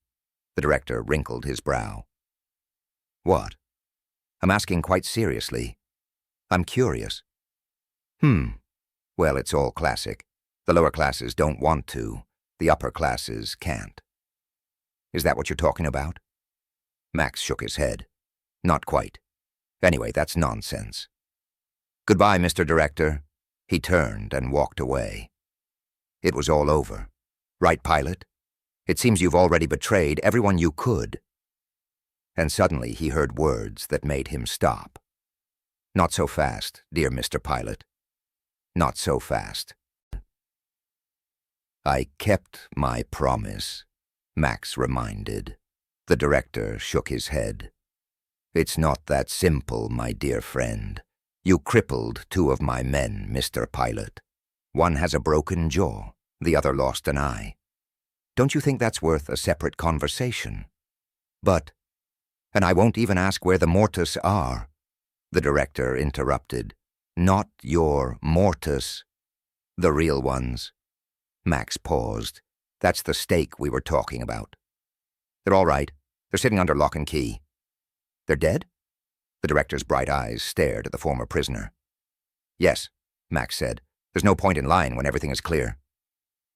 The director wrinkled his brow. What? I'm asking quite seriously. I'm curious. Well, it's all classic. The lower classes don't want to. The upper classes can't. Is that what you're talking about? Max shook his head. Not quite. Anyway, that's nonsense. Goodbye, Mr. Director. He turned and walked away. It was all over. Right, pilot? It seems you've already betrayed everyone you could. And suddenly he heard words that made him stop. Not so fast, dear Mr. Pilot. Not so fast. I kept my promise, Max reminded. The director shook his head. It's not that simple, my dear friend. You crippled two of my men, Mr. Pilot. One has a broken jaw, the other lost an eye. Don't you think that's worth a separate conversation? And I won't even ask where the mortis are, the director interrupted. Not your mortis. The real ones. Max paused. That's the stake we were talking about. They're all right. They're sitting under lock and key. They're dead? The director's bright eyes stared at the former prisoner. Yes, Max said. There's no point in lying when everything is clear.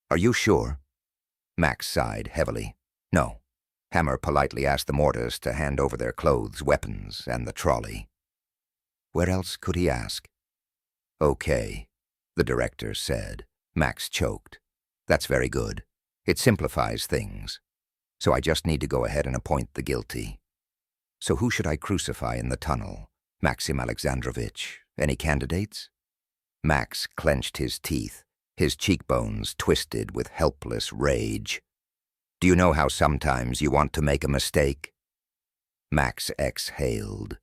Are you sure? Max sighed heavily. No. Hammer politely asked the mortis to hand over their clothes, weapons, and the trolley. Where else could he ask? Okay, the director said. Max choked. That's very good. It simplifies things. So I just need to go ahead and appoint the guilty. So who should I crucify in the tunnel? Maxim Alexandrovich. Any candidates? Max clenched his teeth, his cheekbones twisted with helpless rage. Do you know how sometimes you want to make a mistake? Max exhaled.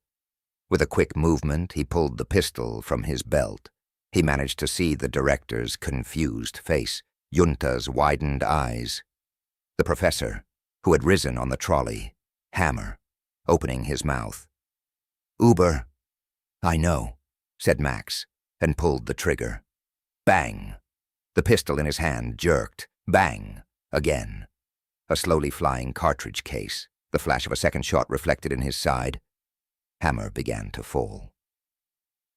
With a quick movement, he pulled the pistol from his belt. He managed to see the director's confused face, Junta's widened eyes. The professor, who had risen on the trolley, Hammer, opening his mouth. Uber. I know, said Max, and pulled the trigger. Bang! The pistol in his hand jerked. Bang! Again. A slowly flying cartridge case, the flash of a second shot reflected in his side. Hammer began to fall.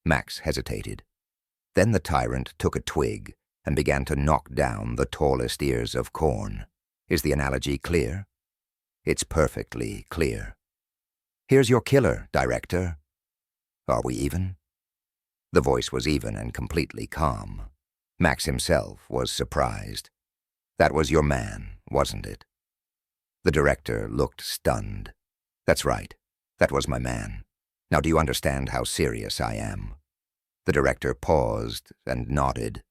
Max hesitated. Then the tyrant took a twig and began to knock down the tallest ears of corn. Is the analogy clear? It's perfectly clear. Here's your killer, Director. Are we even? The voice was even and completely calm. Max himself was surprised. That was your man, wasn't it? The director looked stunned. That's right. That was my man. Now do you understand how serious I am? The director paused and nodded.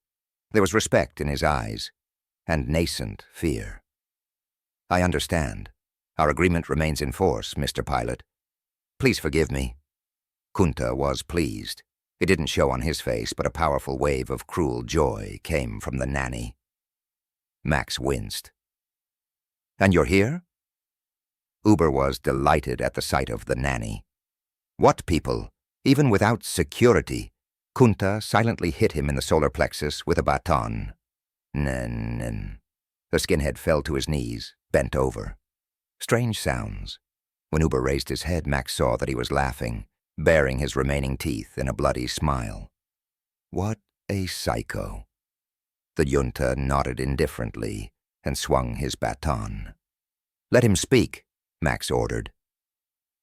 There was respect in his eyes, and nascent fear. I understand. Our agreement remains in force, Mr. Pilot. Please forgive me. Kunta was pleased. It didn't show on his face, but a powerful wave of cruel joy came from the nanny. Max winced. And you're here? Uber was delighted at the sight of the nanny. What people? Even without security. Kunta silently hit him in the solar plexus with a baton. Nen. The skinhead fell to his knees, bent over. Strange sounds. When Uber raised his head, Max saw that he was laughing, baring his remaining teeth in a bloody smile. What a psycho. The Junta nodded indifferently and swung his baton. Let him speak, Max ordered.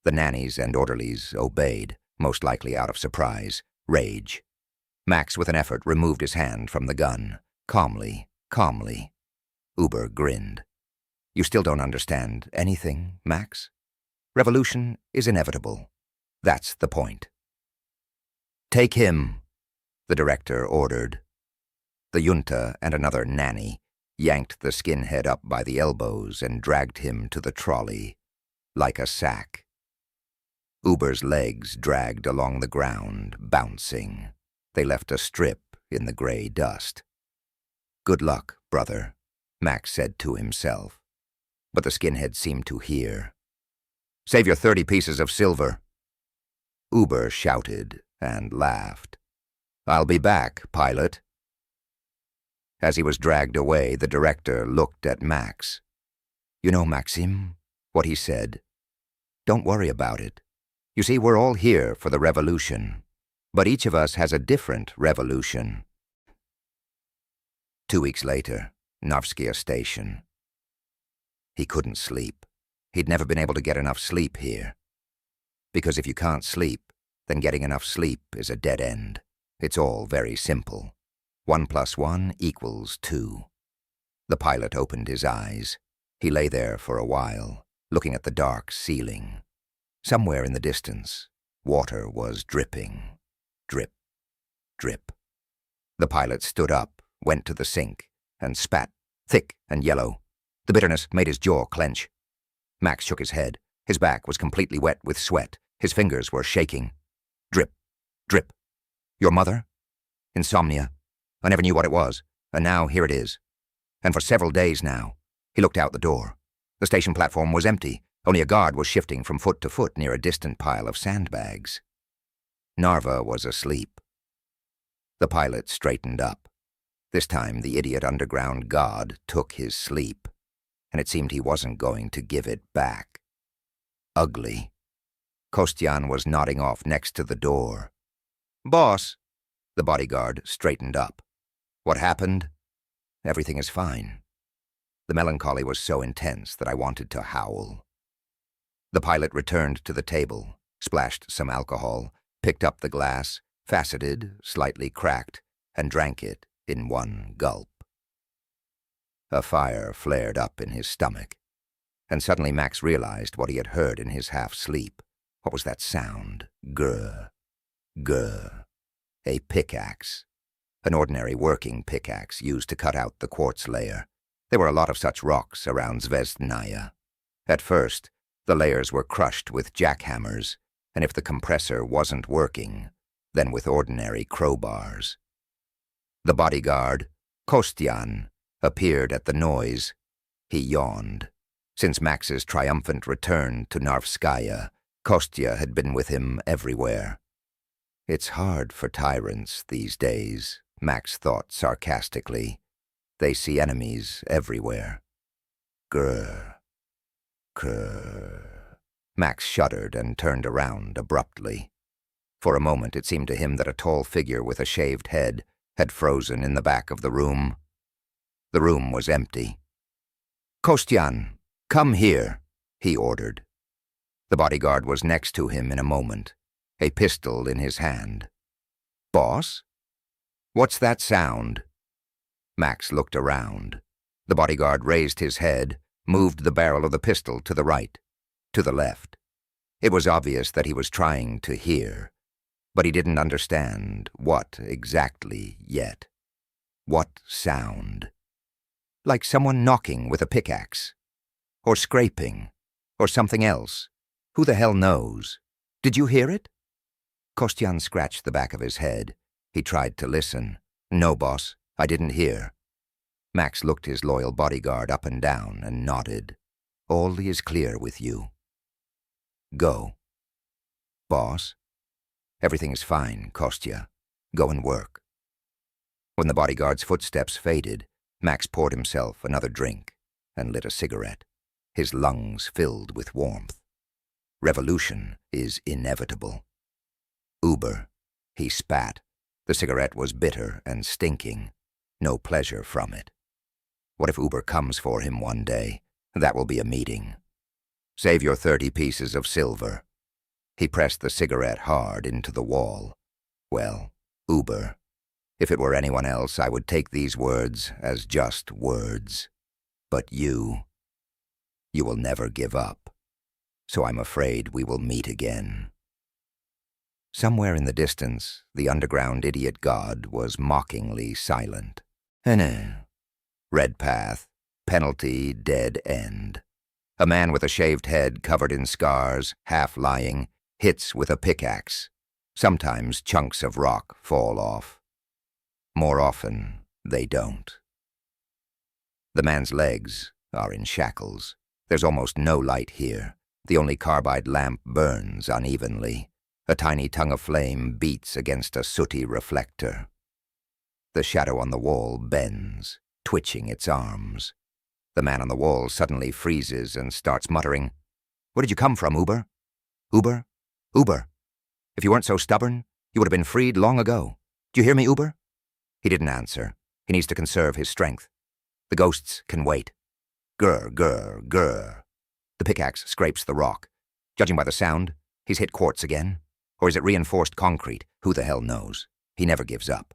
The nannies and orderlies obeyed, most likely out of surprise, rage. Max, with an effort, removed his hand from the gun. Calmly. Uber grinned. You still don't understand anything, Max? Revolution is inevitable. That's the point. Take him, the director ordered. The Junta and another nanny yanked the skinhead up by the elbows and dragged him to the trolley, like a sack. Uber's legs dragged along the ground, bouncing. They left a strip in the gray dust. Good luck, brother, Max said to himself. But the skinhead seemed to hear. Save your 30 pieces of silver. Uber shouted and laughed. I'll be back, pilot. As he was dragged away, the director looked at Max. You know, Maxim, what he said. Don't worry about it. You see, we're all here for the revolution, but each of us has a different revolution. 2 weeks later, Novskaya Station. He couldn't sleep. He'd never been able to get enough sleep here. Because if you can't sleep, then getting enough sleep is a dead end. It's all very simple. 1 + 1 = 2. The pilot opened his eyes. He lay there for a while, looking at the dark ceiling. Somewhere in the distance, water was dripping. Drip, drip. The pilot stood up, went to the sink, and spat, thick and yellow. The bitterness made his jaw clench. Max shook his head. His back was completely wet with sweat. His fingers were shaking. Drip, drip. Your mother? Insomnia. I never knew what it was, and now here it is. And for several days now. He looked out the door. The station platform was empty. Only a guard was shifting from foot to foot near a distant pile of sandbags. Narva was asleep. The pilot straightened up. This time the idiot underground god took his sleep, and it seemed he wasn't going to give it back. Ugly. Kostyan was nodding off next to the door. Boss. The bodyguard straightened up. What happened? Everything is fine. The melancholy was so intense that I wanted to howl. The pilot returned to the table, splashed some alcohol, picked up the glass, faceted, slightly cracked, and drank it in one gulp. A fire flared up in his stomach, and suddenly Max realized what he had heard in his half-sleep. What was that sound? Grr, grr. A pickaxe. An ordinary working pickaxe used to cut out the quartz layer. There were a lot of such rocks around Zvezdnaya. At first, the layers were crushed with jackhammers, and if the compressor wasn't working, then with ordinary crowbars. The bodyguard, Kostyan, appeared at the noise. He yawned. Since Max's triumphant return to Narvskaya, Kostya had been with him everywhere. It's hard for tyrants these days, Max thought sarcastically. They see enemies everywhere. Grr. Grr. Max shuddered and turned around abruptly. For a moment it seemed to him that a tall figure with a shaved head had frozen in the back of the room. The room was empty. Kostyan, come here, he ordered. The bodyguard was next to him in a moment, a pistol in his hand. Boss? What's that sound? Max looked around. The bodyguard raised his head, moved the barrel of the pistol to the right, to the left. It was obvious that he was trying to hear, but he didn't understand what exactly yet. What sound? Like someone knocking with a pickaxe, or scraping, or something else. Who the hell knows? Did you hear it? Kostyan scratched the back of his head. He tried to listen. No, boss, I didn't hear. Max looked his loyal bodyguard up and down and nodded. All is clear with you. Go. Boss? Everything is fine, Kostya. Go and work. When the bodyguard's footsteps faded, Max poured himself another drink and lit a cigarette, his lungs filled with warmth. Revolution is inevitable. Uber. He spat. The cigarette was bitter and stinking. No pleasure from it. What if Uber comes for him one day? That will be a meeting. Save your 30 pieces of silver. He pressed the cigarette hard into the wall. Well, Uber. If it were anyone else, I would take these words as just words. But you will never give up. So I'm afraid we will meet again. Somewhere in the distance, the underground idiot god was mockingly silent. Red path, penalty, dead end. A man with a shaved head covered in scars, half lying, hits with a pickaxe. Sometimes chunks of rock fall off. More often, they don't. The man's legs are in shackles. There's almost no light here. The only carbide lamp burns unevenly. A tiny tongue of flame beats against a sooty reflector. The shadow on the wall bends, twitching its arms. The man on the wall suddenly freezes and starts muttering, "Where did you come from, Uber? Uber? Uber? If you weren't so stubborn, you would have been freed long ago. Do you hear me, Uber?" He didn't answer. He needs to conserve his strength. The ghosts can wait. Grr, grr, grr. The pickaxe scrapes the rock. Judging by the sound, he's hit quartz again. Or is it reinforced concrete? Who the hell knows? He never gives up.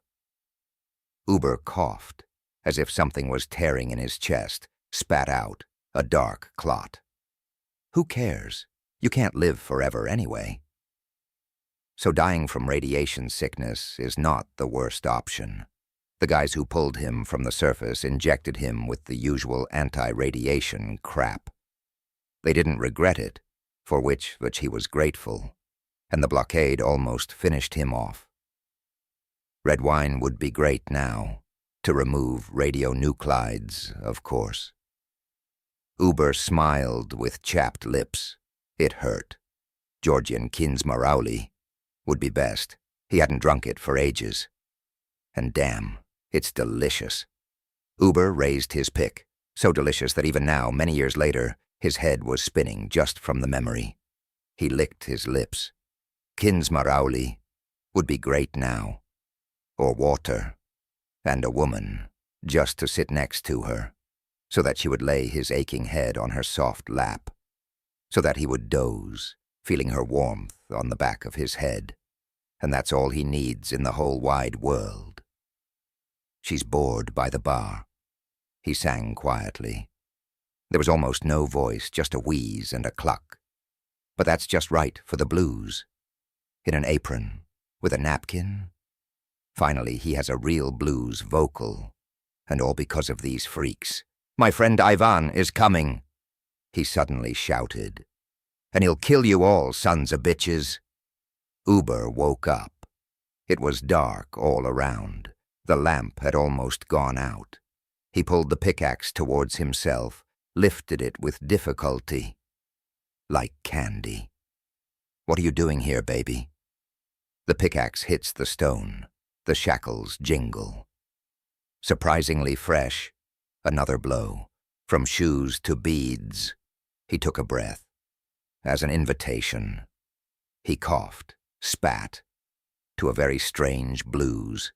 Uber coughed, as if something was tearing in his chest, spat out, a dark clot. Who cares? You can't live forever anyway. So dying from radiation sickness is not the worst option. The guys who pulled him from the surface injected him with the usual anti-radiation crap. They didn't regret it, for which he was grateful, and the blockade almost finished him off. Red wine would be great now, to remove radionuclides, of course. Uber smiled with chapped lips. It hurt. Georgian Kinsmarauli would be best. He hadn't drunk it for ages. And damn, it's delicious. Uber raised his pick, so delicious that even now, many years later, his head was spinning just from the memory. He licked his lips. Kinsmarauli would be great now. Or water, and a woman, just to sit next to her, so that she would lay his aching head on her soft lap, so that he would doze, feeling her warmth on the back of his head, and that's all he needs in the whole wide world. She's bored by the bar. He sang quietly. There was almost no voice, just a wheeze and a cluck. But that's just right for the blues. In an apron, with a napkin. Finally, he has a real blues vocal, and all because of these freaks. "My friend Ivan is coming," he suddenly shouted. "And he'll kill you all, sons of bitches." Uber woke up. It was dark all around. The lamp had almost gone out. He pulled the pickaxe towards himself, lifted it with difficulty. Like candy. "What are you doing here, baby?" The pickaxe hits the stone. The shackles jingle. Surprisingly fresh, another blow. From shoes to beads. He took a breath. As an invitation. He coughed, spat, to a very strange blues.